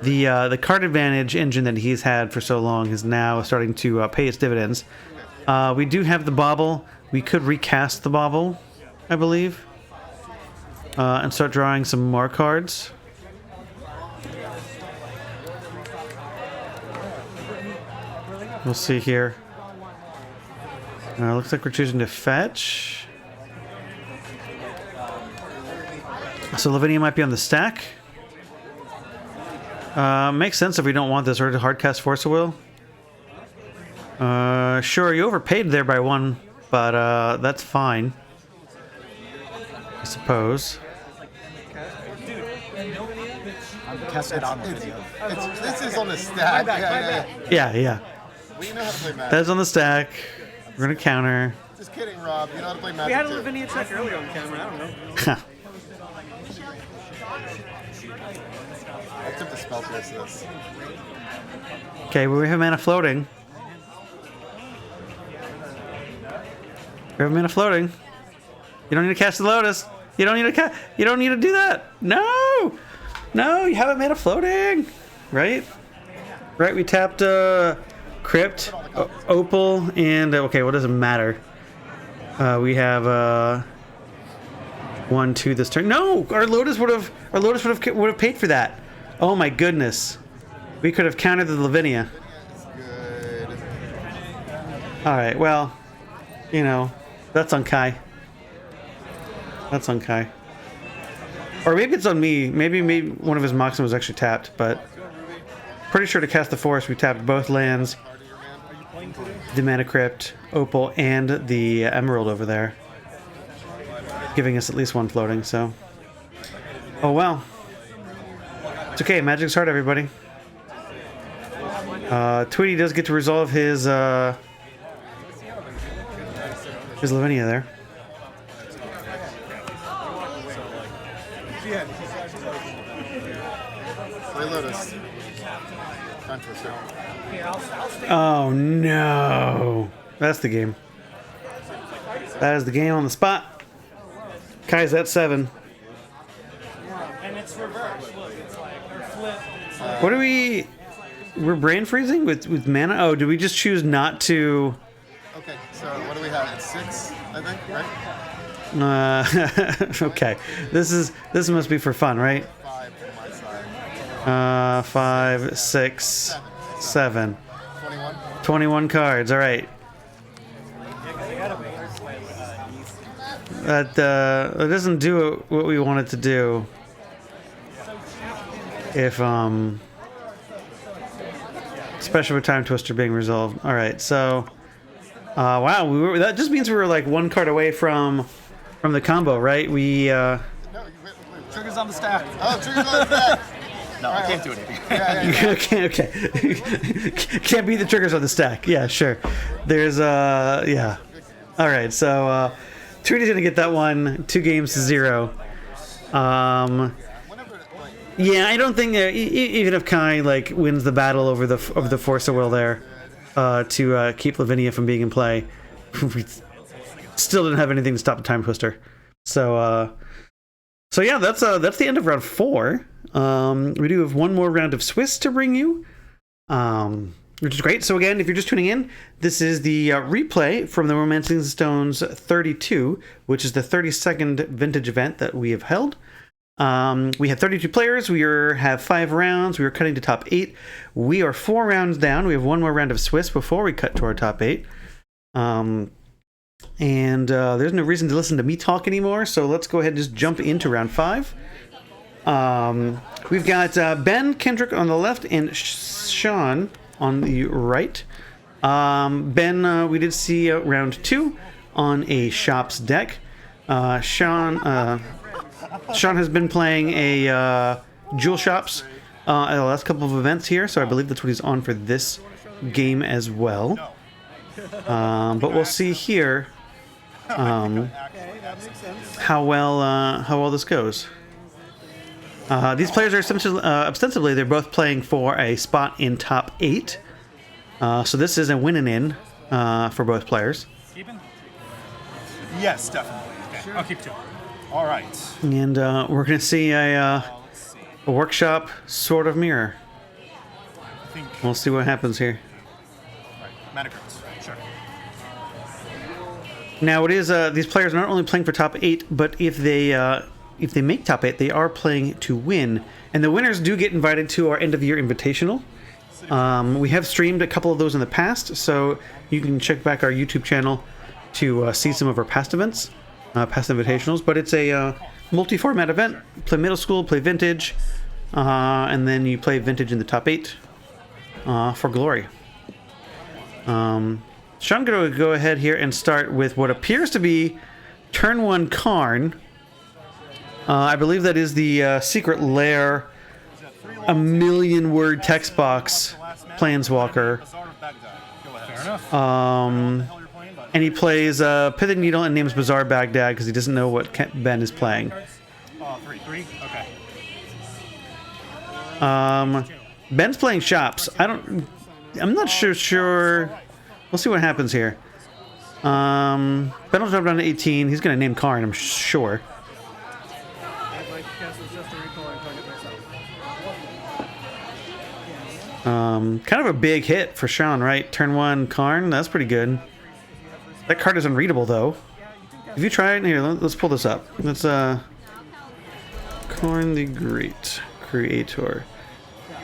S1: The card advantage engine that he's had for so long is now starting to pay its dividends. We do have the bauble. We could recast the bauble, I believe, and start drawing some more cards. We'll see here. Looks like we're choosing to fetch. So Lavinia might be on the stack. Makes sense if we don't want this or to hardcast Force of Will. Sure, you overpaid there by one, but that's fine. I suppose.
S4: Cast it on the video.
S2: This is on the stack.
S1: Yeah.
S2: We know how to play Magic.
S1: That's on the stack. We're gonna counter.
S2: Just kidding, Rob. You know how to play Magic
S3: We had a
S2: too.
S3: Lavinia check earlier on camera. I don't know.
S2: I took the spell pierce this.
S1: Okay, well, we have mana floating. We have mana floating. You don't need to cast the Lotus. You don't need to You don't need to do that. No, you have a mana floating, right? Right. We tapped Crypt, Opal, and okay. What does it matter? We have 1, 2 this turn. No, our Lotus would have paid for that. Oh my goodness. We could have countered the Lavinia.
S2: Good.
S1: Alright, well, you know, that's on Kai. That's on Kai. Or maybe it's on me. Maybe one of his Moxen was actually tapped, but pretty sure to cast the Forest, we tapped both lands, the Mana Crypt, Opal, and the Emerald over there, giving us at least one floating, so. Oh well. It's okay, Magic's hard, everybody. Tweety does get to resolve his Lavinia there.
S2: Play Lotus. Time for a second.
S1: Oh no. That's the game. That is the game on the spot. Kai's at 7.
S3: And it's reversed. Look, it's like or flip.
S1: What do we... We're brain freezing with mana? Oh, do we just choose not to...
S2: Okay, so what do we have? It's 6, I think, right?
S1: okay. This must be for fun, right?
S2: 5 from my side.
S1: 5, 6, 7.
S2: 21.
S1: 21 cards, alright. That doesn't do what we want it to do. If, Special with Time Twister being resolved. Alright, so... wow, that just means we were like one card away from the combo, right? We,
S2: No,
S4: Triggers on the stack.
S2: Oh, triggers on the stack.
S4: No, I can't do anything.
S1: Okay. Can't beat the triggers on the stack. Yeah, sure. There's yeah. All right, so Trudy's gonna get that one. 2 games to 0. Yeah, I don't think even if Kai like wins the battle over the Force of Will there to keep Lavinia from being in play, we still didn't have anything to stop the Time Twister. So yeah, that's the end of round 4. We do have one more round of Swiss to bring you, which is great. So again, if you're just tuning in, this is the replay from the Romancing Stones 32, which is the 32nd vintage event that we have held. We have 32 players. We have 5 rounds. We are cutting to top 8. We are 4 rounds down. We have one more round of Swiss before we cut to our top 8. And there's no reason to listen to me talk anymore, so let's go ahead and just jump into round 5. We've got Ben Kendrick on the left and Sean on the right. Ben, we did see round 2 on a Shops deck. Sean has been playing a Jewel Shops at the last couple of events here, so I believe that's what he's on for this game as well. But we'll see here how well this goes. These players are ostensibly they're both playing for a spot in top 8. So this is a win and in for both players.
S6: Keeping?
S4: Yes, definitely.
S6: Okay, I'll keep 2.
S4: All right.
S1: And we're going to see a workshop sort of mirror.
S4: I think.
S1: We'll see what happens here.
S4: Right. Mana cards. Sure.
S1: Now it is these players are not only playing for top 8, but if they make top 8, they are playing to win. And the winners do get invited to our end of the year invitational. We have streamed a couple of those in the past, so you can check back our YouTube channel to see some of our past events, past invitationals. But it's a multi-format event. Play middle school, play vintage, and then you play vintage in the top 8 for glory. So I'm going to go ahead here and start with what appears to be turn 1 Karn. I believe that is the secret lair, a million-word text box, Planeswalker.
S6: Fair enough.
S1: And he plays Pithing Needle and names Bazaar Baghdad because he doesn't know what Ben is playing.
S6: 3. Okay.
S1: Ben's playing Shops. I'm not sure. We'll see what happens here. Ben will drop down to 18. He's going to name Karn, I'm sure.
S3: I'd like to cast this just to recall and target myself.
S1: Kind of a big hit for Sean, right? Turn 1 Karn. That's pretty good. That card is unreadable, though. If you try it, here, let's pull this up. Let's, Karn the Great Creator.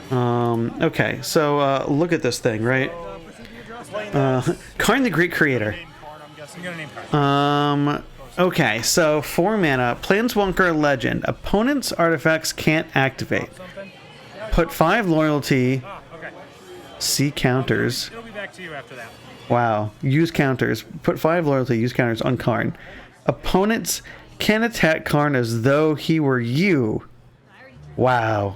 S1: Okay, so, look at this thing, right? Karn the Great Creator.
S6: I'm gonna name Karn.
S1: Okay, so 4 mana, Planeswalker Legend. Opponent's artifacts can't activate. Put 5 loyalty.
S6: Okay.
S1: See counters.
S6: It'll be back to you after that.
S1: Wow. Use counters. Put 5 loyalty. Use counters on Karn. Opponents can attack Karn as though he were you. Wow.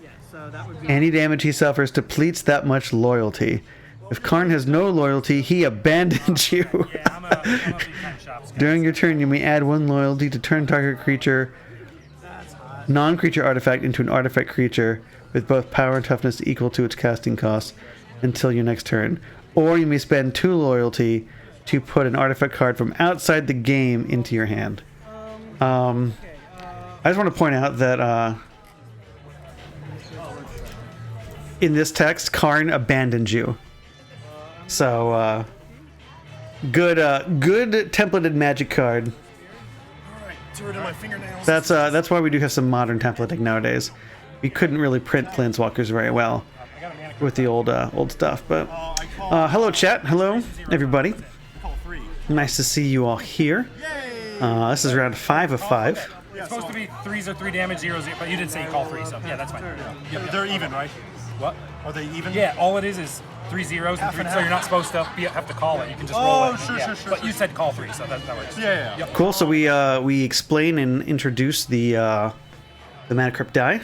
S3: Yeah, so that would be
S1: Any damage he suffers depletes that much loyalty. If Karn has no loyalty, he abandons you.
S6: Yeah, I'm a big time Shops guy.
S1: During your turn, you may add 1 loyalty to turn target creature, non-creature artifact into an artifact creature with both power and toughness equal to its casting cost until your next turn. Or you may spend 2 loyalty to put an artifact card from outside the game into your hand. I just want to point out that in this text, Karn abandoned you. So, good templated magic card. That's why we do have some modern templating nowadays. We couldn't really print Planeswalkers very well with the old stuff. But hello, chat. Hello, everybody. Nice to see you all here. This is round 5 of 5.
S6: It's supposed to be 3s or 3 damage, 0s, but you did say you call 3, so yeah, that's fine.
S4: Yeah, they're even, right?
S6: What?
S4: Are they even?
S6: Yeah, all it is 3 zeros and 3, so you're not supposed to have to call it. You can just roll it.
S4: Sure,
S6: Yeah.
S4: sure.
S6: But you said call 3, so that works.
S4: Yeah.
S6: Yep.
S1: Cool. So we explain and introduce the the Mana Crypt die.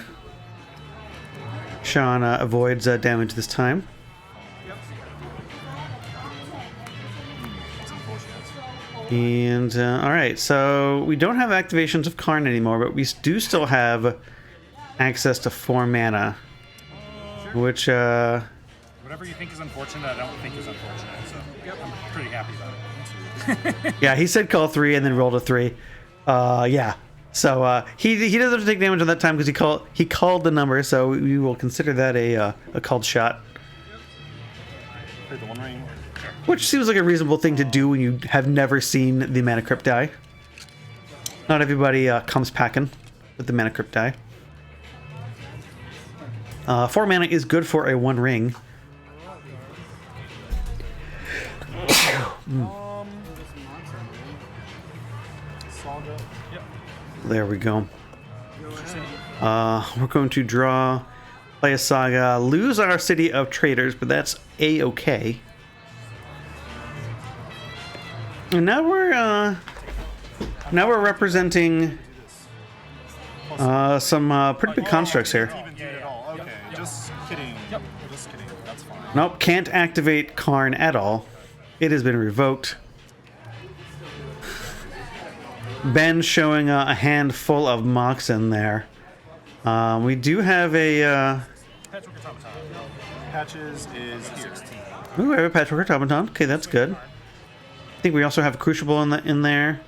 S1: Sean avoids damage this time. And alright, so we don't have activations of Karn anymore, but we do still have access to 4 mana. Which,
S6: Whatever you think is unfortunate, I don't think is unfortunate, so I'm pretty happy about it.
S1: yeah, he said call 3 and then rolled a 3. Yeah. So he doesn't have to take damage on that time because he called the number, so we will consider that a called shot.
S6: Play the One Ring.
S1: Which seems like a reasonable thing to do when you have never seen the Mana Crypt die. Not everybody comes packing with the Mana Crypt die. 4 mana is good for a 1 ring.
S6: Saga. Yep.
S1: There we go. We're going to draw, play a Saga, lose our City of Traders, but that's a-okay. And now we're representing some pretty big constructs here.
S6: Even do it at all. Okay, just kidding. Yep. Just kidding. That's fine.
S1: Nope, can't activate Karn at all. It has been revoked. Ben showing a handful of mocks in there. We do have a...
S6: Patchwork Automaton. Patches is here.
S1: Ooh, we have a Patchwork Automaton. Okay, that's good. I think we also have a Crucible in there.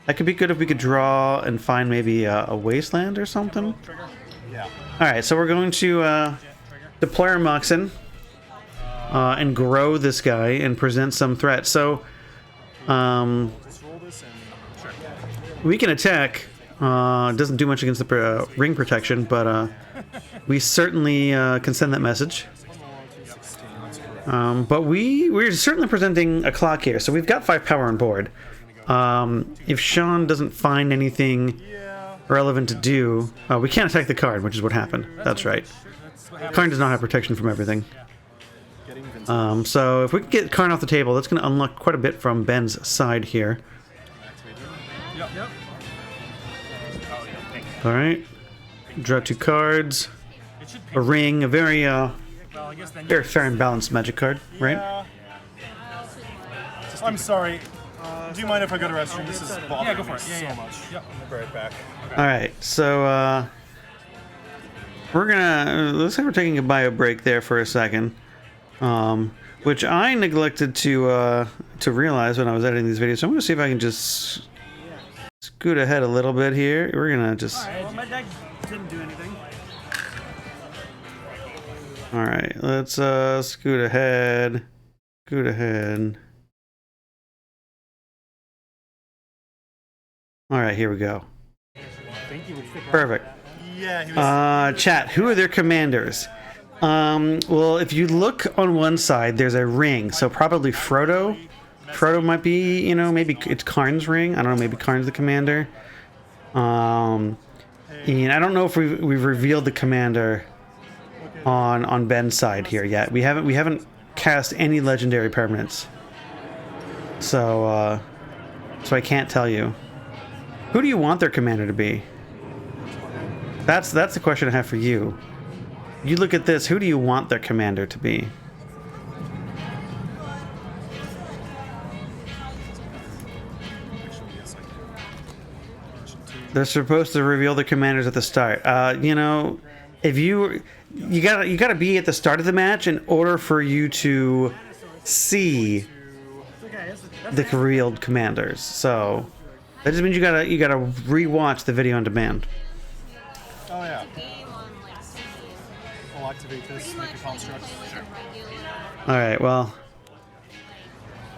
S1: That could be good if we could draw and find maybe a Wasteland or something.
S6: Yeah.
S1: Alright, so we're going to deploy our Moxen and grow this guy and present some threats. So,
S6: Just roll this and sure.
S1: we can attack. It doesn't do much against the ring protection, but we certainly can send that message. But we're certainly presenting a clock here, so we've got 5 power on board. If Sean doesn't find anything relevant to do, we can't attack the card, which is what happened. That's right. Karn does not have protection from everything. So if we can get Karn off the table, that's going to unlock quite a bit from Ben's side here.
S6: Yep.
S1: All right, draw 2 cards, a ring, a very very fair and balanced Magic card, right?
S6: I'm sorry. Do you mind if I go to restroom? This is bothering me so much. Yep. I'll be right back. Okay.
S1: All right, so we're gonna looks like we're taking a bio break there for a second, which I neglected to realize when I was editing these videos. So I'm gonna see if I can just scoot ahead a little bit here. We're gonna just.
S3: Well, my deck didn't do anything.
S1: All right, let's scoot ahead. Scoot ahead. All right, here we go. Perfect.
S6: Yeah. He was,
S1: Chat, who are their commanders? Well, if you look on one side, there's a ring, so probably Frodo. Frodo might be, maybe it's Karn's ring. I don't know, maybe Karn's the commander. And I don't know if we've revealed the commander on Ben's side here yet. We haven't cast any legendary permanents. So I can't tell you. Who do you want their commander to be? That's the question I have for you. You look at this, who do you want their commander to be? They're supposed to reveal the commanders at the start. If you gotta be at the start of the match in order for you to see the revealed commanders. So that just means you gotta rewatch the video on demand.
S6: oh yeah. I'll activate this. Make a construct. Sure.
S1: All right. Well,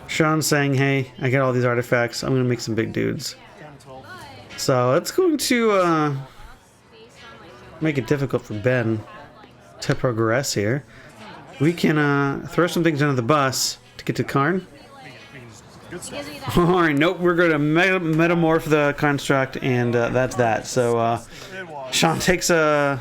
S1: Sean's saying, "Hey, I got all these artifacts. I'm gonna make some big dudes." So it's going to make it difficult for Ben to progress here. We can throw some things under the bus to get to Karn. Alright, nope, we're going to metamorph the construct, and that's that. So Sean takes
S6: That's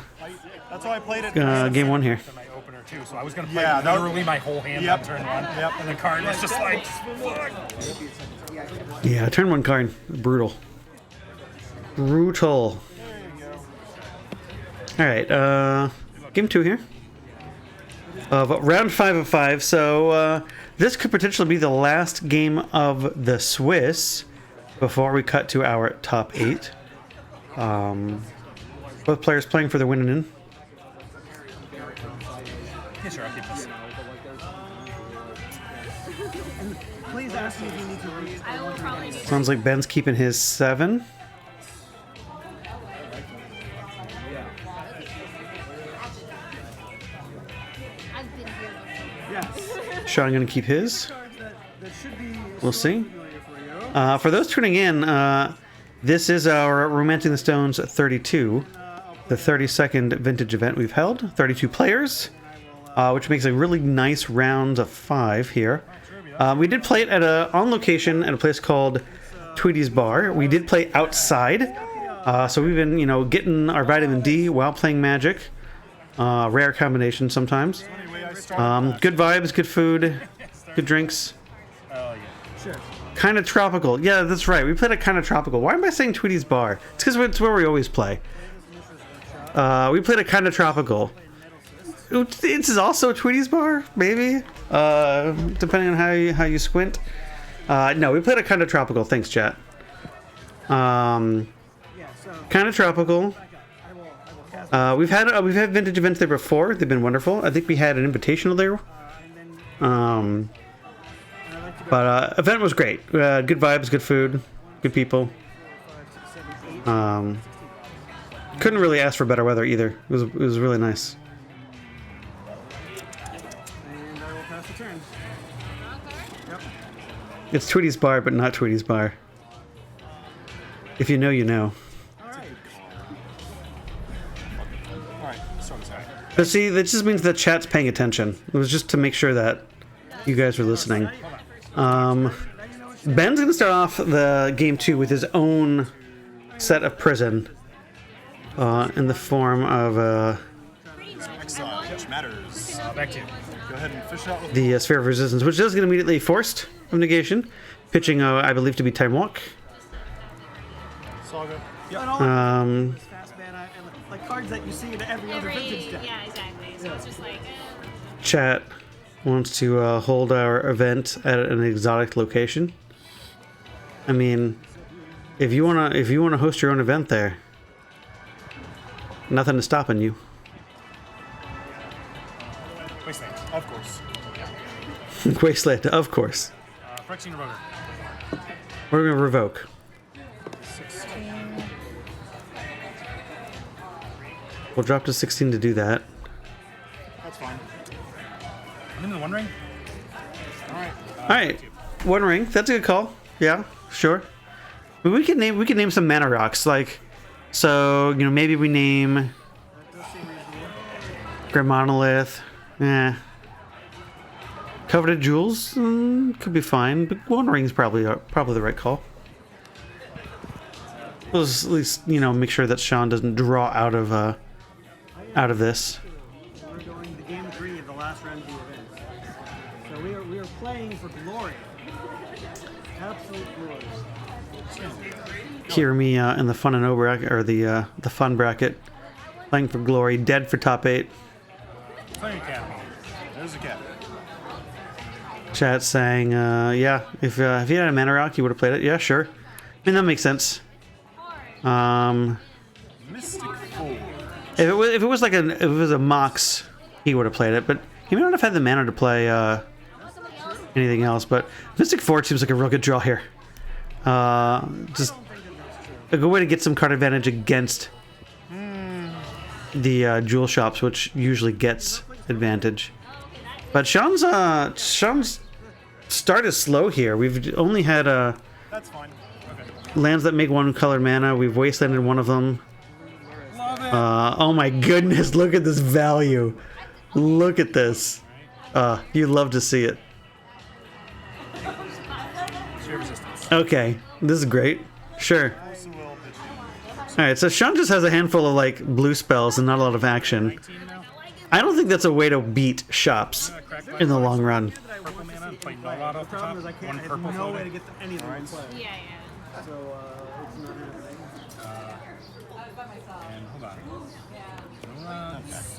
S6: how I played it.
S1: game 1 here.
S6: My opener too, so I was gonna play literally my whole hand on turn 1. Yep. And the card was just like, fuck.
S1: Yeah, turn 1 card. Brutal. Brutal. All right, game 2 here. Round 5 of 5. So this could potentially be the last game of the Swiss before we cut to our top 8. Both players playing for the win and in.
S6: Yeah, sure, I'll keep this.
S3: Please ask me if you need to read.
S8: I will probably need
S1: Sounds like Ben's keeping his 7.
S8: I've been here before.
S3: Yes.
S1: Sean gonna keep his.
S3: That should be
S1: We'll see.
S3: familiar for you.
S1: For those tuning in, this is our Romancing the Stones 32, the 32nd vintage event we've held. 32 players, which makes a really nice round of 5 here. We did play it at on location at a place called Tweety's Bar. We did play outside, so we've been getting our vitamin D while playing Magic. Rare combination sometimes. Good vibes, good food, good drinks.
S6: Oh, yeah.
S3: Sure.
S1: Kind of tropical. Yeah, that's right. We played at kind of tropical. Why am I saying Tweety's Bar? It's because it's where we always play. We played at kind of tropical. This is also Tweety's Bar, maybe. Depending on how you squint. No, we played at kind of tropical. Thanks, chat. Kind of tropical. We've had vintage events there before. They've been wonderful. I think we had an invitational there. But event was great. Good vibes, good food, good people. Couldn't really ask for better weather either. It was really nice.
S3: And I will pass the turn. Yep.
S1: It's Tweety's Bar, but not Tweety's Bar. If you know, you know.
S3: All right.
S6: Alright, start this out.
S1: But see, that just means that chat's paying attention. It was just to make sure that you guys were listening. Ben's gonna start off the game 2 with his own set of prison, in the form of
S6: Exile, which matters. Back to you. Go ahead and fish out with
S1: the Sphere of Resistance, which does get immediately forced of negation, pitching, I believe, to be Time Walk.
S6: Saga. Yep.
S3: Fast mana and like cards that you see in every other vintage deck.
S8: Yeah, exactly. So it's just like,
S1: Chat wants to hold our event at an exotic location. I mean, if you wanna host your own event there, nothing is stopping you.
S6: Wasteland, of course.
S1: Wasteland, of course.
S6: Phyrexian Revoker.
S1: We're gonna revoke.
S6: 16.
S1: We'll drop to 16 to do that.
S6: That's fine. I'm in the One Ring. Alright.
S1: All right, One Ring. That's a good call. Yeah, sure. But we could name some mana rocks, like, so maybe we name Grim Monolith. Coveted Jewels could be fine, but One Ring's probably the right call. We'll just at least make sure that Sean doesn't draw out of this.
S3: We're going to game 3 of the last round of the event. So we are playing for glory. Absolute glory.
S1: Hear me in the fun and O bracket, or the fun bracket. Playing for glory, dead for top 8.
S6: Playing Academy. There's a cat.
S1: Chat saying, yeah, if you had a mana rock, you would have played it. Yeah, sure. I mean, that makes sense.
S6: Mystic Fold.
S1: If it was a Mox, he would have played it, but he may not have had the mana to play anything else. But Mystic Forge seems like a real good draw here. Just a good way to get some card advantage against the jewel shops, which usually gets advantage. But Sean's start is slow here. We've only had
S6: That's fine. Okay.
S1: lands that make one color mana. We've wastelanded one of them.
S6: Love it.
S1: Oh my goodness, look at this value. Look at this. You love to see it.
S6: Sheer Resistance.
S1: Okay, this is great. Sure.
S6: Also will pitch
S1: Alright, so Sean just has a handful of like blue spells and not a lot of action.
S6: 19 now.
S1: I don't think that's a way to beat shops in the long run.
S6: Purple mana. Play Nullrod off the top.
S3: Problem is I can't.
S6: One
S3: I have
S6: purple
S3: no way to
S6: floating.
S3: get any of them in play.
S8: yeah, yeah.
S3: So it's not happening.
S6: And hold on.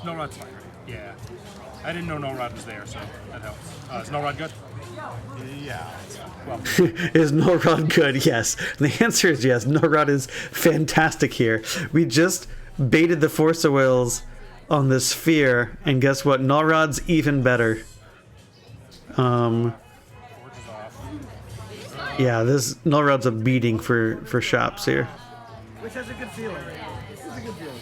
S6: No Rod's fine, right? Yeah. I didn't know No Rod was there, so that helps. Is No Rod good?
S4: Yeah. It's fine.
S6: Well,
S1: Is Norrod good? Yes. The answer is yes. Norrod is fantastic here. We just baited the Force of Wills on the sphere, and guess what? Norrod's even better.
S6: Forge is off.
S1: Yeah, this Norrod's a beating for shops here.
S3: Which has a good feeling.
S5: This is a good deal.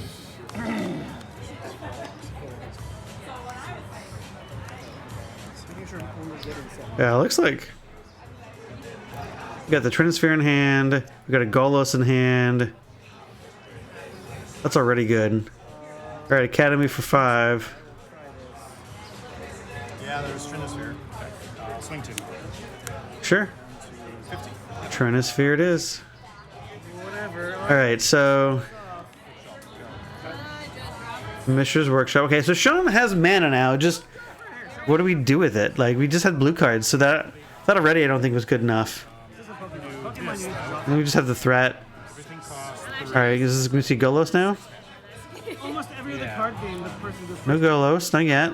S5: Just making sure I'm only getting something.
S1: Yeah, it looks like we got the Trinisphere in hand. We got a Golos in hand. That's already good. All right, Academy for 5.
S4: Yeah, there's Trinisphere.
S6: Swing 2.
S1: Sure.
S6: 50.
S1: Trinisphere it is.
S3: Whatever.
S1: All right, so Mishra's Workshop. Okay, so Sean has mana now. Just what do we do with it? Like we just had blue cards, so that already I don't think was good enough. And we just have the threat.
S6: Everything costs
S1: All right, is this going to see Golos now?
S3: Almost every other card game, the person goes.
S1: No Golos, not yet.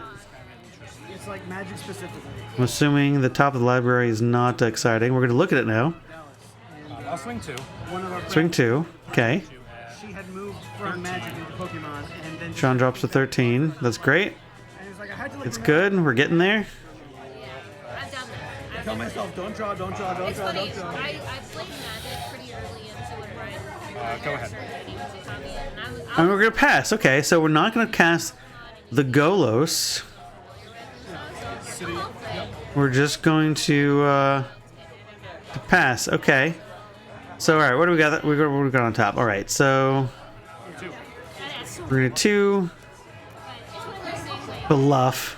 S3: It's like Magic specifically.
S1: I'm assuming the top of the library is not exciting. We're going to look at it now.
S6: I'll swing 2.
S3: One of our
S1: Swing
S3: friends,
S1: 2. Okay.
S3: she had moved from Magic into Pokemon, and then
S1: Sean drops to 13. That's great.
S3: And it's like I had to look.
S1: It's good. We're getting there.
S8: I've done that.
S5: Tell myself, don't draw, don't draw, don't
S8: It's
S5: draw,
S8: funny.
S5: don't draw.
S8: I played Magic pretty early into it, right?
S6: Go ahead.
S1: And we're going to pass. Okay, so we're not going to cast the Golos. We're just going to pass. Okay. So, all right, what do we got? What do we got on top? All right, so we're going to 2. Bluff.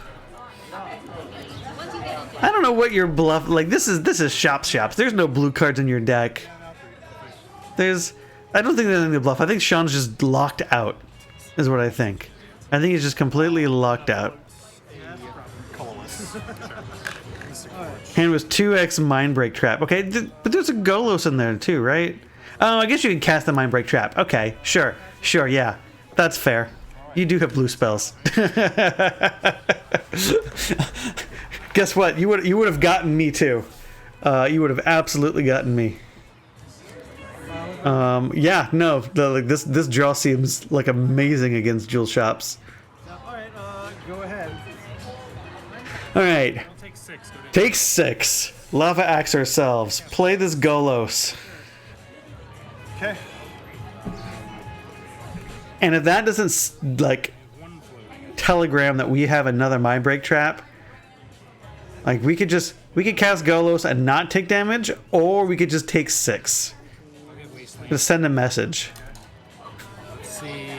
S1: I don't know what your bluff like. This is shops. There's no blue cards in your deck. I don't think there's anything to bluff. I think Sean's just locked out, is what I think. I think he's just completely locked out. Hand was 2x Mindbreak Trap. Okay, but there's a Golos in there too, right? Oh, I guess you can cast the Mindbreak Trap. Okay, sure, yeah, that's fair. You do have blue spells. Guess what? You would have gotten me too. You would have absolutely gotten me. Yeah, no, this draw seems like amazing against Jewel Shops.
S3: Alright, go ahead.
S1: Alright,
S6: I'll take 6. Go to
S1: take 6. Lava Axe ourselves. Play this Golos.
S4: Okay.
S1: And if that doesn't, like,
S6: one floating.
S1: telegram that we have another Mindbreak Trap, like, we could cast Golos and not take damage, or we could just take 6. Just send a message.
S6: Let's see.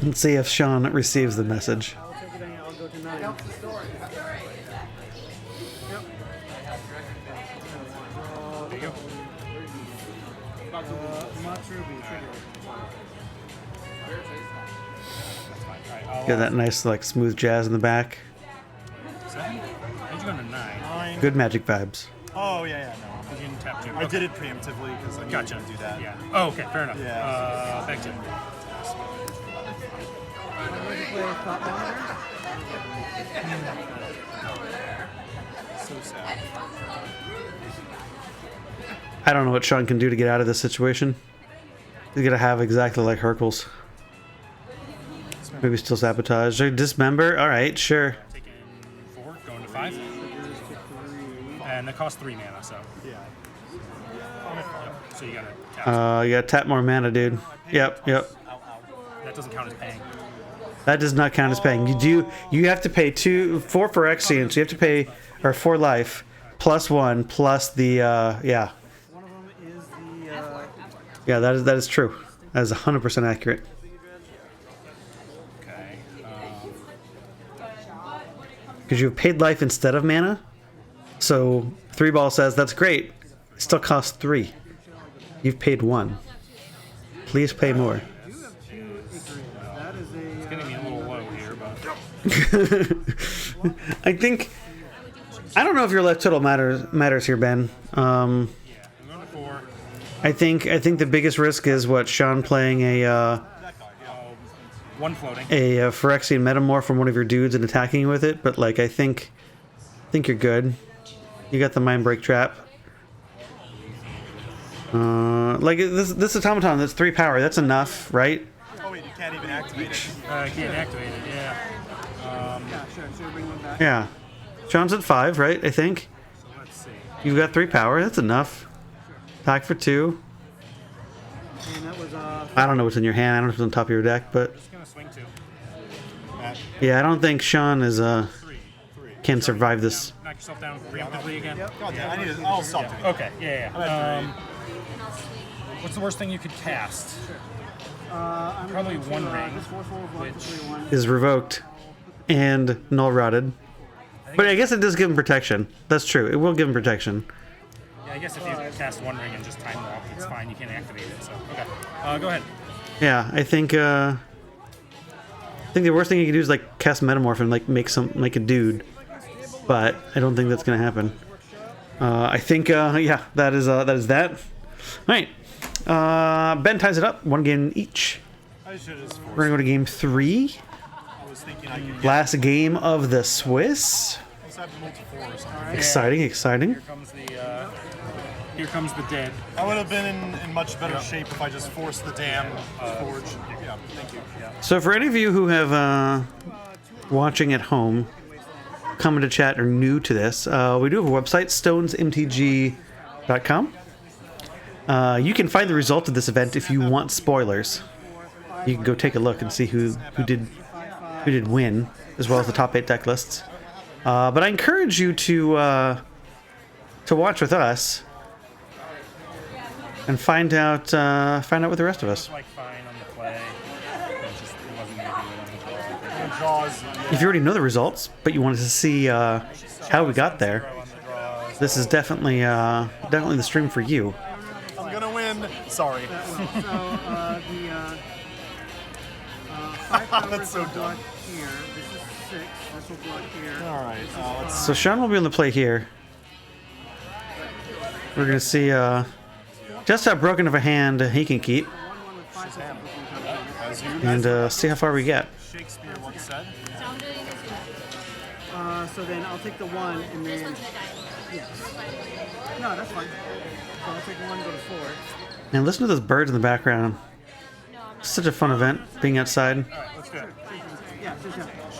S1: Let's see if Sean receives the message.
S3: I'll take it and I'll go to 9.
S6: There you go.
S3: Matruby, trigger.
S6: That's fine. Alright, I'll
S1: Get that nice, like, smooth jazz in the back.
S6: 7. How'd you go to 9?
S4: 9.
S1: Good magic vibes.
S4: Oh, yeah, no.
S6: You didn't tap 2.
S4: I did it preemptively because I knew
S6: Gotcha.
S4: you were going to do that.
S6: Yeah. Oh, okay, fair enough.
S4: Yeah.
S6: Back to
S3: Ready to play Thought Monitor?
S4: So sad.
S1: I don't know what Sean can do to get out of this situation. He's gonna have exactly like Hercules. Maybe still sabotage or dismember. All right, sure.
S6: taking 4, going to 5. And that costs 3 mana, so.
S4: Yeah.
S6: So you gotta tap.
S1: You gotta tap more mana, dude. Yep.
S6: That doesn't count as paying.
S1: That does not count as paying. You have to pay 4 for Exian, so you have to pay 4 life plus 1 plus the yeah.
S3: One of them is the
S1: Yeah, that is true. That is 100% accurate.
S6: Okay.
S1: Because you've paid life instead of mana. So 3 ball says that's great. It still costs 3. You've paid 1. Please pay more.
S3: that is a
S6: It's getting me a little low here, but.
S1: I don't know if your life total matters here, Ben.
S6: Yeah, I'm going to 4.
S1: I think the biggest risk is what Sean playing a
S6: One floating.
S1: a Phyrexian Metamorph from one of your dudes and attacking you with it, but like I think you're good. You got the Mind Break Trap. Like this automaton, that's 3 power. That's enough, right?
S5: Oh wait, you can't even activate it.
S6: Can't activate it. Yeah.
S3: Yeah, sure. So bring one back.
S1: Yeah. Sean's at 5, right? I think.
S6: So let's see.
S1: You've got 3 power. That's enough. Pack for 2.
S3: And that was
S1: I don't know what's in your hand. I don't know if it's on top of your deck, but
S6: Just gonna swing 2.
S1: yeah, I don't think Sean is
S6: 3.
S1: can survive this.
S6: Knock yourself down preemptively again.
S5: God damn, I need to. I'll stop doing it.
S6: Okay. Yeah. What's the worst thing you could cast?
S3: I'm
S6: Probably
S3: going to,
S6: one ring,
S3: This 4/4 block
S6: which-
S3: to 3/1.
S1: Is revoked and null rotted. But I guess it does give him protection. That's true. It will give him protection.
S6: Yeah, I guess if you cast one ring and just time walk, it's fine. You can't activate it. So okay. Go ahead.
S1: Yeah, I think the worst thing you can do is like cast Metamorph and like make a dude. But I don't think that's gonna happen. I think yeah, that is that. All right. Ben ties it up, 1 game each.
S5: I should have just forced.
S1: We're gonna go to game 3.
S5: I was thinking I could get.
S1: Last game of the Swiss.
S5: Let's have multiple or something.
S1: Exciting, exciting.
S6: Here comes the dead.
S5: I would have been in much better shape if I just forced the damn forge. Yeah, thank you. Yeah.
S1: So for any of you who have watching at home, coming to chat or new to this, we do have a website, stonesmtg.com. You can find the result of this event if you want spoilers. You can go take a look and see who did win, as well as the top 8 deck lists. But I encourage you to watch with us and find out with the rest of us.
S6: Like fine on the play. It wasn't gonna be on the draw.
S5: Jaws.
S1: If you already know the results, but you wanted to see how we got there, this is definitely the stream for you.
S5: I'm gonna win. Sorry.
S3: So the 5 powers
S5: That's so
S3: will block here. This is 6. This will block here.
S5: All right. Let's.
S1: So Sean will be on the play here. We're gonna see just how broken of a hand he can keep,
S3: 1/1 with 5 seconds between coming in.
S5: As you
S1: and see how far we get.
S5: Shakespeare once said.
S3: So then I'll take the 1 and then. Yes. No, that's fine. So I'll take 1, go to 4.
S1: And listen to those birds in the background. Such a fun event, being outside.
S5: Let's do it.
S3: Yeah, sure.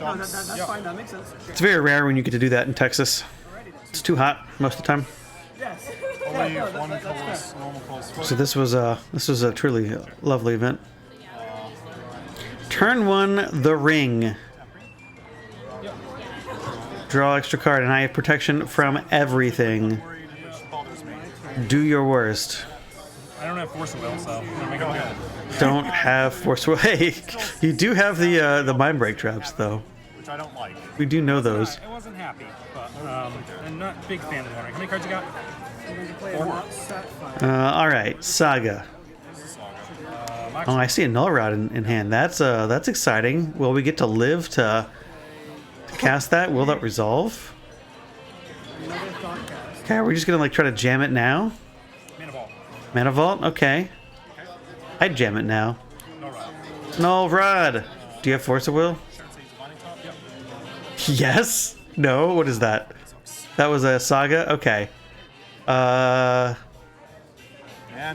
S3: No, that's fine. That makes sense.
S1: It's very rare when you get to do that in Texas. It's too hot most of the time.
S3: Yes.
S5: Only one colorless, normal colorless.
S1: So this was a truly lovely event. Turn 1, the ring. Draw extra card, and I have protection from everything.
S5: Which bothers me.
S1: Do your worst.
S6: I don't have force of will, so I'm gonna make it good.
S1: Don't have force. Hey, you do have the mind break traps though.
S5: Which I don't like.
S1: We do know those.
S6: I wasn't happy, but I'm not a big fan of the one. How many cards you got?
S3: I'm going to play a not set 5.
S1: All right, Saga. Oh, I see a null rod in hand. That's exciting. Will we get to live to cast that? Will that resolve?
S3: Another thought cast.
S1: Okay, are we just gonna like try to jam it now?
S6: Mana Vault.
S1: Mana Vault? Okay. I'd jam it now.
S6: No rod.
S1: Null rod. Do you have Force of Will? Yes. No. What is that? That was a Saga. Okay.
S5: Yeah,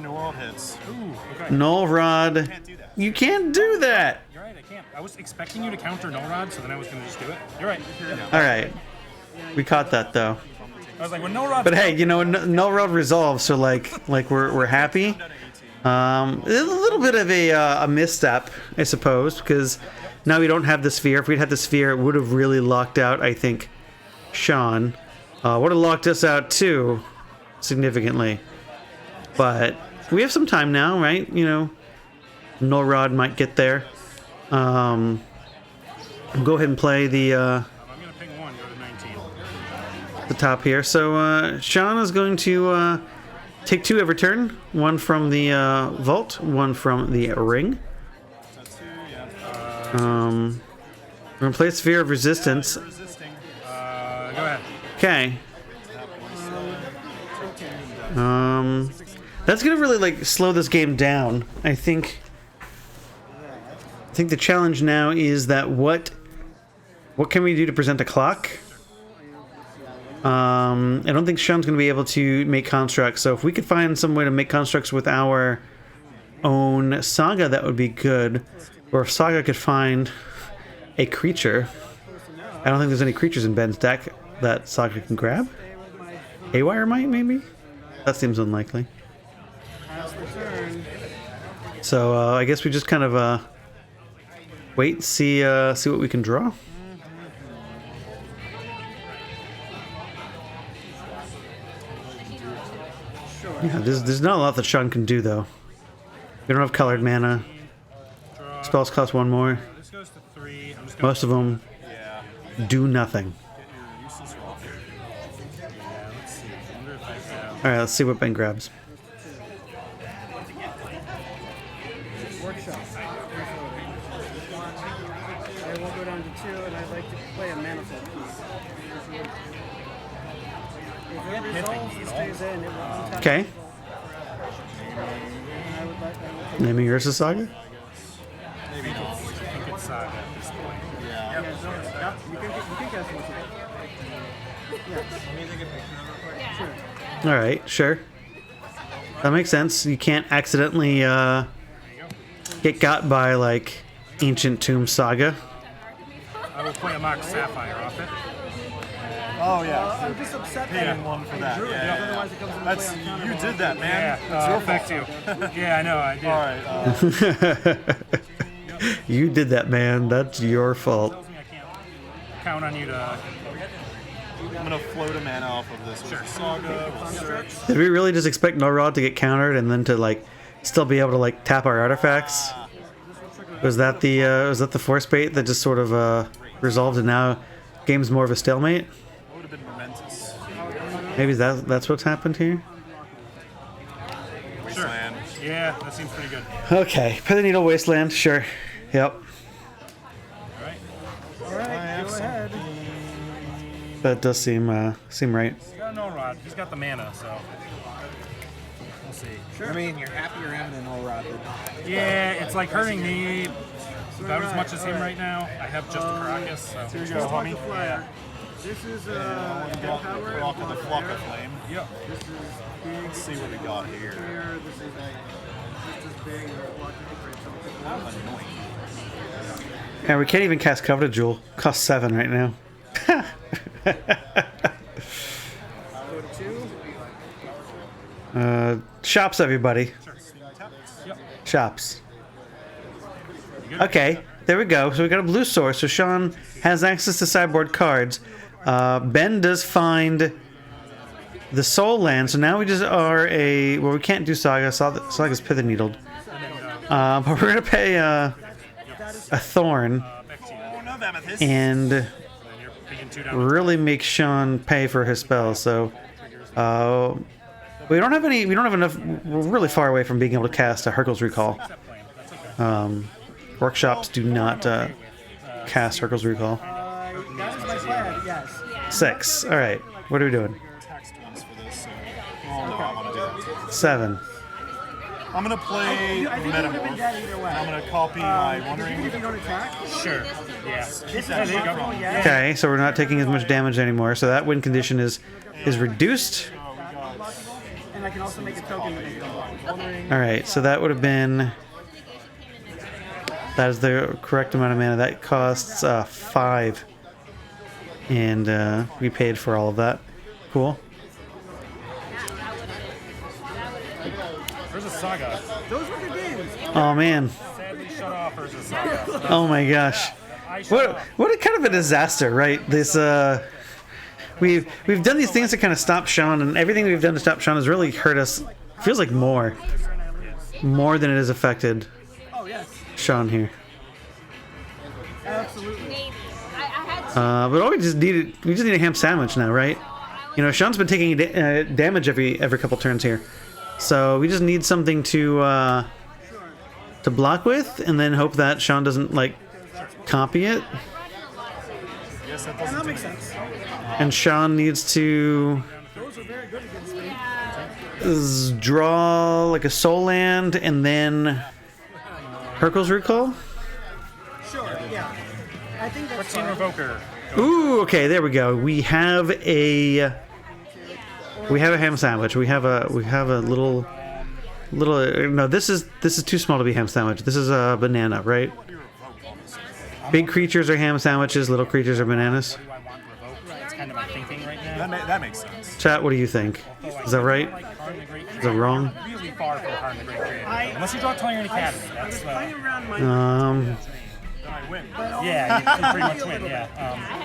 S5: New World hits.
S6: Ooh, okay.
S1: Null rod.
S5: Can't do that.
S1: You can't do that.
S6: You're right, I can't. I was expecting you to counter no rod, so then I was gonna just do it. You're right.
S1: All right. We caught that though.
S6: I was like, when no rod.
S1: But hey, you know, null rod resolves, so like we're happy. A little bit of a misstep, I suppose, because now we don't have the sphere. If we'd had the sphere, it would have really locked out, I think, Sean. Would have locked us out too, significantly. But we have some time now, right? You know, null rod might get there. Go ahead and play the
S6: I'm gonna ping 1, go to 19.
S1: the top here. So Sean is going to take 2 every turn. 1 from the vault, 1 from the ring. We're gonna play Sphere of Resistance.
S5: Resisting.
S6: Go ahead.
S1: Okay. That's gonna really like slow this game down. I think think the challenge now is that what can we do to present a clock? I don't think Sean's going to be able to make constructs, so if we could find some way to make constructs with our own Saga, that would be good. Or if Saga could find a creature. I don't think there's any creatures in Ben's deck that Saga can grab. Haywire might, maybe? That seems unlikely. So I guess we just kind of wait and see what we can draw. Yeah, there's not a lot that Sean can do though. We don't have colored mana. Spells cost one more.
S6: This goes to 3. I'm just
S1: Most of them do nothing. Alright, let's see what Ben grabs.
S3: Workshop. I will go down to 2, and I'd like to play a manifold piece. If it resolves, it stays in. It will untap.
S1: Okay.
S3: And I would like.
S1: Naming Ursa Saga?
S6: maybe not. I think it's Saga at this point.
S3: Yeah, you can cast one. Yes. Sure.
S1: Alright, sure. That makes sense. You can't accidentally get got by, like, Ancient Tomb Saga.
S6: I will play a Mock Sapphire off it.
S4: Oh yeah.
S3: I'm just upset
S6: Yeah.
S3: that
S4: One for that.
S3: drew it,
S4: Yeah,
S3: because
S4: yeah,
S3: otherwise it comes into
S4: That's
S3: play on counter
S4: you
S3: block.
S4: did that, man.
S6: Yeah,
S4: That's your
S6: thank
S4: fault.
S6: you. Yeah, I know, I did.
S4: All right.
S1: You did that, man. That's your fault.
S6: I can't count on you to.
S4: I'm gonna float a mana off of this. Sure. Saga. We'll search.
S1: Did we really just expect No Rod to get countered and then to, like, still be able to, like, tap our artifacts? Was that the force bait that just sort of resolved and now game's more of a stalemate?
S4: Would have been momentous.
S1: Maybe that's what's happened here?
S4: Wasteland.
S6: Yeah, that seems pretty good.
S1: Okay, Pit the Needle Wasteland, sure. Yep.
S6: Alright.
S3: Alright, go ahead.
S1: That does seem right.
S6: He's got no rod. He's got the mana, so. We'll see.
S4: I mean, you're happy you're having an all rod.
S6: Yeah, it's like hurting me about as much as him right now. I have just a Caracas, so.
S4: Here you go, homie.
S6: Yeah.
S3: This is
S4: Put
S3: power.
S4: off to the flock of flame.
S6: Yep.
S3: This is big.
S4: Let's see what we got here.
S3: Here. This is just as big. There's a lot of different.
S4: Annoying.
S1: Yeah, we can't even cast Coveted Jewel. Costs 7 right now.
S3: Go to 2.
S1: Shops, everybody.
S6: Yep.
S1: Shops. Okay, there we go. So we got a blue source. So Sean has access to sideboard cards. Ben does find the Soul Land. So now we just are a... Well, we can't do Saga. Saga's Pithing Needled. But we're going to pay a Thorn
S4: Oh, no Amethyst.
S1: and
S6: You're picking 2 down.
S1: really make Sean pay for his spells. So we don't have any. We don't have enough. We're really far away from being able to cast a Hercules Recall. Workshops do not cast Hercules Recall.
S3: That is my plan. Yes.
S1: 6. All right. What are we doing?
S4: Text once for this. So. Oh no, I want to do that too.
S1: 7.
S4: I'm gonna play
S3: I think you would have been
S4: Metamorph.
S3: dead either way.
S4: I'm gonna copy my
S3: Did you
S4: Wandering.
S3: even go to attack?
S6: Sure. Yeah.
S4: Keep that
S6: there you go.
S4: from.
S3: Yeah.
S1: Okay, so we're not taking as much damage anymore. So that win condition is reduced.
S3: And I can also make a token to make it unblocked.
S1: All right. So that would have been. That is the correct amount of mana. That costs 5, and we paid for all of that. Cool.
S6: There's a Saga.
S3: Those were the games.
S1: Oh man.
S6: Sadly shut off. There's a Saga.
S1: Oh my gosh.
S6: I shut off.
S1: What a kind of a disaster, right? This we've done these things to kind of stop Sean, and everything we've done to stop Sean has really hurt us. Feels like more than it has affected
S3: Oh yes,
S1: Sean here.
S3: absolutely.
S8: Maybe. I had to.
S1: But all we just need a ham sandwich now, right? You know, Sean's been taking damage every couple turns here, so we just need something to block with, and then hope that Sean doesn't like copy it.
S4: Yes, that
S3: And
S4: doesn't
S3: that
S4: take
S3: makes sense.
S1: And Sean needs to
S3: Those are very good against me.
S1: draw like a Soul Land and then Hercules Recall.
S3: Sure, yeah. I think that's
S6: Quicksand
S3: fine.
S6: Revoker.
S1: Ooh, okay, there we go. We have a ham sandwich. We have a little no, this is too small to be ham sandwich. This is a banana, right? Big creatures are ham sandwiches, little creatures are bananas.
S6: What do I want revoked? That's kind of my thinking right now.
S4: That makes sense.
S1: Chat, what do you think? Is that right?
S6: Harm the Great
S1: Is that wrong?
S6: Really far from Harm the Great Creator. Unless you draw Tolarian Academy.
S3: I was
S6: That's
S3: playing around my...
S1: Um,
S6: yeah, you pretty much win. Yeah.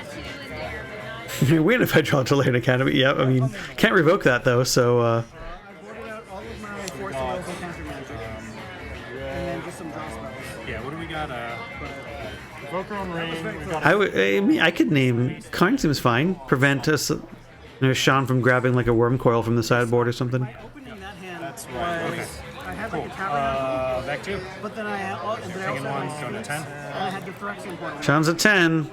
S1: you win if I draw to Lane Academy. Yep, I mean, can't revoke that though, so
S3: I boarded out all of my force wills and counter magic. And then just some draw spells.
S6: Yeah. What do we got? Revoker on Rain. We got
S1: I mean, I could name Karn seems fine. Prevent us, Sean from grabbing like a worm coil from the sideboard or something.
S3: Opening that hand
S4: That's
S3: was...
S4: right.
S3: I had like a tabernacle,
S6: back two.
S3: but then I had... And then I also
S6: Taking one,
S3: had
S6: going to
S3: my
S6: 10.
S3: and I had the Phyrexian portal.
S1: Sean's a 10.
S3: So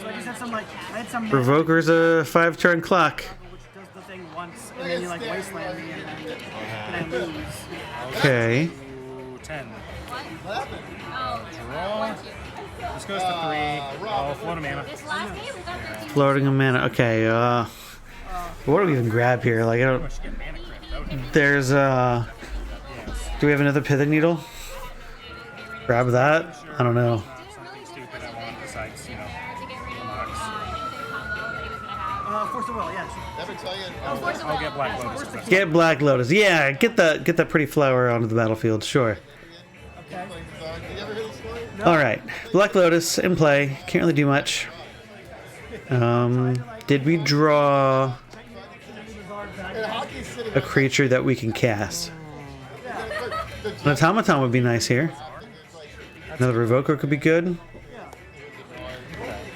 S3: I just had some like... I had some...
S1: Revoker's a 5-turn clock.
S3: Which does the thing once, and then you like wasteland me, and then I lose.
S1: Okay.
S6: Ooh, 10.
S8: Oh,
S6: Draw. This goes to 3. Oh, float a mana.
S8: this last game we got 13.
S1: Floating a mana. Okay, what do we even grab here? Like, I don't...
S6: Should get mana crypt, don't you?
S1: There's, do we have another pithing needle? Grab that? I don't know.
S6: Something stupid I want besides,
S8: To get rid of anything combo that he was gonna have.
S3: Force of Will, yeah. Sure.
S2: Never tell you.
S8: Force of
S6: I'll
S8: Will.
S6: get Black Lotus.
S1: Get Black Lotus. Yeah, get that pretty flower onto the battlefield. Sure.
S2: You ever hear the story?
S1: All right, Black Lotus in play. Can't really do much. Did we draw a creature that we can cast? An automaton would be nice here. Another Revoker could be good.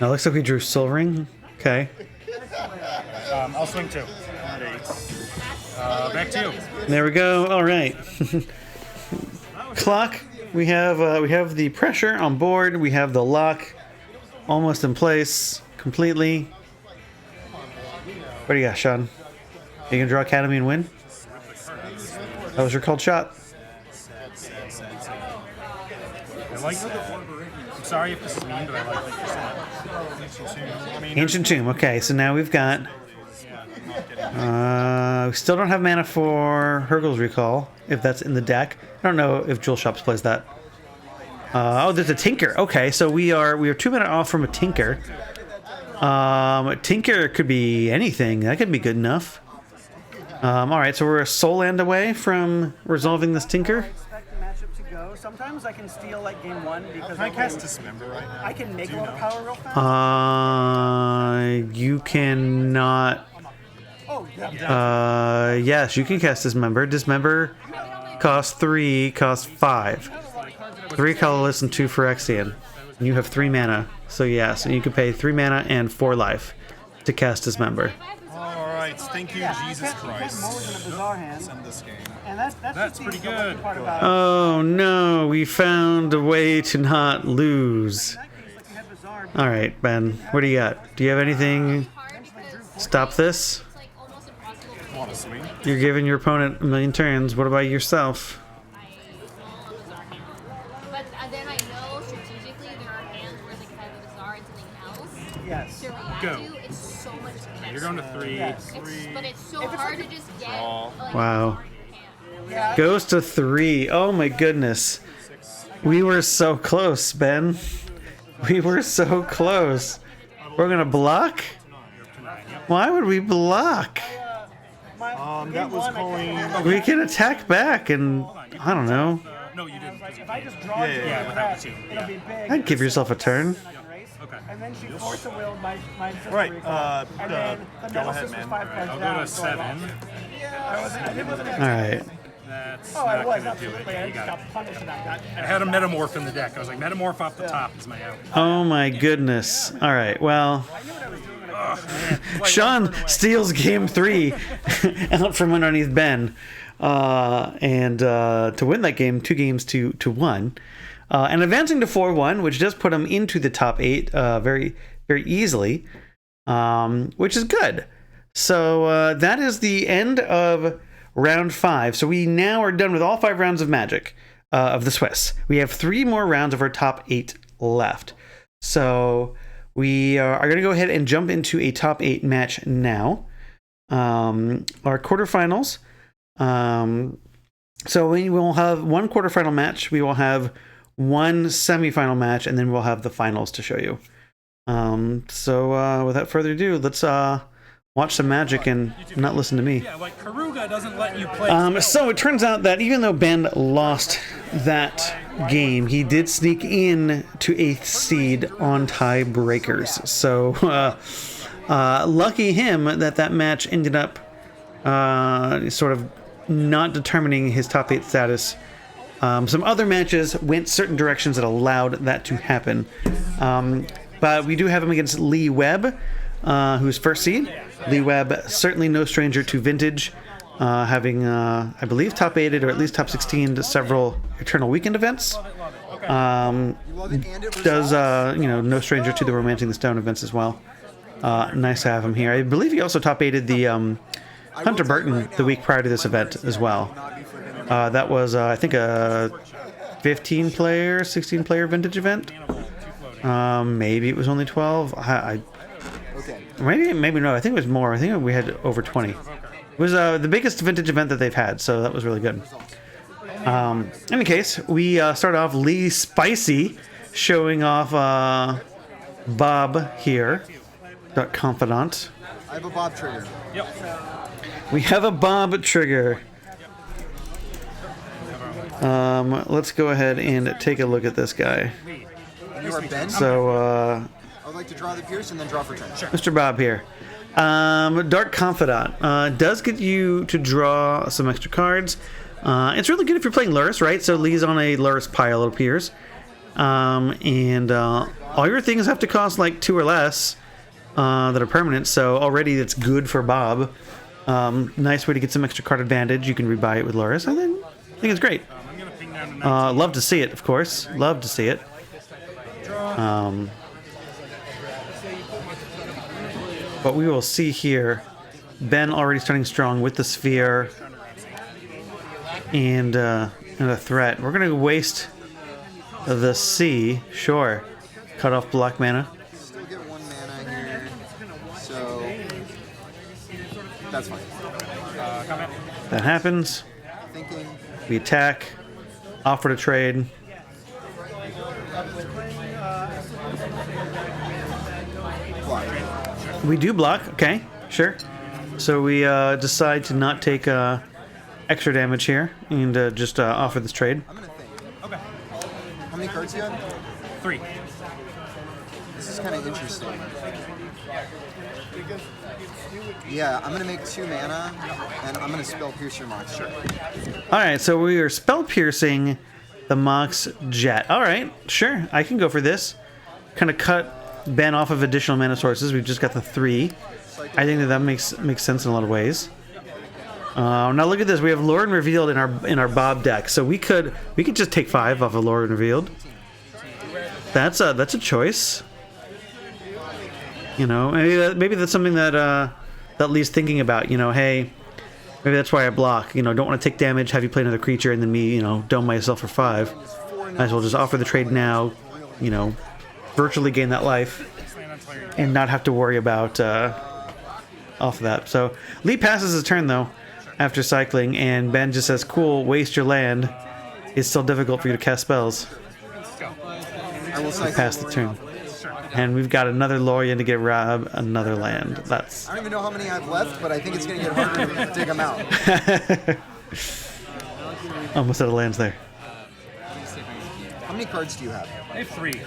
S1: Now, looks like we drew Soul Ring. Okay.
S6: I'll swing 2. Back to you.
S1: There we go. All right. Clock. We have the pressure on board. We have the lock almost in place completely. What do you got, Sean? You gonna draw Academy and win? That was your called shot.
S6: I like that. I'm sorry if this is mean, but I like what you said. I mean,
S1: Ancient Tomb. Okay, so now we've got. We still don't have mana for Hurgle's Recall, if that's in the deck. I don't know if Jewel Shops plays that. Oh, there's a Tinker. Okay, so we are 2 mana off from a Tinker. Tinker could be anything. That could be good enough. All right, so we're a Soul Land away from resolving this Tinker.
S3: Expect the matchup to go. Sometimes I can steal like game 1 because
S4: Can I cast Dismember right now?
S3: I can make a lot of power real fast.
S1: You cannot.
S3: Oh, yeah.
S1: Yes, you can cast Dismember. Dismember costs 3, costs 5. 3 colorless and 2 Phyrexian. And you have 3 mana. So yes, and you can pay 3 mana and 4 life to cast Dismember.
S4: Alright, thank you, Jesus
S3: More than a
S4: Christ.
S3: bizarre hand.
S4: End this game.
S3: And that's
S6: That's
S3: the
S6: pretty
S3: the lucky
S6: good.
S3: part about
S1: Oh no, we found a way to not lose.
S3: like you had bizarre.
S1: All right, Ben, what do you got? Do you have anything?
S8: Hard because
S1: Stop this.
S8: it's like almost impossible to
S4: Want to swing?
S1: You're giving your opponent a million turns. What about yourself?
S8: But then I know strategically there are hands where they can have a bizarre and something else
S3: Yes.
S8: to react
S6: Go.
S8: to. It's so much better.
S6: You're going to 3.
S8: But it's so hard to just get like,
S1: Wow.
S8: a bizarre hand.
S1: Goes to 3. Oh my goodness. We were so close, Ben. We were so close. We're gonna block? Why would we block?
S4: That was going.
S1: We can attack back and I don't know.
S6: No, you didn't.
S3: If I just draw it,
S6: Yeah, without the 2.
S3: it'll be big.
S1: I'd give yourself a turn.
S6: Okay.
S3: And then she force a will my sister
S4: Right,
S3: recall. And then the
S4: go
S3: metal
S4: ahead,
S3: sister's
S4: man.
S3: 5 cards
S6: I'll
S3: down.
S6: go to
S3: so I
S6: 7.
S3: lost. It wasn't
S1: All right.
S6: That's
S3: Oh, I
S6: not
S3: was
S6: going to do it.
S3: absolutely.
S6: Yeah,
S3: I
S6: you
S3: just
S6: got it.
S3: got punished and I got.
S6: I had a Metamorph in the deck. I was like, Metamorph off the top is my out.
S1: Oh my goodness. All right. Well, Sean steals game 3 out from underneath Ben, and to win that game, 2 games to 1, and advancing to 4-1, which does put him into the top 8 very very easily, which is good. So that is the end of round 5. So we now are done with all 5 rounds of Magic of the Swiss. We have 3 more rounds of our top 8 left. So we are going to go ahead and jump into a top 8 match now. Our quarterfinals. So we will have one quarterfinal match. We will have one semifinal match, and then we'll have the finals to show you. So without further ado, let's watch some magic and not listen to me.
S6: Yeah, like Karuga doesn't let you play.
S1: So it turns out that even though Ben lost that game, he did sneak in to 8th seed on tiebreakers. So lucky him that match ended up sort of not determining his top 8 status. Some other matches went certain directions that allowed that to happen. But we do have him against Lee Webb, who's 1st seed. Lee Webb, certainly no stranger to vintage, having, I believe, top 8'd or at least top 16'd several Eternal Weekend events. Does, no stranger to the Romancing the Stone events as well. Nice to have him here. I believe he also top 8'd the Hunter Burton the week prior to this event as well. That was, I think, a 15-player, 16-player vintage event. Maybe it was only 12. Maybe no. I think it was more. I think we had over 20. It was the biggest vintage event that they've had, so that was really good. In any case, we start off Lee Spicy showing off Bob here. Confidant.
S4: I have a Bob trigger.
S6: Yep.
S1: We have a Bob trigger. Let's go ahead and take a look at this guy.
S4: You are Ben?
S1: So,
S4: I would like to draw the Pierce and then draw for turn. Sure.
S1: Mr. Bob here. Dark Confidant does get you to draw some extra cards. It's really good if you're playing Lurrus, right? So Lee's on a Lurrus pile, it appears. And all your things have to cost like 2 or less that are permanent, so already it's good for Bob. Nice way to get some extra card advantage. You can rebuy it with Lurrus. I think it's great. Love to see it, of course. Love to see it. But we will see here. Ben already starting strong with the sphere and a threat. We're going to waste the C. Sure. Cut off black mana.
S4: Still get 1 mana here. So that's fine.
S1: That happens.
S4: Thinking.
S1: We attack. Offer to trade.
S4: Block.
S1: We do block. Okay, sure. So we decide to not take extra damage here and just offer this trade.
S4: I'm gonna think.
S6: Okay.
S4: How many cards do you have?
S6: 3.
S4: This is kind of interesting. Yeah, I'm gonna make 2 mana, and I'm gonna spell Pierce your Mox. Sure.
S1: All right, so we are spell piercing the Mox Jet. All right, sure, I can go for this. Kind of cut Ben off of additional mana sources. We've just got the 3. I think that makes sense in a lot of ways. Now look at this. We have Lore and Revealed in our Bob deck, so we could just take 5 off of Lore and Revealed. That's a choice. You know, maybe that's something that Lee's thinking about. You know, hey, maybe that's why I block. You know, don't want to take damage, have you play another creature, and then me, dome myself for 5. Might as well just offer the trade now. You know, virtually gain that life, and not have to worry about off of that. So Lee passes his turn though after cycling, and Ben just says, "Cool, waste your land. It's still difficult for you to cast spells."
S4: I will cycle.
S1: Pass the turn. And we've got another Lorien to get Rob another land. That's.
S4: I don't even know how many I've left, but I think it's gonna get harder to dig them out.
S1: Almost out of lands there.
S4: How many cards do you have?
S6: I have 3.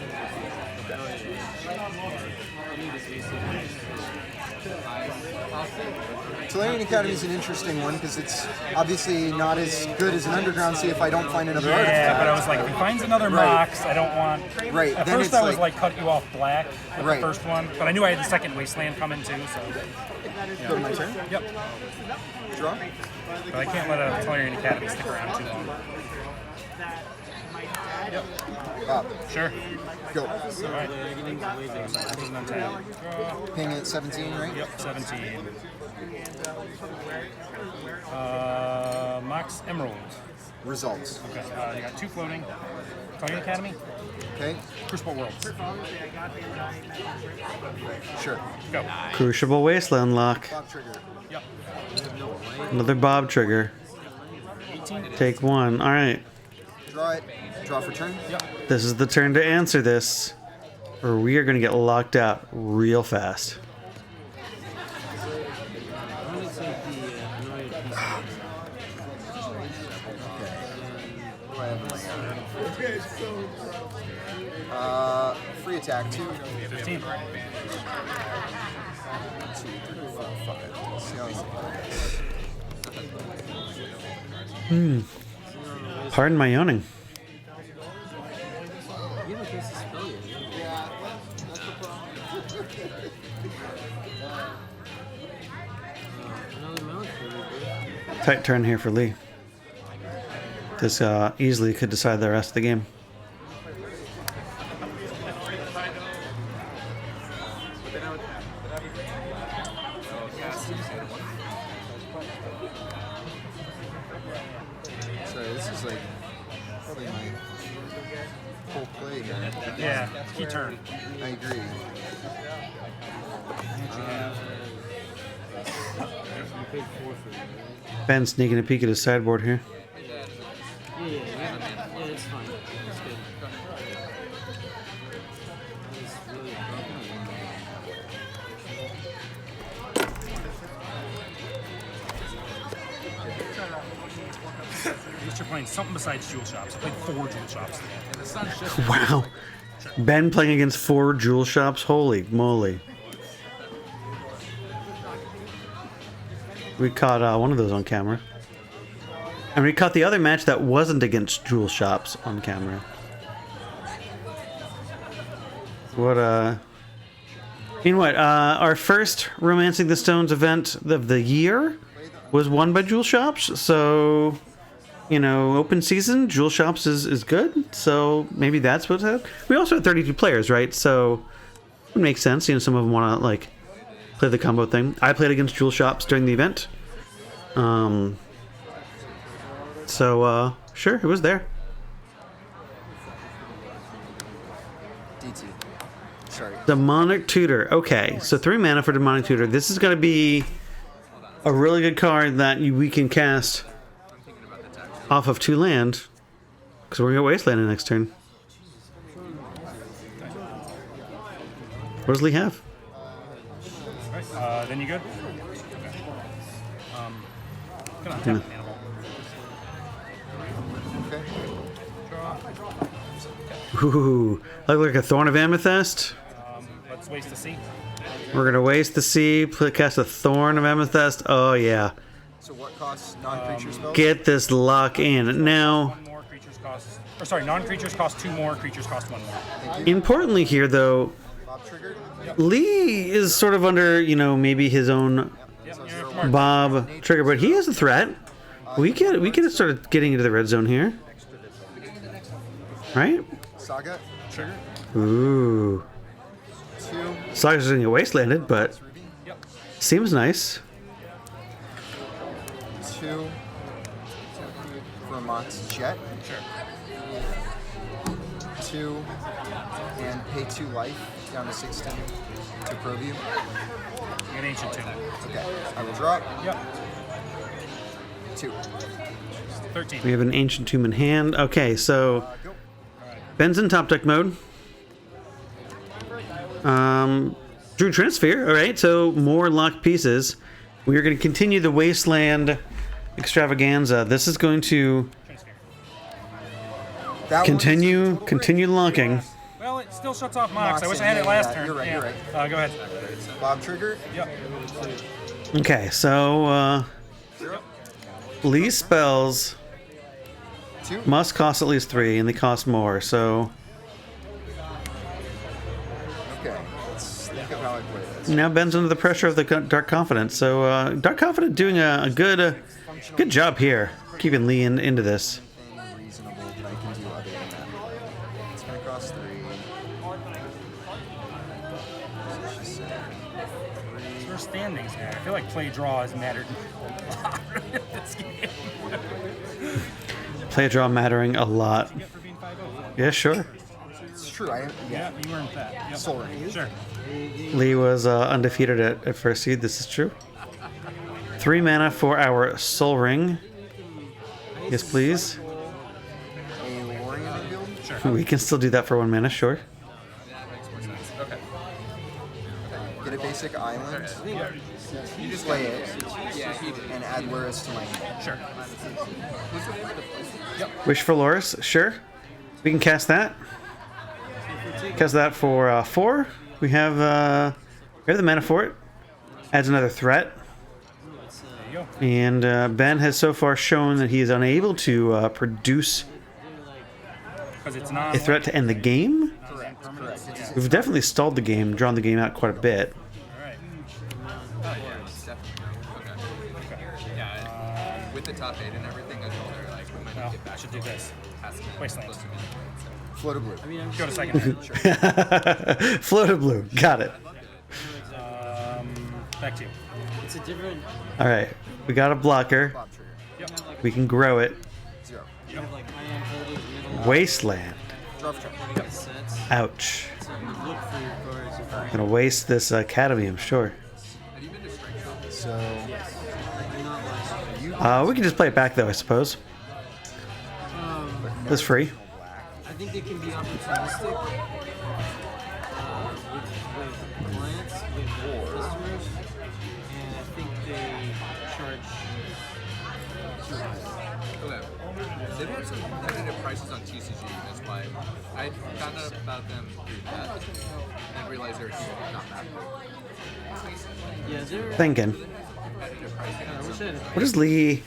S4: Solarian Academy is an interesting one because it's obviously not as good as an Underground Sea if I don't find another artifact.
S6: Yeah, but I was like, if he finds another Mox, I don't want...
S4: Right.
S6: At
S4: Then
S6: first
S4: it's
S6: I was like, cut you off black with
S4: Right.
S6: the first one, but I knew I had the second Wasteland coming too, so...
S4: Go to my turn.
S6: Yep.
S4: Draw.
S6: But I can't let a Solarian Academy stick around too long.
S3: That my dad
S2: Bob,
S6: Sure.
S2: go.
S6: Alright.
S4: Ping at 17, right?
S6: Yep, 17. Max Emerald.
S2: Results.
S6: Okay, you got 2 floating. Fighting Academy,
S2: Okay,
S6: Crucible Worlds.
S2: sure.
S6: Go.
S1: Crucible Wasteland lock.
S2: Bob trigger.
S6: Yep.
S1: Another Bob trigger.
S6: 18.
S1: Take 1. All right.
S2: Draw it. Draw for turn.
S6: Yep.
S1: This is the turn to answer this, or we are going to get locked out real fast.
S2: What do I have in my hand? Free attack 2.
S6: 15.
S2: 2, 3, 4, 5. See how this
S1: Pardon my yawning. Tight turn here for Lee. This easily could decide the rest of the game.
S2: Sorry, this is like probably my whole play here.
S6: Yeah, key turn.
S2: I agree.
S1: Ben sneaking a peek at his sideboard here.
S7: Yeah, it's fine. It's good. It's really
S6: At least you're playing something besides Jewel Shops. I played 4 Jewel Shops today.
S1: Wow. Ben playing against 4 Jewel Shops? Holy moly. We caught one of those on camera. And we caught the other match that wasn't against Jewel Shops on camera. What, You know what, our first Romancing the Stones event of the year was won by Jewel Shops, so... You know, open season, Jewel Shops is good, so maybe that's what's up. We also had 32 players, right? So it makes sense. You know, some of them want to, like, play the combo thing. I played against Jewel Shops during the event. Sure, it was there.
S2: DT. Sorry.
S1: Demonic Tutor. Okay, so 3 mana for Demonic Tutor. This is going to be a really good card that we can cast off of 2 land, because we're going to get Wasteland in next turn. What does Lee have?
S6: Alright, then you good? Okay. Gonna untap an animal.
S2: Okay.
S1: Ooh, look like a Thorn of Amethyst.
S6: Let's waste the sea.
S1: We're going to waste the sea, cast a Thorn of Amethyst. Oh, yeah.
S2: So what costs non-creature spells?
S1: Get this lock in. Now,
S6: 1 more, creatures cost... Or sorry, non-creatures cost 2 more, creatures cost 1 more.
S1: importantly here, though,
S2: Bob triggered.
S1: Lee is sort of under, you know, maybe his own
S6: Yep, you're smart.
S1: Bob trigger, but he has a threat. We could start getting into the red zone here. Right?
S2: Saga. Trigger.
S1: Ooh.
S2: 2.
S1: Saga's going to get wastelanded, but
S6: Yep.
S1: seems nice.
S2: 2. Vermont's Jet.
S6: Sure.
S2: 2. And pay 2 life down to 16 to probe you.
S6: You get Ancient Tomb.
S2: Okay. I will drop.
S6: Yep.
S2: 2.
S6: 13.
S1: We have an Ancient Tomb in hand. Okay, so Ben's in top deck mode. Drew Transfer. All right, so more locked pieces. We are going to continue the Wasteland extravaganza. This is going to
S2: That
S1: continue locking.
S6: Well, it still shuts off Mox. I wish
S2: Mox,
S6: I had it
S2: yeah,
S6: last
S2: yeah,
S6: turn.
S2: you're right,
S6: Yeah.
S2: you're right.
S6: Go ahead.
S2: Bob trigger.
S6: Yep.
S1: Okay, so Lee spells
S2: 2.
S1: must cost at least 3, and they cost more. So
S2: Okay. Let's think of how I play this.
S1: now Ben's under the pressure of the Dark Confidence. So Dark Confident doing a good job here, keeping Lee into this.
S2: Anything reasonable that I can do other than that. It's gonna
S4: Cost 3.
S6: There's standings there. I feel like play draw has mattered a lot in this game.
S1: Play draw mattering a lot.
S6: Get for being 5-0.
S1: Yeah, sure.
S4: It's true. I am.
S6: Yeah, you earned that. Yep.
S4: Soul Ring.
S6: Sure.
S1: Lee was undefeated at first seed. This is true. 3 mana for our Soul Ring. Yes, please.
S4: A Lorien revealed.
S6: Sure.
S1: We can still do that for 1 mana, sure.
S9: That makes more sense. Okay.
S4: Get a basic island.
S9: You just
S4: Play it.
S9: Yeah, he did.
S4: And add Luris to my hand.
S6: Sure.
S1: Wish for Loris, sure. We can cast that. Cast that for 4. We have the mana for it. Adds another threat.
S6: There you go.
S1: And Ben has so far shown that he is unable to produce
S6: Because it's not
S1: a threat to end the game.
S6: correct.
S1: We've definitely stalled the game, drawn the game out quite a bit.
S6: Alright.
S9: Oh, yeah, it's definitely. Okay. Yeah, with the top 8 and everything, I told her, like, we might
S6: Well,
S9: not get back
S6: should do this. Wasteland.
S4: Float a blue.
S6: Go to second hand.
S1: Floated blue, got it.
S6: Back to you.
S3: It's a different.
S1: All right, we got a blocker.
S4: Bob trigger.
S6: Yep.
S1: We can grow it.
S4: 0.
S3: You have like I am holding middle
S1: Wasteland.
S4: Draw for turn.
S3: sets.
S1: Ouch.
S3: So you look for your cards. If you're
S1: Gonna waste this cadmium, sure.
S4: So
S3: not like.
S1: We can just play it back though, I suppose. That's free.
S3: I think they can be opportunistic with clients, with customers, and I think they charge too high.
S9: Okay. They've had some competitive prices on TCG, that's why I found out about them through that and realized they're not that great.
S3: Yeah, they're.
S1: Thinking.
S9: Competitive pricing on
S3: I wish I had.
S1: What is Lee?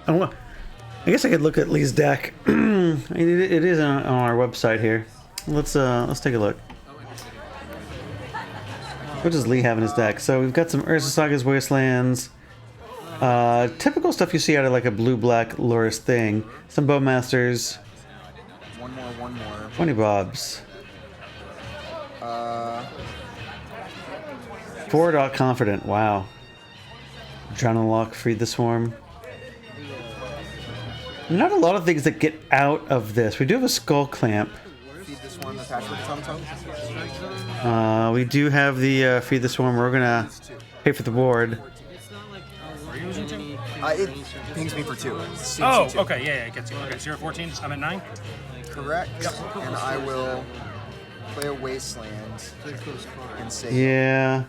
S1: I guess I could look at Lee's deck. It is on our website here. Let's take a look. What does Lee have in his deck? So we've got some Urza Saga's Wastelands. Typical stuff you see out of like a blue-black Loris thing. Some Bowmasters.
S4: one more.
S1: 20 bobs. 4 confident. Wow. Adrenaline Lock, Freed the Swarm. Not a lot of things that get out of this. We do have a Skull Clamp.
S4: Feed this one the Patchwork Tum Tum.
S1: We do have the Feed the Swarm. We're gonna pay for the board.
S3: It's not like
S6: Are you using 2?
S4: It pings me for 2.
S6: Oh, okay, yeah, it gets you. Okay, so you're at 14. I'm at 9.
S4: Correct. And I will play a Wasteland and say
S1: Yeah.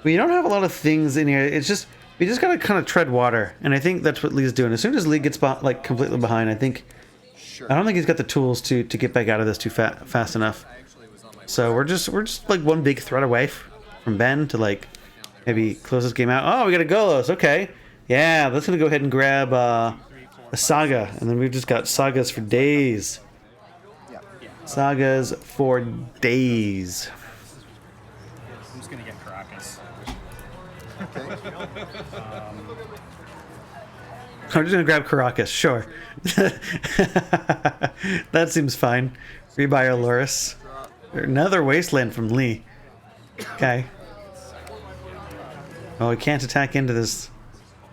S1: We don't have a lot of things in here. It's just we just gotta kind of tread water, and I think that's what Lee's doing. As soon as Lee gets like completely behind, I
S4: sure.
S1: don't think he's got the tools to get back out of this too fast enough. So we're just like one big threat away from Ben to like maybe close this game out. Oh, we got a Golos. Okay, yeah, let's gonna go ahead and grab a Saga, and then we've just got Sagas for days.
S4: Yeah.
S1: Sagas for days.
S6: I'm just gonna get Caracas.
S4: Okay.
S1: I'm just gonna grab Caracas, sure. That seems fine. Rebuy our Loris. Another Wasteland from Lee. Okay. Oh, we can't attack into this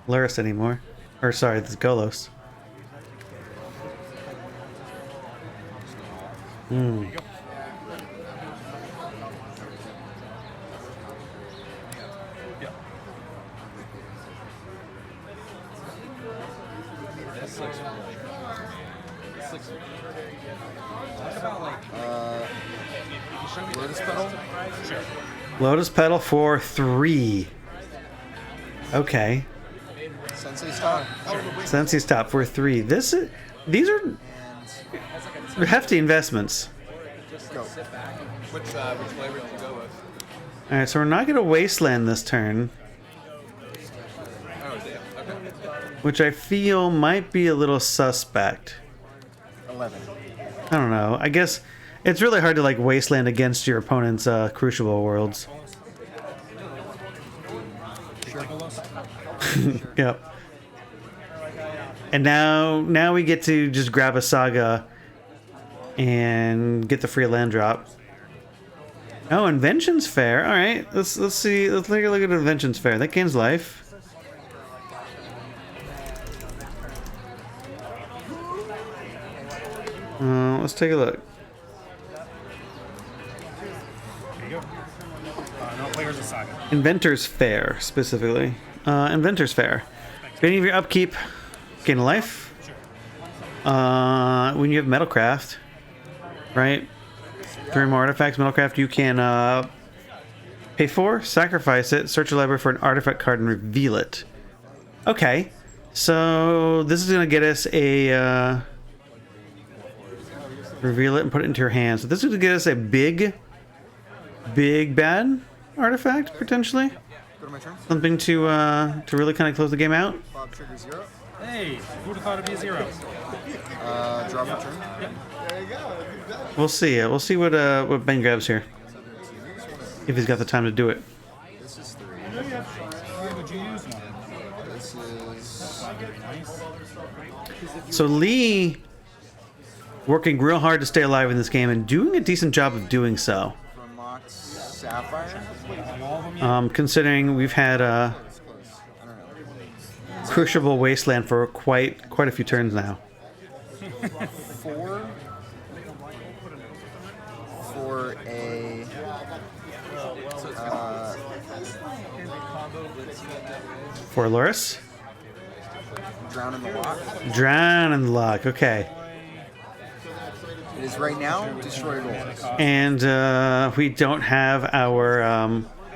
S1: Loris anymore. Or sorry, this Golos. Hmm.
S4: Lotus Petal.
S1: Lotus Petal for 3. Okay.
S4: Sensei Stop.
S1: Sensei Stop for 3. These are hefty investments.
S4: Go.
S9: Which flavor did you go with?
S1: Alright, so we're not going to Wasteland this turn,
S9: Oh, damn. Okay.
S1: which I feel might be a little suspect.
S4: 11.
S1: I don't know. I guess it's really hard to like Wasteland against your opponent's Crucible Worlds. Yep. And now we get to just grab a Saga and get the free land drop. Oh, Invention's Fair. All right, let's see. Let's take a look at Invention's Fair. That gains life. Let's take a look.
S6: There you go. No players of Saga.
S1: Inventor's Fair, specifically. Inventor's Fair. Beginning of your upkeep, gain a life. When you have Metalcraft, right? 3 more artifacts, Metalcraft, you can pay for, sacrifice it, search your library for an artifact card, and reveal it. Okay, so this is going to get us a... reveal it and put it into your hand. So this is going to get us a big bad artifact, potentially.
S4: Go to my turn.
S1: Something to really kind of close the game out.
S4: Bob trigger 0.
S6: Hey, who would have thought it'd be a 0?
S4: Draw for turn.
S1: We'll see. We'll see what Ben grabs here. If he's got the time to do it.
S4: This is 3.
S6: Where would you use one?
S4: This is...
S6: Very nice.
S1: So Lee working real hard to stay alive in this game and doing a decent job of doing so.
S4: Vermont Sapphire.
S6: All of them yet?
S1: Considering we've had
S4: It's close. I don't know.
S1: Crucible Wasteland for quite a few turns now.
S4: 4 for a
S1: For Loris.
S4: drown in the lock.
S1: Drown in the lock. Okay.
S4: It is right now destroy roll.
S1: And we don't have our
S6: I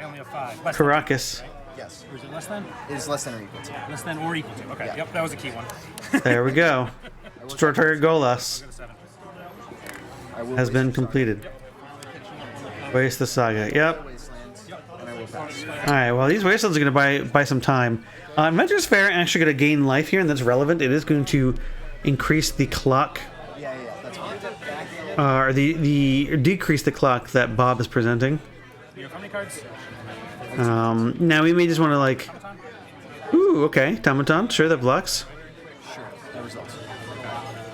S6: only have 5. Less
S1: Caracas.
S4: Yes.
S6: than, or is it less than?
S4: It is less than or equal to.
S6: Less than or equal to. Okay,
S4: Yeah.
S6: yep, that was a key one.
S1: There we go. Short target Golas
S6: Go to 7.
S4: I will
S1: has
S4: waste
S1: been
S4: the
S1: completed. Waste the Saga. Yep.
S4: wastelands, and I will pass.
S1: All right. Well, these wastelands are going to buy some time. Adventure's Fair actually going to gain life here, and that's relevant. It is going to increase the clock,
S4: Yeah, that's fine.
S1: or the decrease the clock that Bob is presenting.
S6: You have how many cards?
S1: Now we may just want to like, ooh, okay, Tomaton, sure, that blocks.
S4: Sure, that results.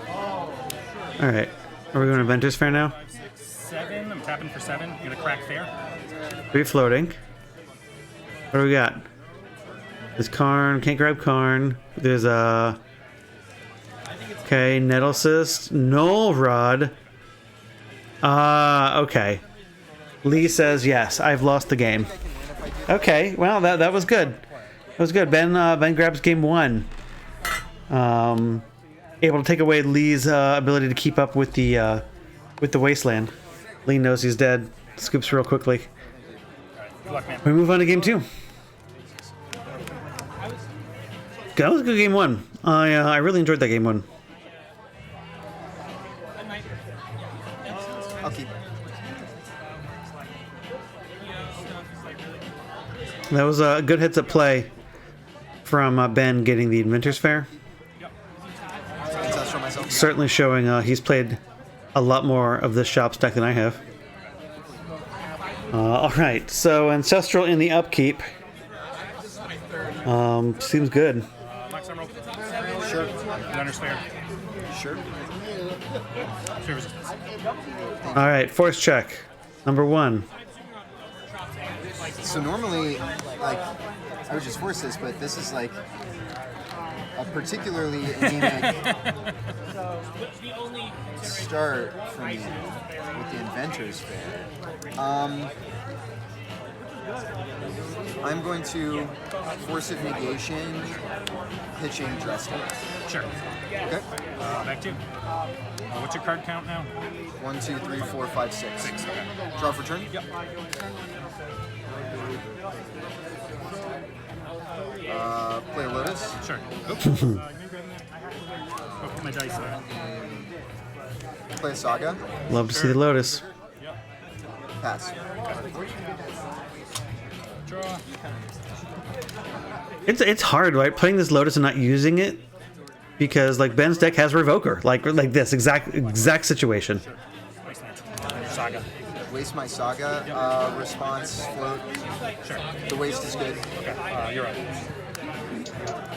S1: All right. Are we going to Adventure's Fair now?
S6: 5, 6, 7. I'm tapping for 7. You're gonna crack fair.
S1: Free floating. What do we got? There's Karn. Can't grab Karn. There's okay, Nettle Cyst. Null Rod. Okay. Lee says yes. I've lost the game. Okay. Well, that was good. That was good. Ben grabs game 1. Able to take away Lee's ability to keep up with the wasteland. Lee knows he's dead. Scoops real quickly.
S6: Good luck, man.
S1: We move on to game 2. That was a good game 1. I really enjoyed that game 1.
S4: I'll keep it.
S1: That was a good hits at play from Ben getting the Inventor's Fair.
S4: Ancestral myself.
S1: Certainly showing he's played a lot more of this shop stack than I have. Alright, so Ancestral in the upkeep. Seems good.
S6: Max roll.
S4: Sure.
S6: Gunner's fair.
S4: Sure.
S6: Fear resistance.
S1: Alright, force check. Number 1.
S4: So normally, like, I would just force this, but this is like a particularly anemic start for me with the Inventor's Fair. I'm going to force of negation, pitching Dresden.
S6: Sure.
S4: Okay.
S6: Back 2. What's your card count now?
S4: 1, 2, 3, 4, 5, 6.
S6: 6. Okay.
S4: Draw for turn.
S6: Yep.
S4: Play a Lotus.
S6: Sure. Oops. You grab that? Oh, put my dice away.
S4: Play a Saga.
S1: Love to see the Lotus.
S4: Pass.
S6: Draw.
S1: It's hard, right? Playing this Lotus and not using it. Because like Ben's deck has Revoker. Like this exact situation.
S6: Wasteland. Saga.
S4: Waste my Saga. Response, float.
S6: Sure.
S4: The waste is good.
S6: Okay. You're up.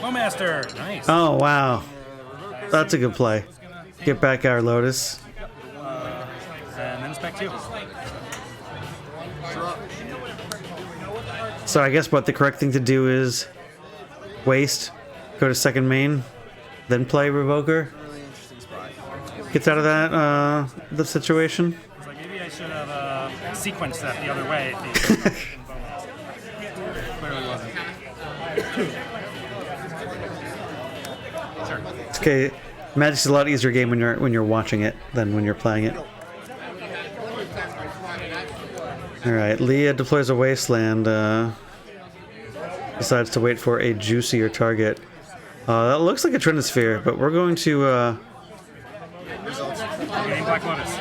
S6: Bowmaster. Nice.
S1: Oh wow. That's a good play. Get back our Lotus.
S6: then it's back to you.
S1: So I guess what the correct thing to do is waste, go to second main, then play Revoker.
S4: Really interesting spot.
S1: Gets out of that the situation.
S6: It's like maybe I should have sequenced that the other way. Clearly wasn't. Sure.
S1: It's okay. Magic's a lot easier game when you're watching it than when you're playing it. All right, Leah deploys a wasteland. Decides to wait for a juicier target. That looks like a Trinisphere, but we're going to.
S6: Getting Black Lotus.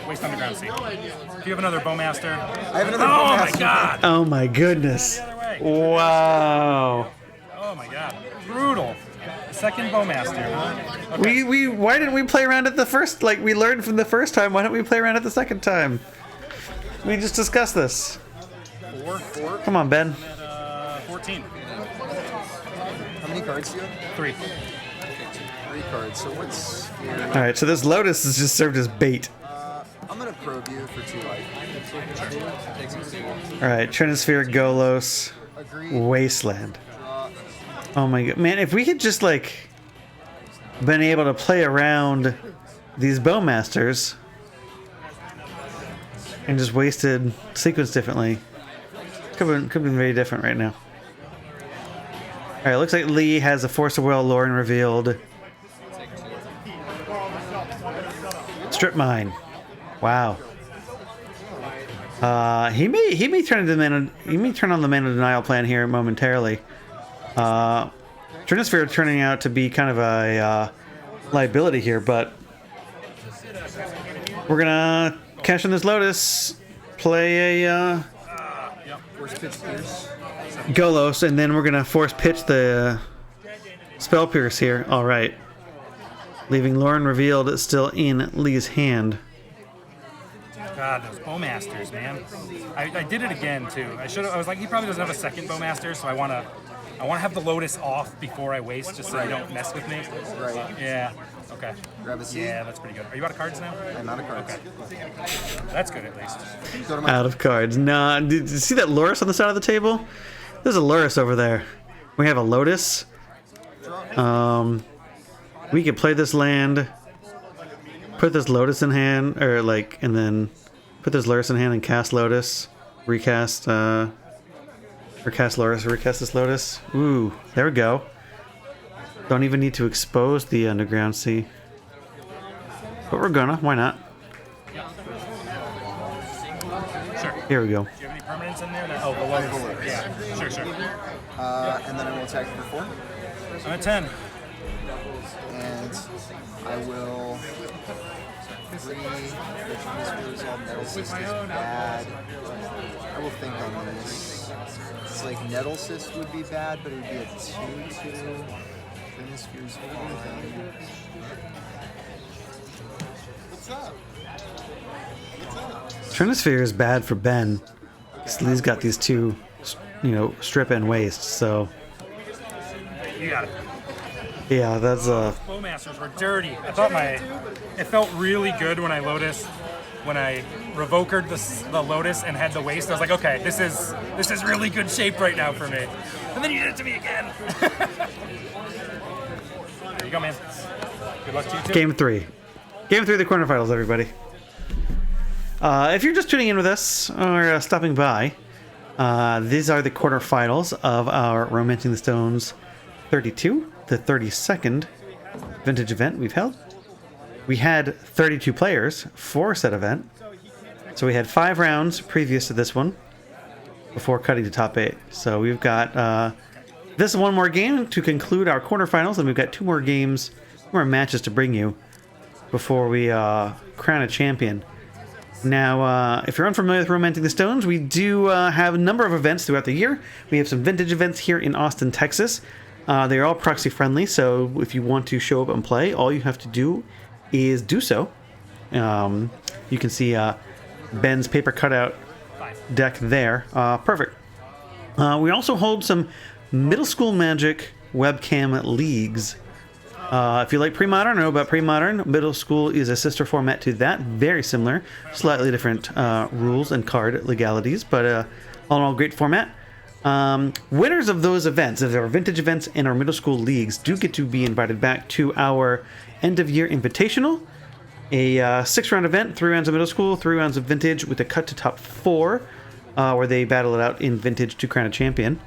S6: Waste Underground Sea. If you have another Bowmaster.
S4: I have another
S6: Oh my
S4: Bowmaster.
S6: god!
S1: Oh my goodness! Wow.
S6: Oh my god. Brutal. Second Bowmaster, huh? Okay.
S1: We why didn't we play around it the first? Like we learned from the first time. Why don't we play around it the second time? We just discussed this.
S4: Four.
S1: Come on, Ben.
S6: At 14.
S4: How many cards do you have?
S6: 3.
S4: 3 cards. So what's here?
S1: All right, so this Lotus has just served as bait.
S4: I'm gonna probe you for 2 life.
S1: All right, Trinisphere, Golos,
S4: Agreed.
S1: Wasteland.
S4: Draw.
S1: Oh my god, man! If we could just like been able to play around these Bowmasters and just wasted sequence differently, could have been very different right now. All right, looks like Lee has a Force of Will, Lauren revealed. Strip Mine. Wow. He may turn into on the Mana Denial plan here momentarily. Trinisphere turning out to be kind of a liability here, but we're gonna cash in this Lotus, play a
S4: Force pitch Pierce.
S1: Golos, and then we're gonna force pitch the Spell Pierce here. All right, leaving Lauren revealed still in Lee's hand.
S6: God, those Bowmasters, man. I did it again too. I was like, he probably doesn't have a second Bowmaster, so I wanna have the Lotus off before I waste, just so you don't mess with me.
S4: Right.
S6: Yeah. Okay.
S4: Grab a seed.
S6: Yeah, that's pretty good. Are you out of cards now?
S4: I'm out of cards.
S6: Okay. That's good at least.
S4: Go to my
S1: Out of cards. Nah, did you see that Loris on the side of the table? There's a Loris over there. We have a Lotus. We could play this land, put this Lotus in hand, or like, and then put this Loris in hand and cast Lotus, recast, or cast Loris, recast this Lotus. Ooh, there we go. Don't even need to expose the Underground Sea. But we're gonna, why not?
S6: Sure.
S1: Here we go.
S6: Do you have any permanents in there? Oh, the Lotus. Yeah. Sure.
S4: and then I will attack for 4.
S6: I'm at 10.
S4: And I will free the transfers all metal cyst is bad. I will think on this. It's like nettle cyst would be bad, but it would be a 2/2. Transfers fine.
S1: Trinisphere is bad for Ben. Lee's got these two, strip and waste, so
S6: You got it.
S1: yeah, that's
S6: Bowmasters were dirty. I thought it felt really good when I revokered the Lotus and had the waste. I was like, okay, this is really good shape right now for me. And then you did it to me again. There you go, man. Good luck to you too.
S1: Game 3. Game 3 of the quarterfinals, everybody. If you're just tuning in with us or stopping by, these are the quarterfinals of our Romancing the Stones 32, the 32nd vintage event we've held. We had 32 players for said event, so we had 5 rounds previous to this one before cutting to top 8. So we've got this one more game to conclude our quarterfinals, and we've got 2 more games, 2 more matches to bring you before we crown a champion. Now, if you're unfamiliar with Romancing the Stones, we do have a number of events throughout the year. We have some vintage events here in Austin, Texas. They're all proxy friendly, so if you want to show up and play, all you have to do is do so. You can see Ben's paper cutout deck there. Perfect. We also hold some middle school Magic webcam leagues If you like pre-modern or know about pre-modern, middle school is a sister format to that. Very similar, slightly different rules and card legalities, but all in all, great format. Winners of those events, of our vintage events and our middle school leagues, do get to be invited back to our end-of-year invitational, a 6-round event, 3 rounds of middle school, 3 rounds of vintage with a cut to top 4, where they battle it out in vintage to crown a champion.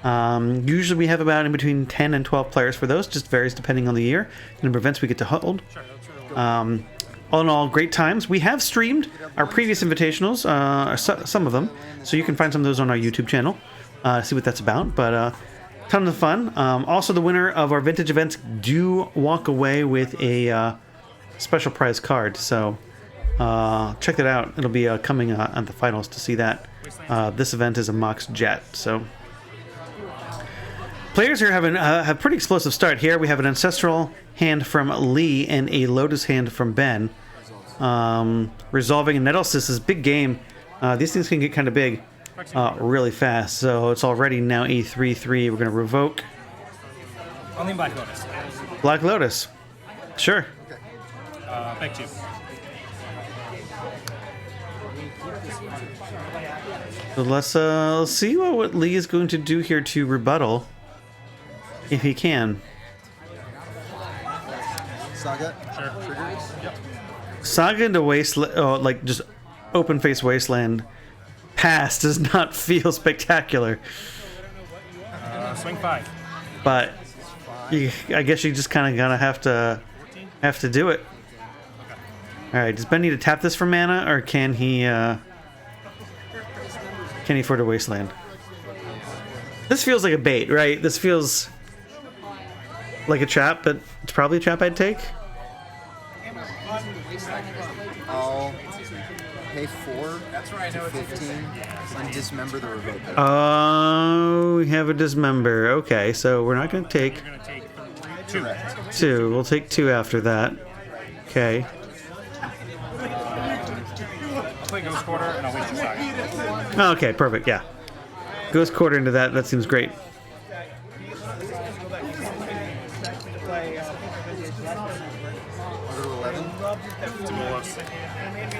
S1: Usually we have about in between 10 and 12 players for those, just varies depending on the year, the number of events we get to hold. All in all, great times. We have streamed our previous invitationals, some of them, so you can find some of those on our YouTube channel, see what that's about, but tons of fun. Also, the winner of our vintage events do walk away with a special prize card, so check that out. It'll be coming on the finals to see that. This event is a Mox Jet, so... Players here have a pretty explosive start here. We have an Ancestral hand from Lee and a Lotus hand from Ben. Resolving a Nettlesis is big game. These things can get kind of big really fast. So it's already now a 3-3. We're going to revoke.
S6: Only Black Lotus.
S1: Black Lotus. Sure.
S6: Back 2.
S1: So let's see what Lee is going to do here to rebuttal. If he can.
S4: Saga? Sure. Triggers?
S6: Yep.
S1: Saga into Wasteland, like just open face Wasteland. Pass does not feel spectacular.
S6: Swing 5.
S1: But I guess you just kind of gonna have to do it. All right. Does Ben need to tap this for mana, or can he afford a Wasteland? This feels like a bait, right? This feels like a trap, but it's probably a trap I'd take.
S4: I'll pay 4 to 15 and dismember the revoke.
S1: Oh, we have a dismember. Okay, so we're not going to take
S6: You're going to take 2.
S1: 2. We'll take 2 after that. Okay.
S6: I'll play Ghost Quarter and I'll waste your Saga.
S1: Okay, perfect. Yeah. Ghost Quarter into that. That seems great.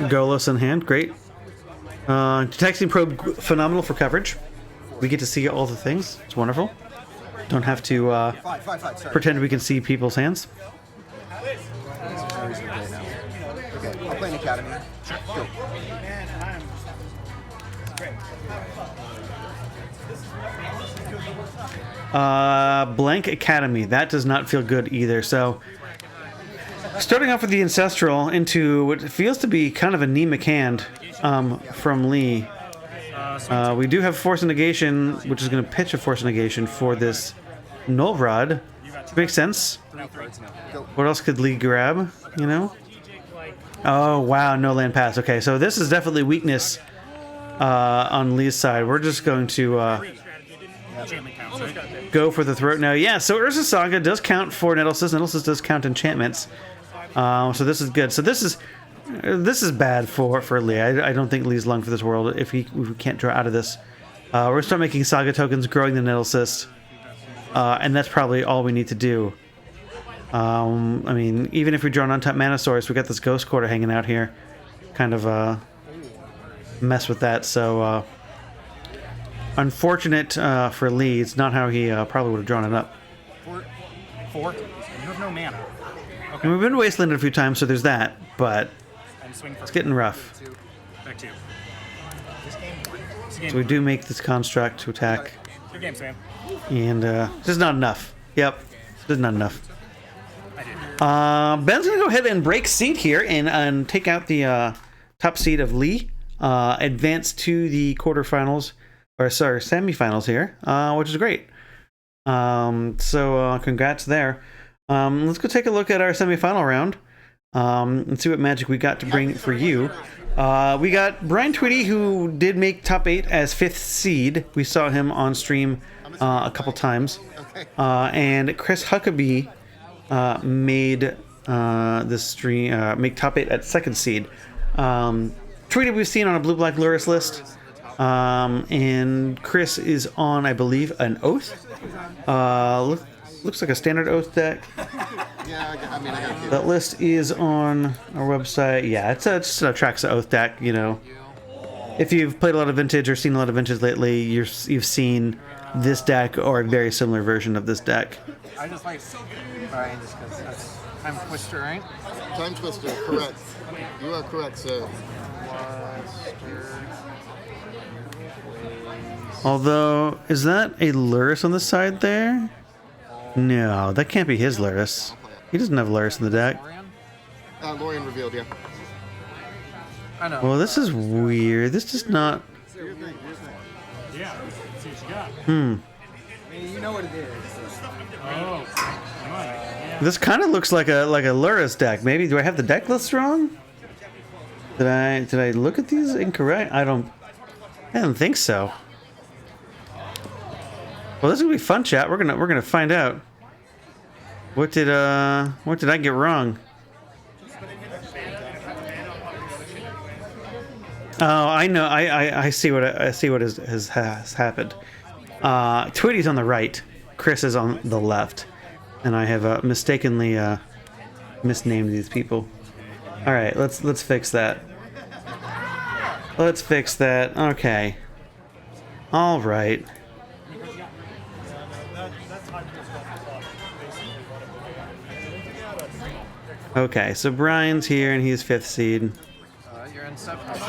S1: Golos in hand, great. Detecting Probe, phenomenal for coverage. We get to see all the things. It's wonderful. Don't have to pretend we can see people's hands.
S4: Okay, I'll play an Academy. Sure.
S1: Blank Academy. That does not feel good either. So, starting off with the Ancestral into what feels to be kind of a anemic hand from Lee. We do have Force Negation, which is going to pitch a Force Negation for this Null Rod. Makes sense. What else could Lee grab, you know? Oh, wow, no land pass. Okay, so this is definitely weakness on Lee's side. We're just going to go for the throat now. Yeah, so Urza Saga does count for Nettlesis. Nettlesis does count enchantments. So this is good. So this is bad for Lee. I don't think Lee's long for this world if we can't draw out of this. We're going to start making Saga tokens, growing the Nettlesis. And that's probably all we need to do. I mean, even if we draw an untapped Mana Source, we got this Ghost Quarter hanging out here. Kind of mess with that. So unfortunate for Lee. It's not how he probably would have drawn it up.
S6: 4. You have no mana. Okay.
S1: And we've been wastelanded a few times, so there's that. But it's getting rough.
S6: Back 2.
S1: So we do make this construct to attack.
S6: Your game, Sam.
S1: And just not enough. Yep, just not enough. Ben's gonna go ahead and break seed here and take out the top seed of Lee. Advance to the quarterfinals, or sorry, semifinals here, which is great. So congrats there. Let's go take a look at our semifinal round and see what magic we got to bring for you. We got Brian Tweedy, who did make top 8 as 5th seed. We saw him on stream a couple times. And Chris Huckabee made this stream make top 8 at 2nd seed. Tweedy we've seen on a Blue Black Luris list. And Chris is on, I believe, an Oath. looks like a standard Oath deck.
S2: Yeah, I mean, I gotta keep
S1: That list is on our website. Yeah, it's just a Traxa Oath deck, you know. If you've played a lot of Vintage or seen a lot of Vintage lately, you've seen this deck or a very similar version of this deck.
S4: I just like Brian just because that's Time Twister, right?
S2: Time Twister, correct. You are correct, sir.
S1: Although, is that a Luris on the side there? No, that can't be his Luris. He doesn't have Luris in the deck.
S2: Lorian revealed, yeah.
S4: I know.
S1: Well, this is weird. This does not...
S6: Yeah. See what you got.
S4: You know what it is.
S6: Oh. Yeah.
S1: This kind of looks like a Luris deck. Maybe, do I have the deck list wrong? Did I look at these incorrect? I don't think so. Well, this is gonna be fun, chat. We're gonna find out. What did I get wrong? Oh, I know. I see what has happened. Tweety's on the right. Chris is on the left, and I have mistakenly misnamed these people. All right, let's fix that. Let's fix that. Okay. All right. Okay, so Brian's here and he's 5th seed.
S4: You're in 7th.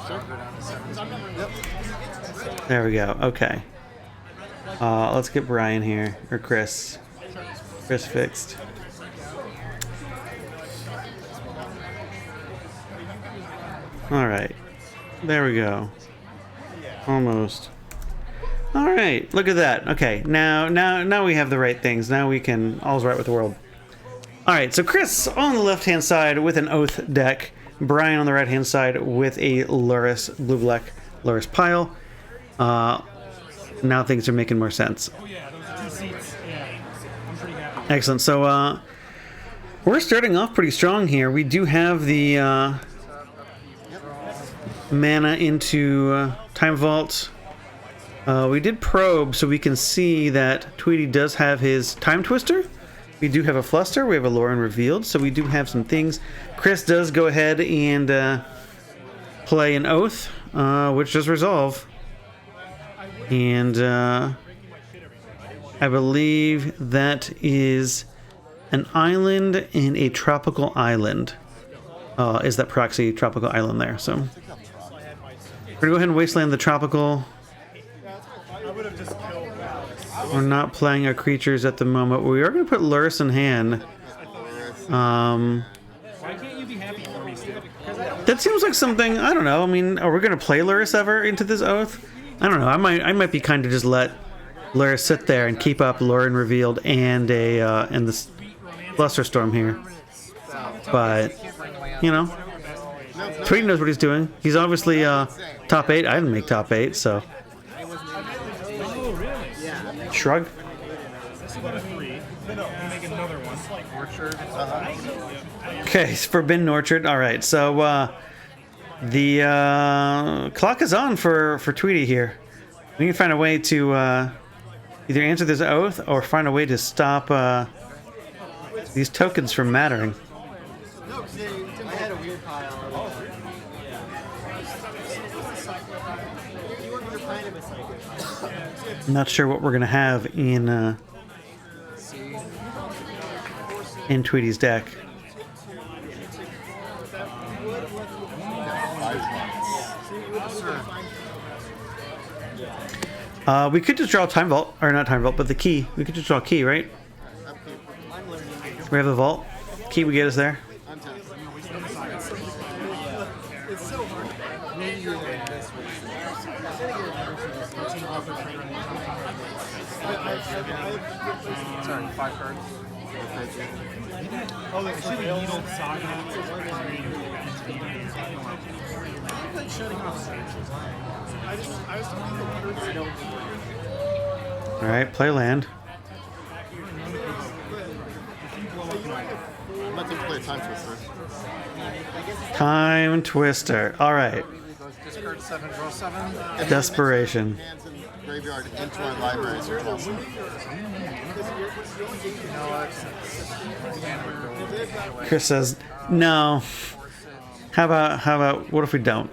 S4: Go down to 7th.
S1: There we go. Okay. Let's get Brian here, or Chris. Chris fixed. All right. There we go. Almost. All right. Look at that. Okay. Now we have the right things. Now we can all's right with the world. All right. So Chris on the left-hand side with an Oath deck. Brian on the right-hand side with a Luris blue-black Luris pile. Now things are making more sense.
S6: Oh yeah, those are 2 seats. Yeah, I'm pretty happy.
S1: Excellent. So we're starting off pretty strong here. We do have the mana into Time Vault. We did probe, so we can see that Tweety does have his Time Twister. We do have a Fluster. We have a Lauren revealed, so we do have some things. Chris does go ahead and play an Oath, which does resolve. And I believe that is an island and a tropical island. Is that proxy tropical island there? So we're gonna go ahead and wasteland the tropical. We're not playing our creatures at the moment. We are gonna put Luris in hand.
S6: Why can't you be happy for me still?
S1: That seems like something, I don't know. I mean, are we gonna play Luris ever into this Oath? I don't know. I might be kind of just let Luris sit there and keep up Lauren revealed and the Bluster Storm here. But you know, Tweety knows what he's doing. He's obviously top 8. I didn't make top 8, so shrug. Okay, Forbidden Orchard. All right, so the clock is on for Tweety here. We need to find a way to either answer this Oath or find a way to stop these tokens from mattering.
S4: I had a weird pile.
S1: I'm not sure what we're gonna have in Tweety's deck. We could just draw Time Vault, or not Time Vault, but the key. We could just draw a key, right? We have the vault. Key we get is there.
S4: Sorry, 5 cards.
S5: Oh, it should be
S6: Needled Saga.
S1: All right, play land.
S2: I'm about to play a Time Twister.
S1: Time Twister. All right.
S4: Discard 7, draw 7.
S1: Desperation.
S2: graveyard into our libraries are awesome.
S1: Chris says, no. How about, what if we don't?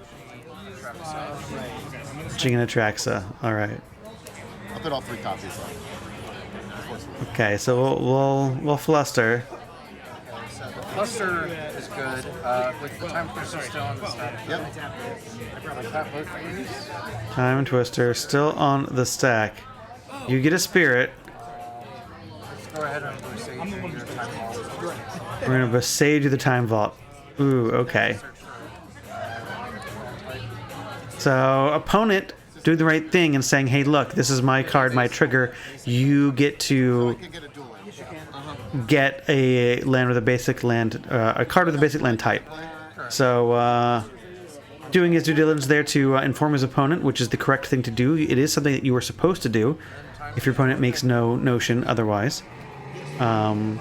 S1: Jing and Atraxa. All right.
S2: I'll put all 3 copies on.
S1: Okay, so we'll fluster.
S4: Fluster is good. With Time Twister still on the stack.
S2: Yep.
S4: Like that vote for you?
S1: Time Twister still on the stack. You get a spirit.
S4: Let's go ahead and Presage your Time Vault.
S1: We're gonna Presage you the Time Vault. Ooh, okay. So opponent doing the right thing and saying, hey, look, this is my card, my trigger. You get to get a land with a basic land, a card with a basic land type. So doing his due diligence there to inform his opponent, which is the correct thing to do. It is something that you are supposed to do if your opponent makes no notion otherwise. Brian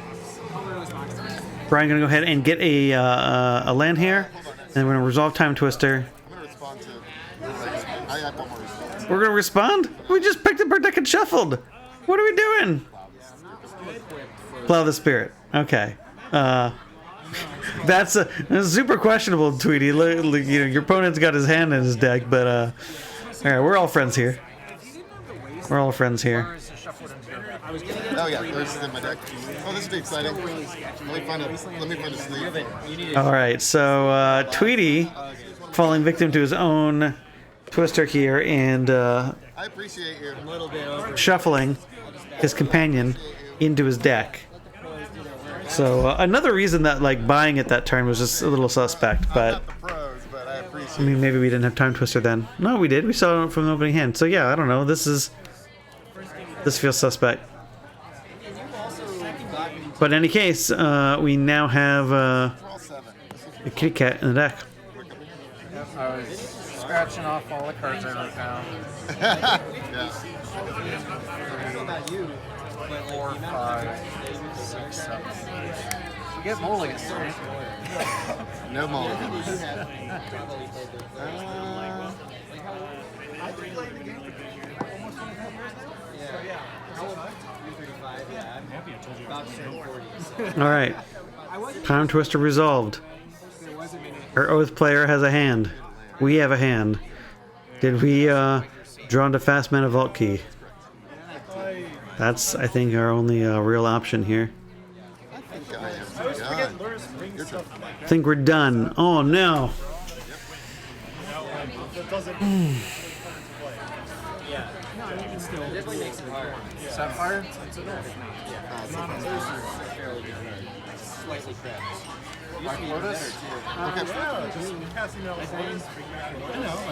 S1: gonna go ahead and get a land here, and then we're gonna resolve Time Twister. We're gonna respond? We just picked up our deck and shuffled. What are we doing? Plow the Spirit. Okay. That's super questionable, Tweety. You know, your opponent's got his hand in his deck, but all right, we're all friends here. We're all friends here.
S2: Oh yeah, there's in my deck. Oh, this would be exciting. Let me find a sleeve.
S1: All right, so Tweety falling victim to his own Twister here and
S2: I appreciate you.
S1: shuffling his companion into his deck. So another reason that like buying it that turn was just a little suspect, but I mean maybe we didn't have Time Twister then. No, we did. We saw it from the opening hand. So yeah, I don't know. This feels suspect. But in any case, we now have a kitty cat in the deck.
S4: I was scratching off all the cards I wrote down.
S2: Yeah.
S4: 4, 5, 6, 7. We get mulligans, right?
S2: No mulligans.
S1: All right. Time Twister resolved. Our Oath player has a hand. We have a hand. Did we draw into Fast Mana Vault Key? That's, I think, our only real option here. I think we're done. Oh no.
S4: Sapphire? Black Lotus?
S6: I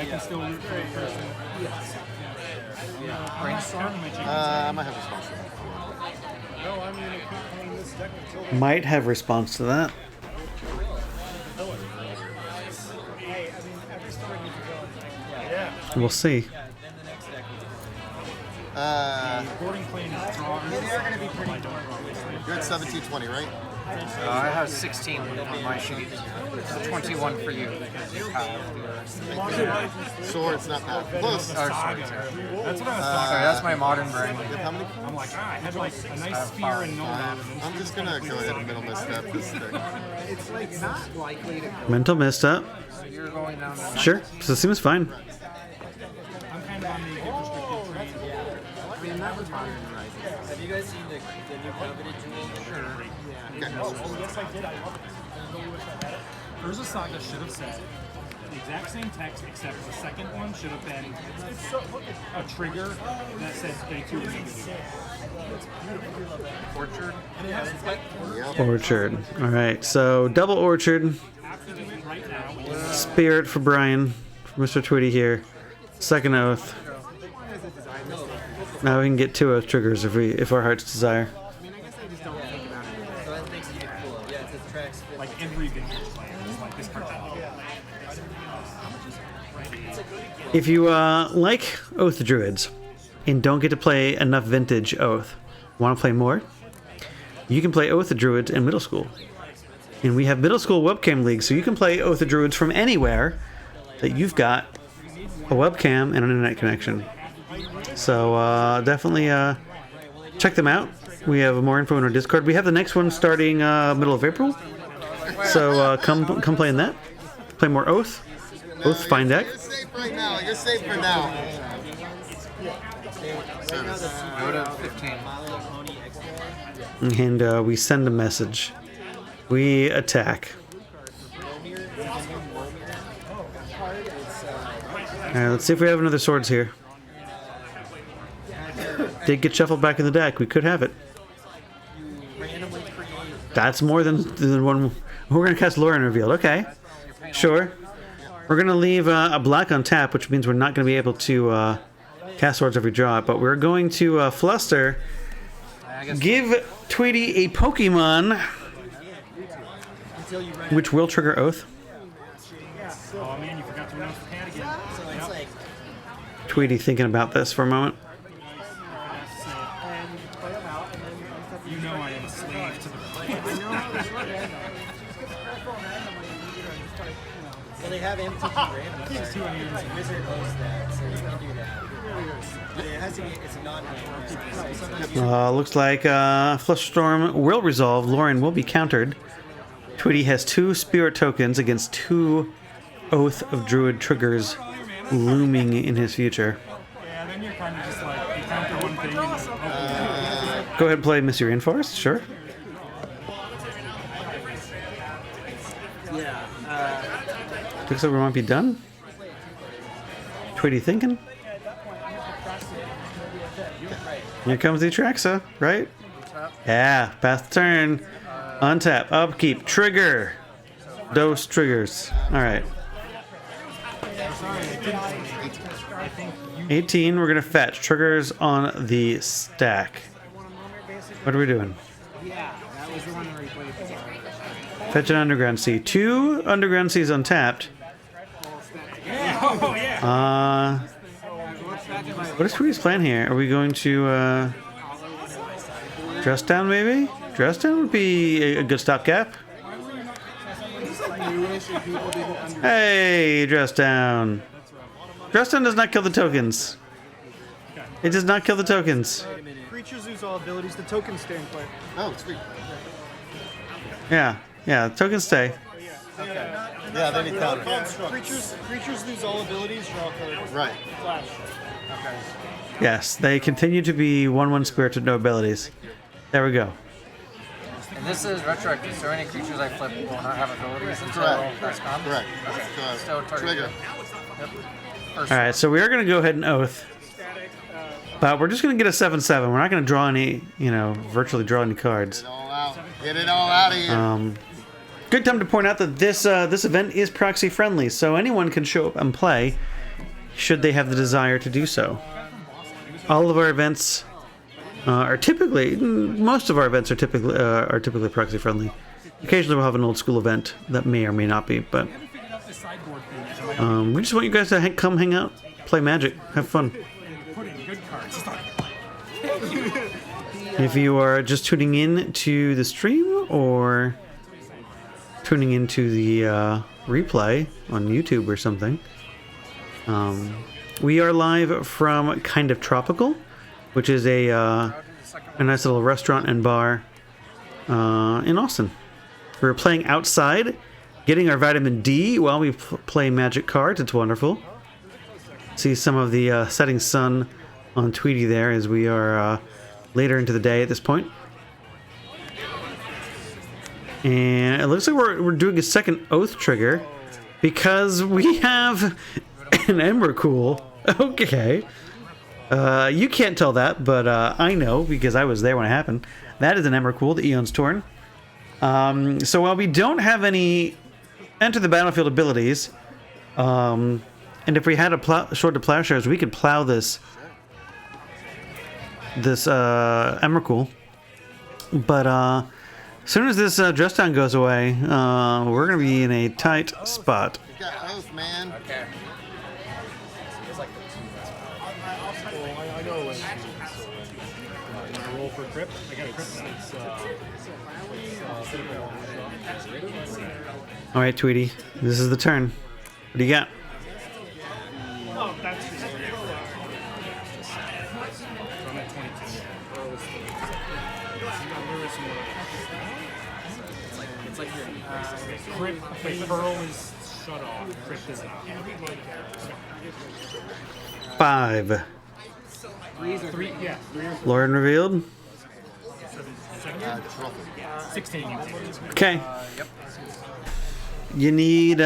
S6: can still root for the person.
S4: Brainstorm?
S2: I might have a response to that.
S1: Might have response to that. We'll see.
S2: You're at 1720, right?
S4: I have 16 on my sheet. So 21 for you.
S2: Swords, not that. Close.
S4: Or swords, yeah.
S6: That's what I was talking
S4: Sorry, that's my modern brain.
S2: How many?
S6: I'm like, I had like a nice spear and no man.
S2: I'm just gonna go ahead and middle misstep this thing.
S4: It's like not likely to go.
S1: Mental misstep.
S4: So you're going down to
S1: Sure. So it seems fine.
S6: I'm kind of on the restricted train.
S4: I mean, that was modern rising.
S7: Have you guys seen the new coveted jewel?
S4: Sure.
S6: Yes, I did. I love it. Urza Saga should have said the exact same text, except the second one should have been a trigger that said they too were going to do
S4: Orchard.
S1: Orchard. All right. So double Orchard.
S6: right now.
S1: Spirit for Brian. For Mr. Tweety here. Second Oath. Now we can get 2 Oath triggers if our hearts desire.
S7: So that makes it cool. Yeah, it says tracks.
S6: Like every vintage player is like this card.
S1: If you like Oath Druids and don't get to play enough vintage Oath, want to play more? You can play Oath of Druids in middle school. And we have middle school webcam leagues, so you can play Oath of Druids from anywhere that you've got a webcam and an internet connection. So definitely check them out. We have more info in our Discord. We have the next one starting middle of April. So come play in that. Play more Oath. Oath Fine Deck.
S2: You're safe right now. You're safe for now.
S9: Go to 15.
S1: And we send a message. We attack. Alright, let's see if we have another swords here. Did get shuffled back in the deck. We could have it. That's more than one. We're going to cast Lauren Revealed. Okay. Sure. We're going to leave a black on tap, which means we're not going to be able to cast swords every draw. But we're going to Fluster. Give Tweety a Pokemon, which will trigger Oath.
S6: Oh man, you forgot to announce the cat again.
S1: Tweety thinking about this for a moment.
S6: You know I am a slave to the
S7: Well, they have MTG random. So Wizard knows that, so you can do that. But it has to be, it's a non-game.
S1: Looks like Flusterstorm will resolve. Lauren will be countered. Tweety has 2 Spirit tokens against 2 Oath of Druid triggers looming in his future.
S6: Yeah, then you're kind of just like, you counter one thing and
S1: Go ahead and play Mystery Rainforest, sure. Looks like we might be done. Tweety thinking. Here comes the Atraxa, right? Yeah, pass the turn. Untap, upkeep, trigger. Dose triggers. Alright. 18, we're gonna fetch. Triggers on the stack. What are we doing? Fetch an Underground Sea. 2 Underground Seas untapped. What is Tweety's plan here? Are we going to Dress Down maybe? Dress Down would be a good stopgap. Hey, Dress Down. Dress Down does not kill the tokens. It does not kill the tokens.
S5: Creatures lose all abilities. The tokens stay in play.
S2: Oh, sweet.
S1: Yeah, tokens stay.
S2: Yeah, then he countered.
S5: Creatures lose all abilities. Draw a card.
S2: Right.
S5: Flash.
S2: Okay.
S1: Yes, they continue to be 1/1 spirits with no abilities. There we go.
S10: And this is retroactive, so any creatures I flip will not have abilities until
S2: Correct.
S10: that's gone?
S2: Correct.
S10: Okay. Still target.
S2: Trigger.
S10: Yep.
S1: Alright, so we are going to go ahead and Oath. But we're just going to get a 7/7. We're not going to draw any, virtually draw any cards.
S2: Get it all out. Get it all out of here.
S1: Good time to point out that this event is proxy friendly, so anyone can show up and play should they have the desire to do so. All of our events most of our events are typically proxy friendly. Occasionally we'll have an old school event that may or may not be, but we just want you guys to come hang out, play Magic, have fun. If you are just tuning in to the stream or tuning into the replay on YouTube or something, we are live from Kind of Tropical, which is a nice little restaurant and bar in Austin. We're playing outside, getting our vitamin D while we play Magic cards. It's wonderful. See some of the setting sun on Tweety there as we are later into the day at this point. And it looks like we're doing a second Oath trigger because we have an Emrakul. Okay. You can't tell that, but I know because I was there when it happened. That is an Emrakul, the Eon's Torn. So while we don't have any enter the battlefield abilities, and if we had a sword to plowshares, we could plow this Emrakul. But as soon as this dress down goes away, we're going to be in a tight spot.
S2: You got Oath, man.
S10: Okay.
S5: I know when. Roll for crypt. I got a crypt.
S1: All right, Tweety, this is the turn. What do you got?
S5: Oh, that's just
S7: It's like your
S6: Crypt, Pearl is shut off. Crypt is not.
S1: 5.
S6: Three, yeah.
S1: Lauren revealed.
S6: 16.
S1: Okay. You need, we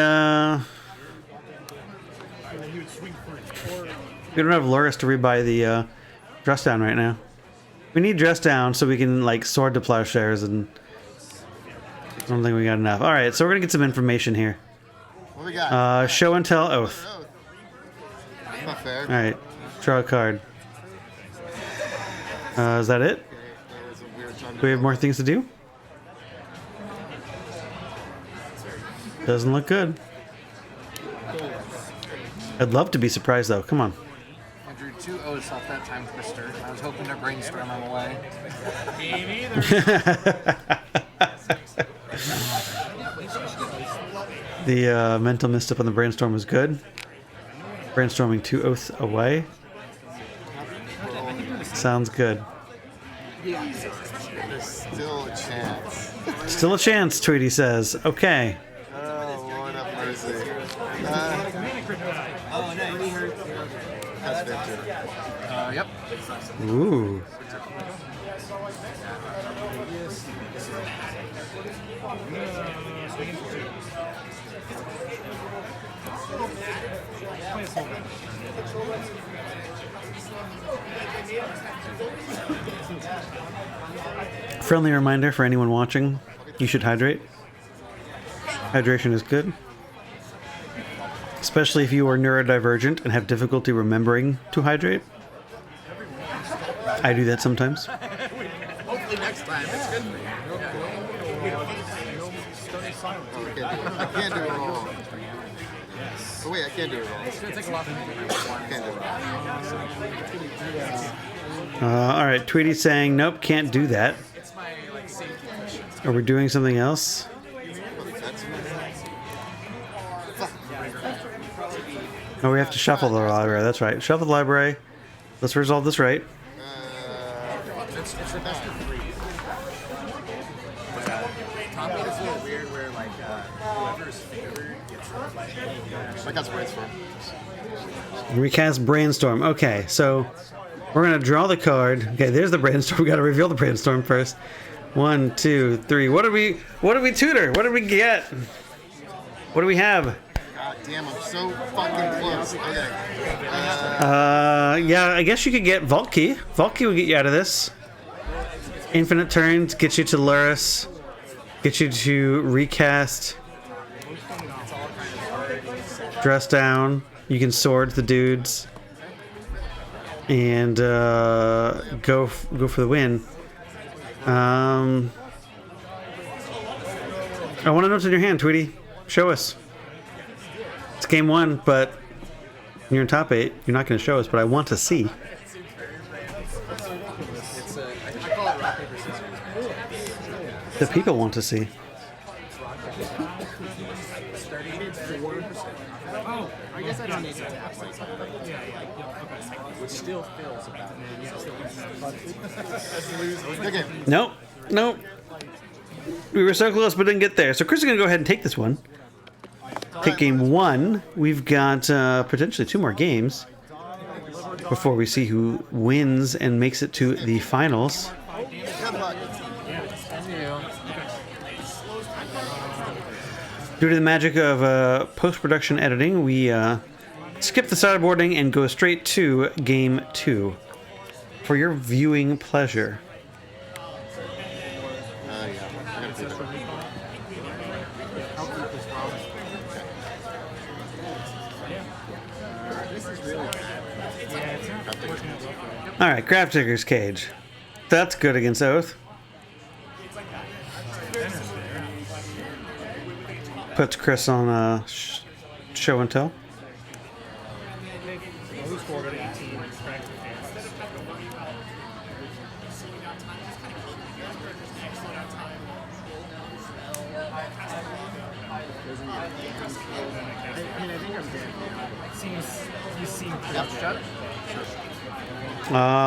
S1: don't have Loris to rebuy the, dress down right now. We need dress down so we can, like, sword to plowshares, and I don't think we got enough. Alright, so we're gonna get some information here.
S2: What we got?
S1: Show and tell oath.
S2: That's not fair.
S1: Alright, draw a card. Is that it?
S2: That was a weird time
S1: Do we have more things to do? Doesn't look good. I'd love to be surprised though. Come on.
S10: I drew 2 oaths off that time twister. I was hoping to brainstorm on the way.
S1: The mental misstep on the brainstorm was good. Brainstorming 2 oaths away. Sounds good.
S2: There's still a chance.
S1: Still a chance, Tweety says. Okay.
S2: Oh, Lord have mercy.
S7: Oh, nice.
S2: That's victory.
S10: Yep.
S1: Ooh. Friendly reminder for anyone watching, you should hydrate. Hydration is good. Especially if you are neurodivergent and have difficulty remembering to hydrate. I do that sometimes.
S9: Hopefully next time it's good for you.
S2: I can't do it wrong. Oh wait, I can't do it wrong.
S10: It's going to take a lot for me to remember one.
S2: I can't do it wrong.
S1: Alright, Tweety's saying, nope, can't do that.
S10: It's my safety question.
S1: Are we doing something else? Oh, we have to shuffle the library. That's right. Shuffle the library. Let's resolve this right.
S10: It's the best of 3. But Tom made this a little weird where, like, whoever's favored gets, like,
S2: I got brainstorm.
S1: Recast brainstorm. Okay, so we're gonna draw the card. Okay, there's the brainstorm. We gotta reveal the brainstorm first. 1, 2, 3. What did we tutor? What did we get? What do we have?
S2: God damn, I'm so fucking close. Okay.
S1: Yeah, I guess you could get Vault Key. Vault Key will get you out of this. Infinite turns, get you to Luris, get you to recast, dress down. You can sword the dudes, and go for the win. I want to know what's in your hand, Tweety. Show us. It's game 1, but you're in top 8. You're not going to show us, but I want to see.
S10: It's I call it rock, paper, scissors.
S1: The people want to see.
S7: Oh, I guess I don't need to tap like that. Which still feels about
S2: Okay.
S1: Nope. We were so close, but didn't get there. So Chris is going to go ahead and take this one. Take game 1. We've got potentially 2 more games before we see who wins and makes it to the finals.
S2: Good luck.
S1: Due to the magic of post-production editing, we skip the sideboarding and go straight to game 2 for your viewing pleasure.
S2: Yeah. I gotta do that.
S1: All right, Graph Digger's Cage. That's good against Oath. Puts Chris on show and tell.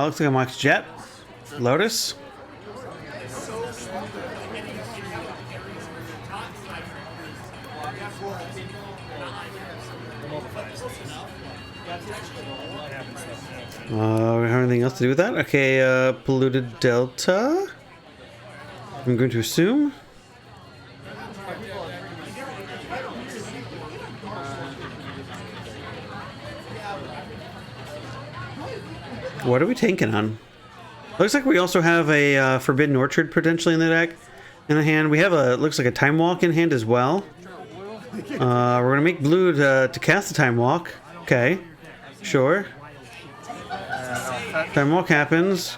S1: Looks like a Mox Jet. Lotus. We don't have anything else to do with that? Okay, polluted delta. I'm going to assume. What are we tanking on? Looks like we also have a Forbidden Orchard potentially in the deck. In the hand, we have a looks like a Time Walk in hand as well. We're gonna make blue to cast the Time Walk. Okay, sure. Time Walk happens.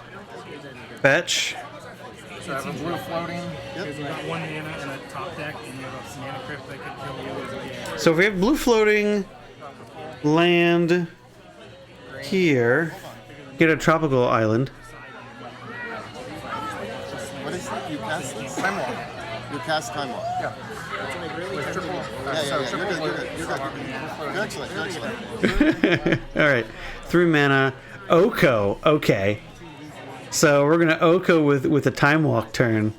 S1: Fetch.
S4: So I have a blue floating.
S6: Because you got 1 mana and a top deck, and you have a mana crypt that could kill you.
S1: So if we have blue floating land here, get a tropical island.
S2: What is it? You cast this?
S4: Time Walk.
S2: You cast Time Walk.
S4: Yeah. With triple.
S2: Yeah.
S4: Triple
S2: You're
S4: blue.
S2: good. You're excellent. You're excellent.
S1: All right, 3 mana. Oko. Okay. So we're gonna Oko with a Time Walk turn.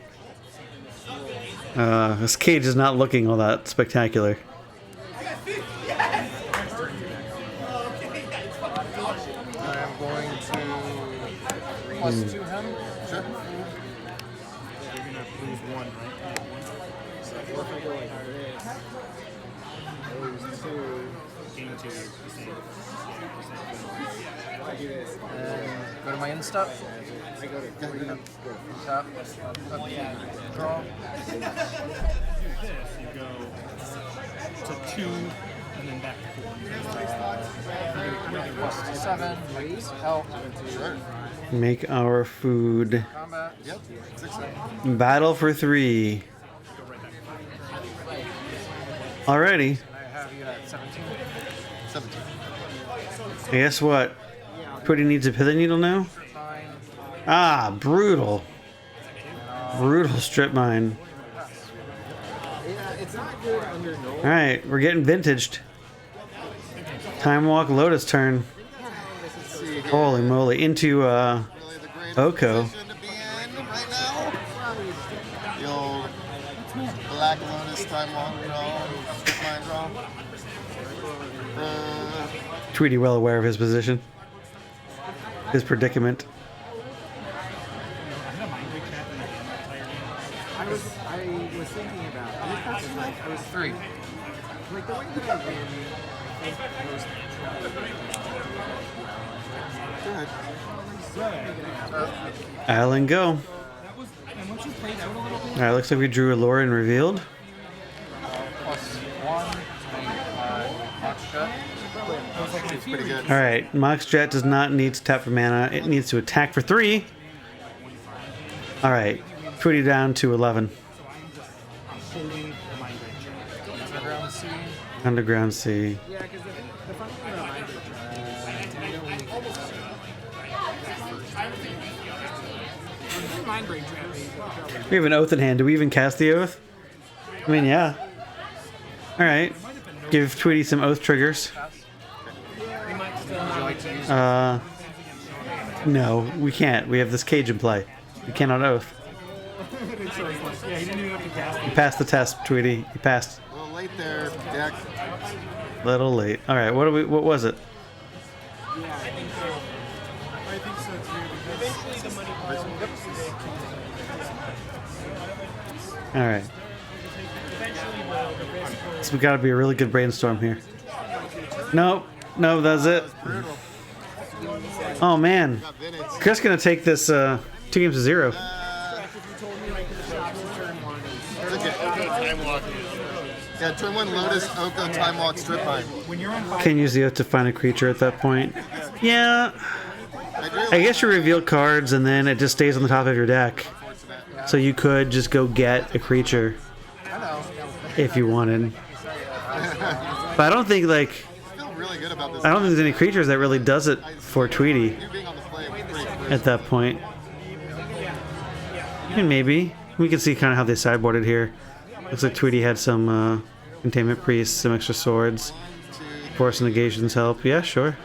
S1: This cage is not looking all that spectacular.
S4: I'm going to plus 2 him.
S2: Sure.
S6: You're gonna lose 1, right?
S5: So what if I go like this? Those two.
S6: Game 2, the same.
S5: I do this.
S4: And go to my end step.
S5: I go to
S4: Tap. Draw.
S6: Do this, you go to 2, and then back to 4.
S4: Plus 7. Help.
S2: Sure.
S1: Make our food.
S4: Combat.
S2: Yep. 6.
S1: Battle for 3. Alrighty.
S4: I have you at 17.
S2: 17.
S1: Guess what? Pretty needs a pithing needle now?
S4: 9.
S1: Ah, brutal. Brutal strip mine.
S5: Yeah, it's not good under no.
S1: Alright, we're getting vintaged. Time Walk Lotus turn.
S2: Let's see here.
S1: Holy moly. Into
S2: Really the greatest
S1: Oko.
S2: position to be in right now. The old Black Lotus Time Walk draw. Strip mine draw.
S1: Tweety well aware of his position. His predicament.
S5: I was thinking about it. I was
S4: 3.
S5: like the way that I win. I think most
S1: Island go.
S6: And once you played out a little bit,
S1: Alright, looks like we drew a lore and revealed.
S4: Plus 1. Box shut.
S2: It's pretty good.
S1: Alright, Mox Jet does not need to tap for mana. It needs to attack for 3. Alright, Tweety down to 11.
S6: holding the mind range.
S4: Underground sea.
S1: Underground Sea.
S5: yeah, because the fun thing about mine is mind break trap.
S1: We have an oath in hand. Do we even cast the oath? I mean, yeah. Alright. Give Tweety some oath triggers. No, we can't. We have this cage in play. We cannot oath.
S6: Yeah, he didn't even have to cast
S1: You passed the test, Tweety. You passed.
S2: A little late there, deck.
S1: Little late. Alright, what was it?
S5: Yeah, I think so too. Eventually the money pile.
S1: Alright. So we gotta be a really good brainstorm here. Nope. No, that's it. Oh man. Chris gonna take this 2 games to 0.
S2: It's okay. Time Walk. Yeah, turn 1 Lotus, Oko, Time Walk, Strip Mine.
S1: Can use the oath to find a creature at that point. Yeah.
S2: I
S1: I guess you reveal cards and then it just stays on the top of your deck. So you could just go get a creature if you wanted. But I don't think
S2: feel really good about this.
S1: I don't think there's any creatures that really does it for Tweety
S2: You being on the play was pretty clear.
S1: at that point. And maybe we can see kind of how they sideboarded here. Looks like Tweety had some containment priests, some extra swords, force negations help. Yeah, sure.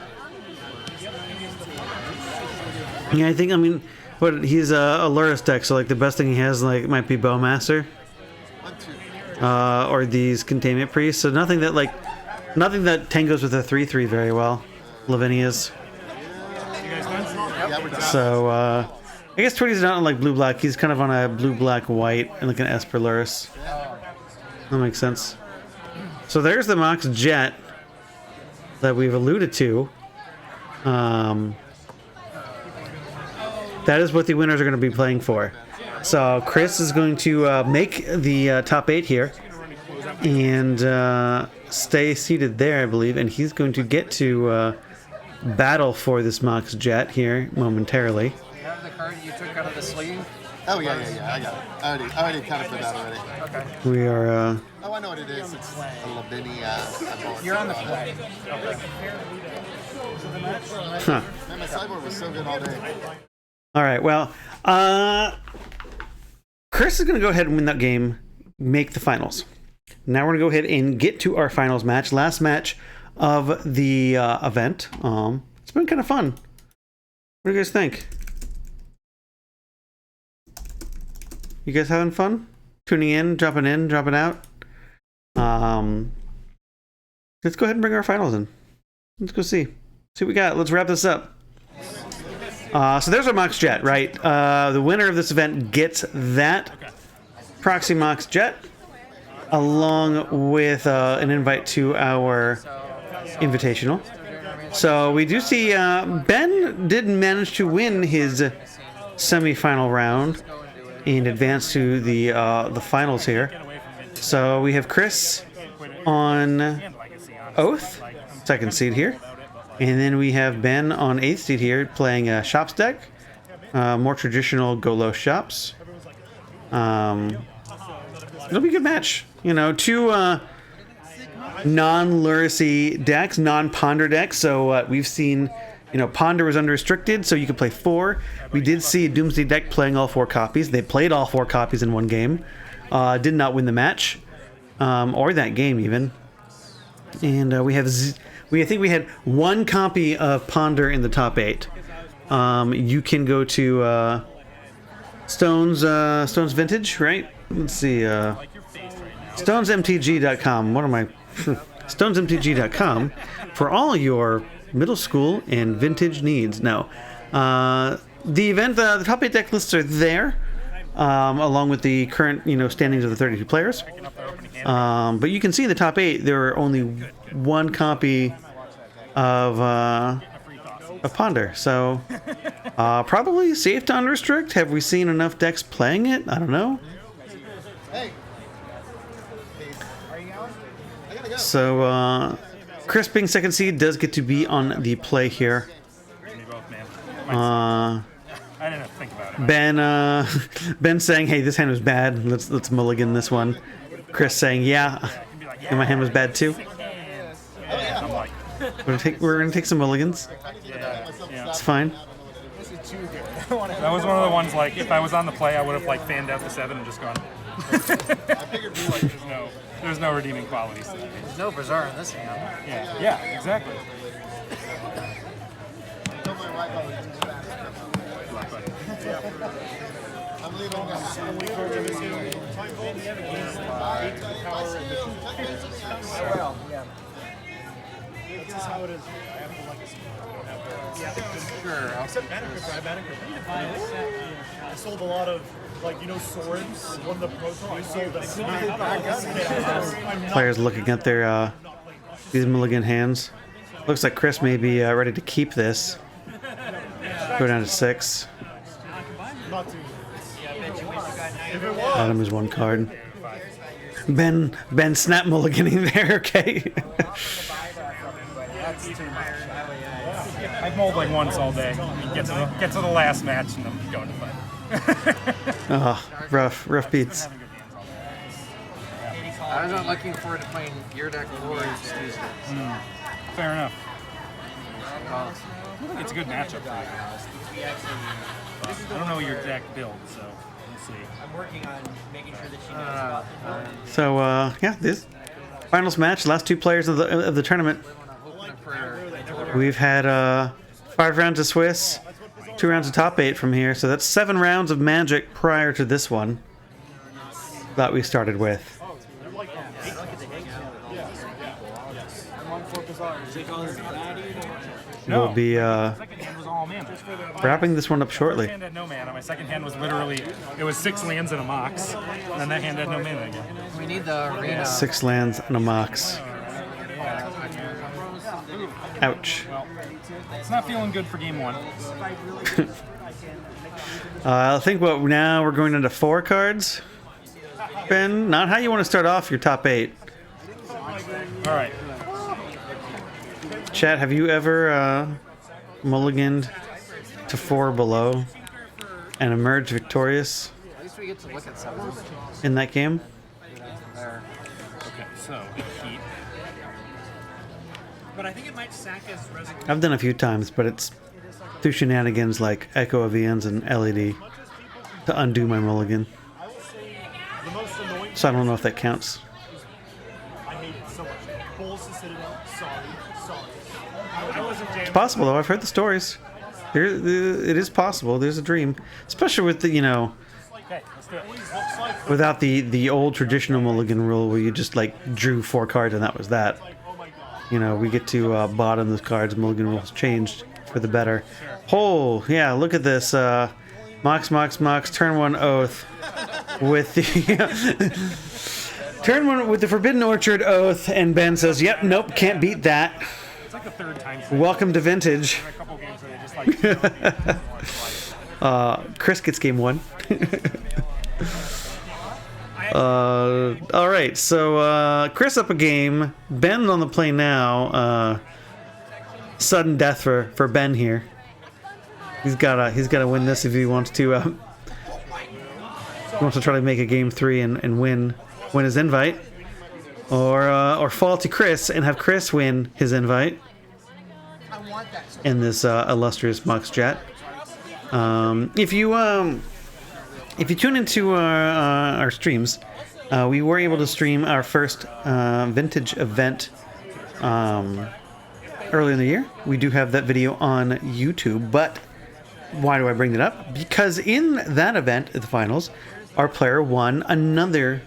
S1: Yeah, I mean, what he's a Lurrus deck, so like the best thing he has like might be Bowmaster,
S2: 1, 2.
S1: or these containment priests. So nothing that tangos with a 3/3 very well. Lavinia's.
S6: You guys done?
S2: Yeah, we're done.
S1: So, I guess Twitty's not on like blue-black. He's kind of on a blue-black-white and like an Esper Lurrus. That makes sense. So there's the Mox Jet that we've alluded to. That is what the winners are going to be playing for. So Chris is going to make the top 8 here and stay seated there, I believe, and he's going to get to battle for this Mox Jet here momentarily.
S7: You have the card you took out of the sleeve?
S2: Oh, yeah, I got it. I already accounted for that already.
S7: Okay.
S1: We are...
S2: Oh, I know what it is. It's a Lavinia.
S7: You're on the play. Okay.
S1: Huh.
S2: Man, my sideboard was so good all day.
S1: All right, well, Chris is going to go ahead and win that game, make the finals. Now we're going to go ahead and get to our finals match, last match of the event. It's been kind of fun. What do you guys think? You guys having fun? Tuning in, dropping out? Let's go ahead and bring our finals in. Let's go see what we got. Let's wrap this up. So there's our Mox Jet, right? The winner of this event gets that Proxy Mox Jet, along with an invite to our invitational. So we do see Ben did manage to win his semi-final round and advance to the finals here. So we have Chris on Oath, second seed here. And then we have Ben on 8th seed here playing a Shops deck. More traditional Golo Shops. It'll be a good match. You know, two non-Lurrusy decks, non-Ponder decks. So we've seen, you know, Ponder was unrestricted, so you could play 4. We did see a Doomsday deck playing all 4 copies. They played all 4 copies in one game. Did not win the match. Or that game, even. And we have... I think we had 1 copy of Ponder in the top 8. You can go to Stone's Vintage, right? Let's see. StonesMTG.com. What am I? StonesMTG.com for all your middle school and vintage needs. No. The event, the top 8 deck lists are there, along with the current, standings of the 32 players. But you can see in the top 8 there are only 1 copy of Ponder, so probably safe to unrestrict. Have we seen enough decks playing it? I don't know. So Chris being second seed does get to be on the play here.
S6: I didn't think about it.
S1: Ben saying, "Hey, this hand was bad. Let's mulligan this one." Chris saying, "Yeah, and my hand was bad too."
S6: I'm like,
S1: We're gonna take some mulligans. It's fine.
S6: that was one of the ones, like, if I was on the play, I would have, like, fanned out the 7 and just gone. There's no redeeming qualities to that.
S7: There's no Bazaar in this hand.
S6: Yeah, exactly.
S2: I'm leaving now.
S7: Well, yeah.
S5: This is how it is. I have to like
S7: Sure.
S5: I sold a lot of, swords. One of the pros I sold them.
S1: Players looking at their these mulligan hands. Looks like Chris may be ready to keep this. Go down to 6. Adam is 1 card. Ben snap mulliganing there. Okay.
S7: That's too much.
S6: I've mulled like once all day. Get to the last match and I'm going to fight.
S1: Rough beats.
S7: I was not looking forward to playing your deck Glories Tuesdays.
S6: Fair enough. I think it's a good matchup for you. I don't know your deck build, so we'll see.
S10: I'm working on making sure that she knows.
S1: So yeah, this finals match. Last 2 players of the tournament. We've had 5 rounds of Swiss, 2 rounds of top 8 from here. So that's 7 rounds of Magic prior to this one that we started with. we'll be
S6: Second hand was all mana.
S1: wrapping this one up shortly.
S6: First hand had no mana. My second hand was literally, it was 6 lands and a mox. And then that hand had no mana again.
S7: We need the arena.
S1: 6 lands and a mox. Ouch.
S6: Well, it's not feeling good for game 1.
S1: I think what now we're going into 4 cards. Ben, not how you want to start off your top 8.
S6: All right.
S1: Chat, have you ever mulliganed to 4 below and emerged victorious
S7: At least we get to look at some of them.
S1: in that game?
S7: There.
S6: Okay, so heat.
S3: But I think it might sack as resignation.
S1: I've done a few times, but it's through shenanigans like Echo of Eons and LED to undo my mulligan.
S5: The most annoying
S1: So I don't know if that counts.
S5: I hate it so much. Bulls to Citadel. Sorry. I wasn't jamming.
S1: It's possible though. I've heard the stories. It is possible. There's a dream, especially with the
S6: Okay, let's do it.
S1: without the old traditional mulligan rule where you just like drew 4 cards and that was that. We get to bottom those cards. Mulligan rules changed for the better. Oh yeah, look at this. Mox, turn 1 Oath with the turn 1 with the Forbidden Orchard Oath, and Ben says, "Yep, nope, can't beat that."
S6: It's like the 3rd time.
S1: Welcome to Vintage.
S6: A couple games where they just like.
S1: Chris gets game 1. All right, so Chris up a game. Ben on the play now. Sudden death for Ben here. He's gotta win this if he wants to. He wants to try to make a game 3 and win his invite, or fall to Chris and have Chris win his invite in this illustrious Mox chat. If you tune into our streams, we were able to stream our first vintage event early in the year. We do have that video on YouTube, but why do I bring that up? Because in that event, at the finals, our player won another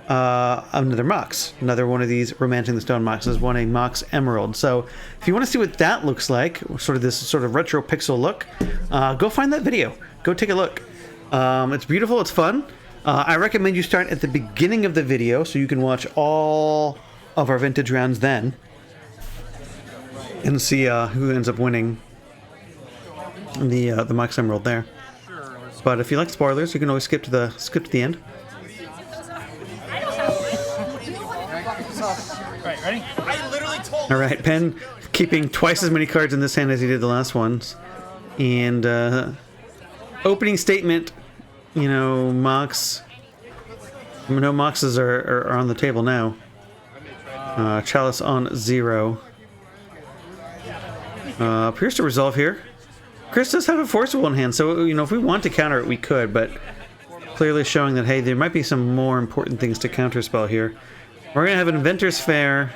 S1: Mox. Another one of these Romancing the Stone Moxes, won a Mox Emerald. So if you want to see what that looks like, sort of this sort of retro pixel look, go find that video. Go take a look. It's beautiful. It's fun. I recommend you start at the beginning of the video so you can watch all of our vintage rounds then and see who ends up winning the Mox Emerald there. But if you like spoilers, you can always skip to the end.
S6: Right, ready?
S1: All right, Ben keeping twice as many cards in this hand as he did the last ones, and opening statement. Mox. No Moxes are on the table now. Chalice on 0. Appears to resolve here. Chris does have a Forcible in hand, so if we want to counter it, we could, but clearly showing that, hey, there might be some more important things to counterspell here. We're going to have an Inventor's Fair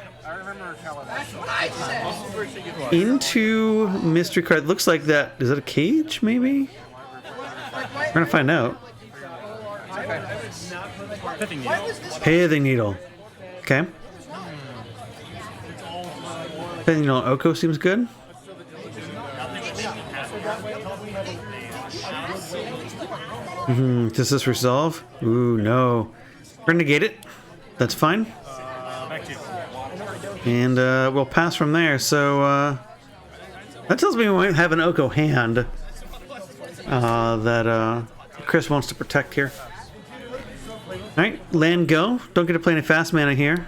S1: into Mystery Card. Looks like that. Is that a cage, maybe? We're going to find out. Pithing Needle. Okay. Pithing Needle Oko seems good. Does this resolve? Ooh, no. We're going to negate it. That's fine.
S6: Back to you.
S1: And we'll pass from there. So that tells me we might have an Oko hand that Chris wants to protect here. Alright, land go. Don't get to play any fast mana here.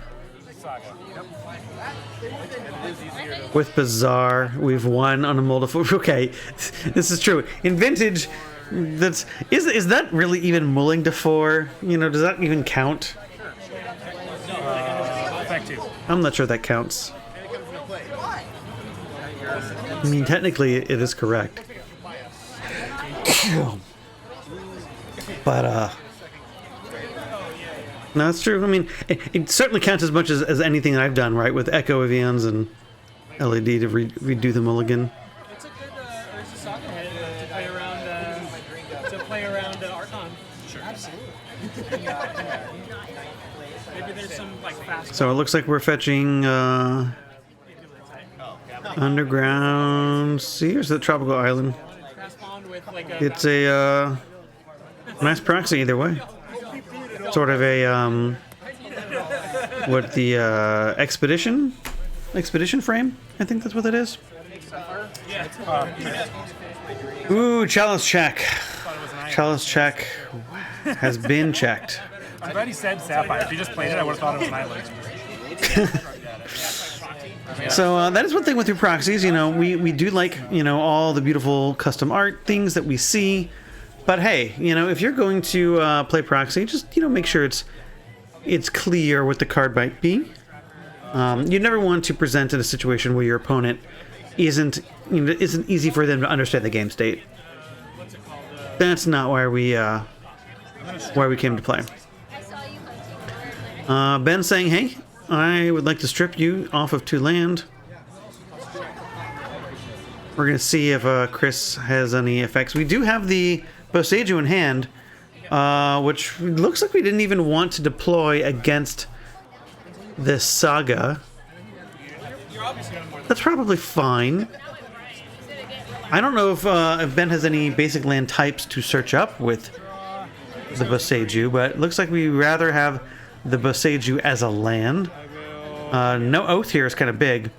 S1: With Bazaar, we've won on a multiple. Okay, this is true. In Vintage, is that really even mulling to 4? Does that even count?
S6: Back to you.
S1: I'm not sure that counts. I mean, technically, it is correct. But, no, it's true. I mean, it certainly counts as much as anything that I've done, right? With Echo of Eons and LED to redo the mulligan.
S3: It's a good, there's a saga head to play around Archon. Sure. Absolutely. Maybe there's some, fast.
S1: So it looks like we're fetching Underground sea, or is it tropical island? It's a nice proxy either way. Sort of a what the expedition frame? I think that's what that is. Ooh, chalice check. Chalice check has been checked.
S6: I'm glad he said Sapphire. If he just played it, I would have thought it was an island.
S1: So that is one thing with your proxies. You know, we do like, you know, all the beautiful custom art things that we see. But hey, you know, if you're going to play proxy, just, you know, make sure it's clear what the card might be. You never want to present in a situation where your opponent isn't easy for them to understand the game state. That's not why we came to play. Ben saying, hey, I would like to strip you off of 2 land. We're going to see if Chris has any effects. We do have the Boseiju in hand, which looks like we didn't even want to deploy against this Saga. That's probably fine. I don't know if Ben has any basic land types to search up with the Boseiju, but it looks like we rather have the Boseiju as a land. No Oath here is kind of big.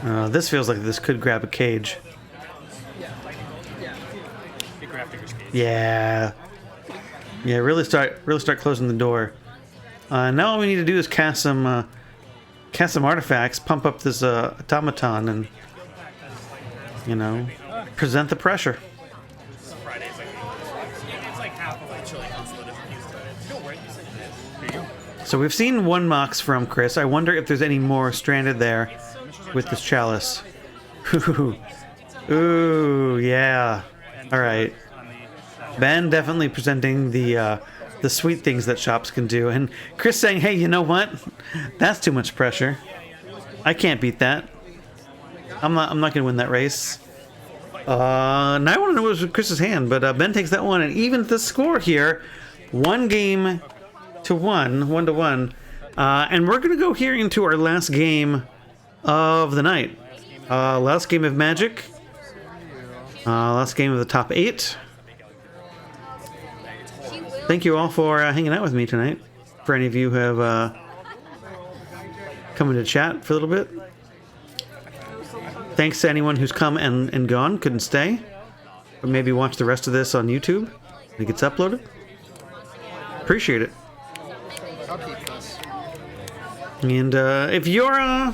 S1: This feels like this could grab a cage. Yeah. Yeah, really start closing the door. Now all we need to do is cast some artifacts, pump up this automaton, and, you know, present the pressure. So we've seen 1 Mox from Chris. I wonder if there's any more stranded there with this chalice. Ooh, yeah. All right. Ben definitely presenting the sweet things that shops can do, and Chris saying, "Hey, you know what? That's too much pressure. I can't beat that. I'm not going to win that race." Now I want to know what was Chris's hand, but Ben takes that one and evens the score here, 1 game to 1 to 1, and we're going to go here into our last game of the night. Last game of Magic. Last game of the top 8. Thank you all for hanging out with me tonight. For any of you who have come into chat for a little bit. Thanks to anyone who's come and gone, couldn't stay. Or maybe watch the rest of this on YouTube when it gets uploaded. Appreciate it. And if you're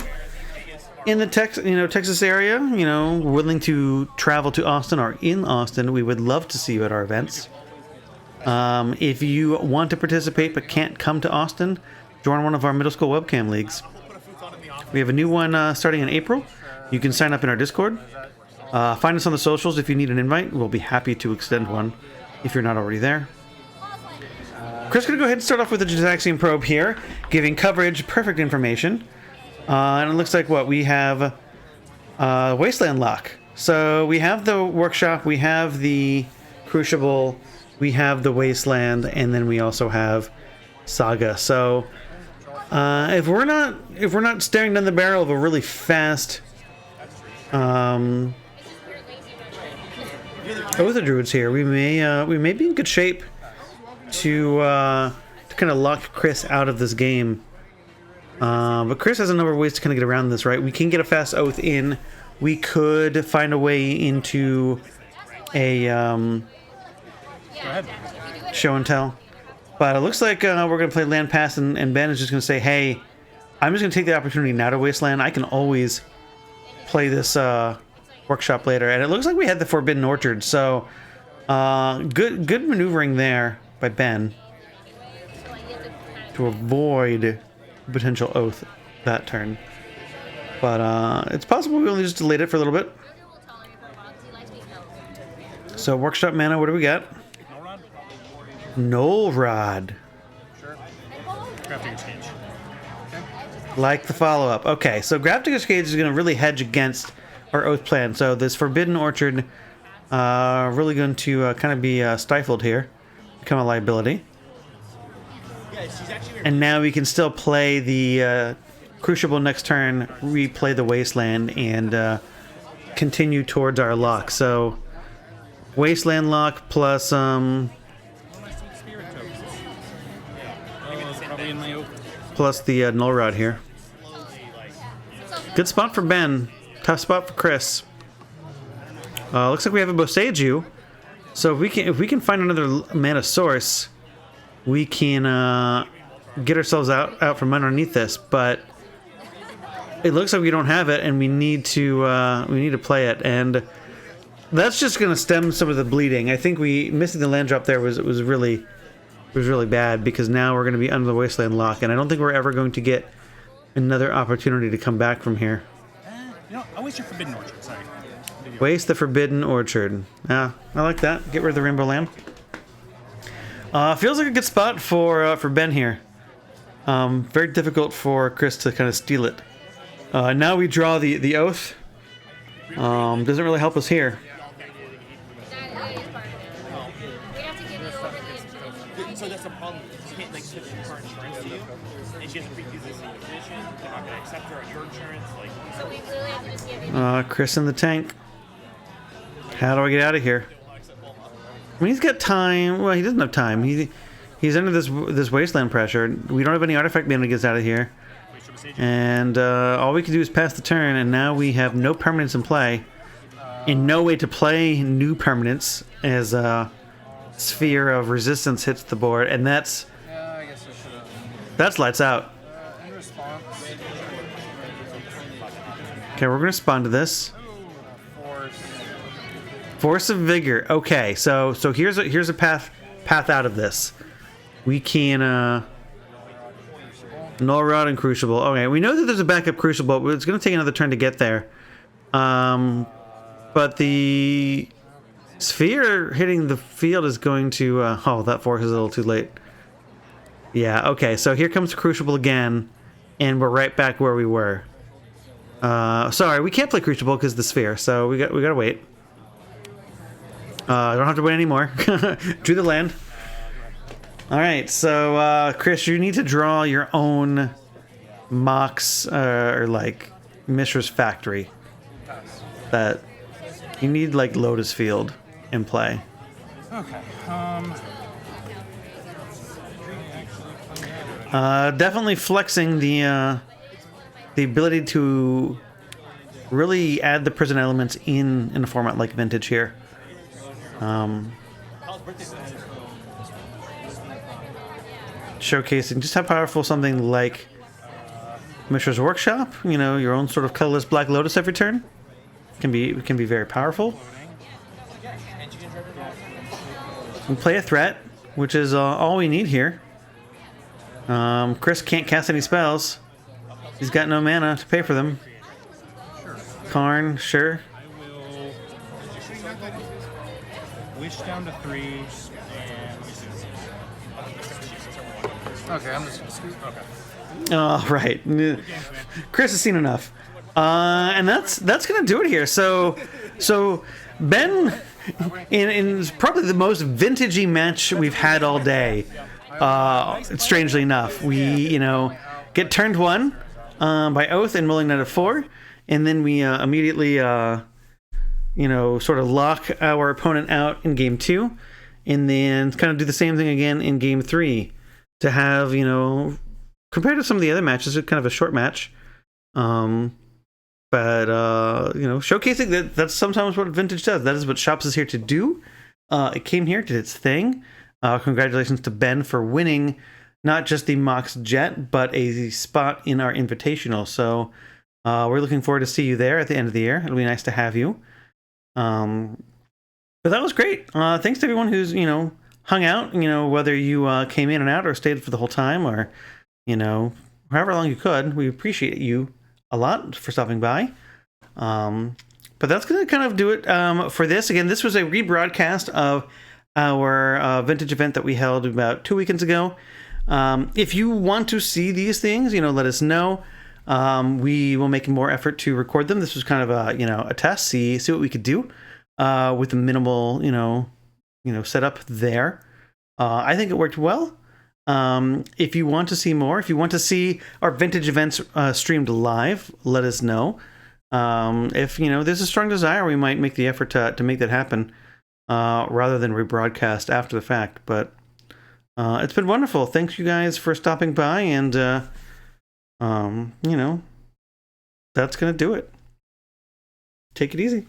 S1: in the Texas area, you know, willing to travel to Austin or in Austin, we would love to see you at our events. If you want to participate but can't come to Austin, join one of our middle school webcam leagues. We have a new one starting in April. You can sign up in our Discord. Find us on the socials if you need an invite. We'll be happy to extend one if you're not already there. Chris is going to go ahead and start off with the Gitaxian probe here, giving coverage, perfect information. And it looks like what we have Wasteland Lock. So we have the workshop, we have the Crucible, we have the Wasteland, and then we also have Saga. So if we're not staring down the barrel of a really fast Oath of Druids here, we may be in good shape to kind of lock Chris out of this game. But Chris has a number of ways to kind of get around this, right? We can get a fast Oath in. We could find a way into a show and tell. But it looks like we're going to play Land Pass, and Ben is just going to say, hey, I'm just going to take the opportunity now to Wasteland. I can always play this workshop later. And it looks like we had the Forbidden Orchard, so good maneuvering there by Ben to avoid potential Oath that turn. But it's possible we only just delayed it for a little bit. So workshop mana, what do we got? Null Rod. Like the follow-up. Okay, so Grafdigger's Cage is going to really hedge against our Oath plan. So this Forbidden Orchard really going to kind of be stifled here. Become a liability. And now we can still play the Crucible next turn, replay the Wasteland, and continue towards our lock. So, Wasteland lock plus plus the Null Rod here. Good spot for Ben. Tough spot for Chris. Looks like we have a Boseiju. So if we can find another mana source, we can get ourselves out from underneath this. But it looks like we don't have it, and we need to play it. And that's just going to stem some of the bleeding. I think we missing the land drop there was really bad, because now we're going to be under the Wasteland lock, and I don't think we're ever going to get another opportunity to come back from here.
S6: I'll waste your Forbidden Orchard. Sorry.
S1: Waste the Forbidden Orchard. I like that. Get rid of the Rainbow Lamb. Feels like a good spot for Ben here. Very difficult for Chris to kind of steal it. Now we draw the Oath. Doesn't really help us here.
S11: So that's the problem. You can't switch her insurance to you, and she has a pre-existing condition. They're not going to accept her on your insurance. So we clearly have to just give you.
S1: Chris in the tank. How do I get out of here? I mean, he's got time. Well, he doesn't have time. He's under this Wasteland pressure. We don't have any artifact mana to get us out of here. And all we can do is pass the turn, and now we have no permanents in play. And no way to play new permanents as Sphere of Resistance hits the board, and that's lights out. Okay, we're gonna respond to this. Force of Vigor. Okay, so here's a path out of this. We can Null Rod and Crucible. Okay, we know that there's a backup Crucible, but it's gonna take another turn to get there. But the Sphere hitting the field is going to... oh, that force is a little too late. Yeah, okay, so here comes Crucible again, and we're right back where we were. Sorry, we can't play Crucible because of the Sphere, so we gotta wait. Don't have to wait anymore. Drew the land. Alright, so Chris, you need to draw your own Mox, or like Mishra's Factory. That you need like Lotus Field in play.
S6: Okay.
S1: Definitely flexing the ability to really add the prison elements in a format like Vintage here. Showcasing just how powerful something like Mishra's Workshop, you know, your own sort of colorless Black Lotus every turn, can be very powerful. We play a threat, which is all we need here. Chris can't cast any spells. He's got no mana to pay for them. Karn, sure.
S6: I will wish down to 3 and okay, I'm just gonna scoot. Okay.
S1: Oh, right. Chris has seen enough. And that's gonna do it here. So Ben, in probably the most vintagey match we've had all day. Strangely enough, we get turned 1 by Oath and Willing Knight of 4, and then we immediately sort of lock our opponent out in game 2, and then kind of do the same thing again in game 3 to have compared to some of the other matches, it's kind of a short match. But showcasing that's sometimes what Vintage does. That is what Shops is here to do. It came here, did its thing. Congratulations to Ben for winning not just the Mox Jet, but a spot in our Invitational. So we're looking forward to see you there at the end of the year. It'll be nice to have you. But that was great. Thanks to everyone who's hung out. Whether you came in and out or stayed for the whole time, or however long you could. We appreciate you a lot for stopping by. But that's going to kind of do it for this. Again, this was a rebroadcast of our vintage event that we held about 2 weekends ago. If you want to see these things, let us know. We will make more effort to record them. This was kind of a test, see what we could do with the minimal setup there. I think it worked well. If you want to see more, if you want to see our vintage events streamed live, let us know. If there's a strong desire, we might make the effort to make that happen rather than rebroadcast after the fact. But it's been wonderful. Thanks you guys for stopping by, and that's gonna do it. Take it easy.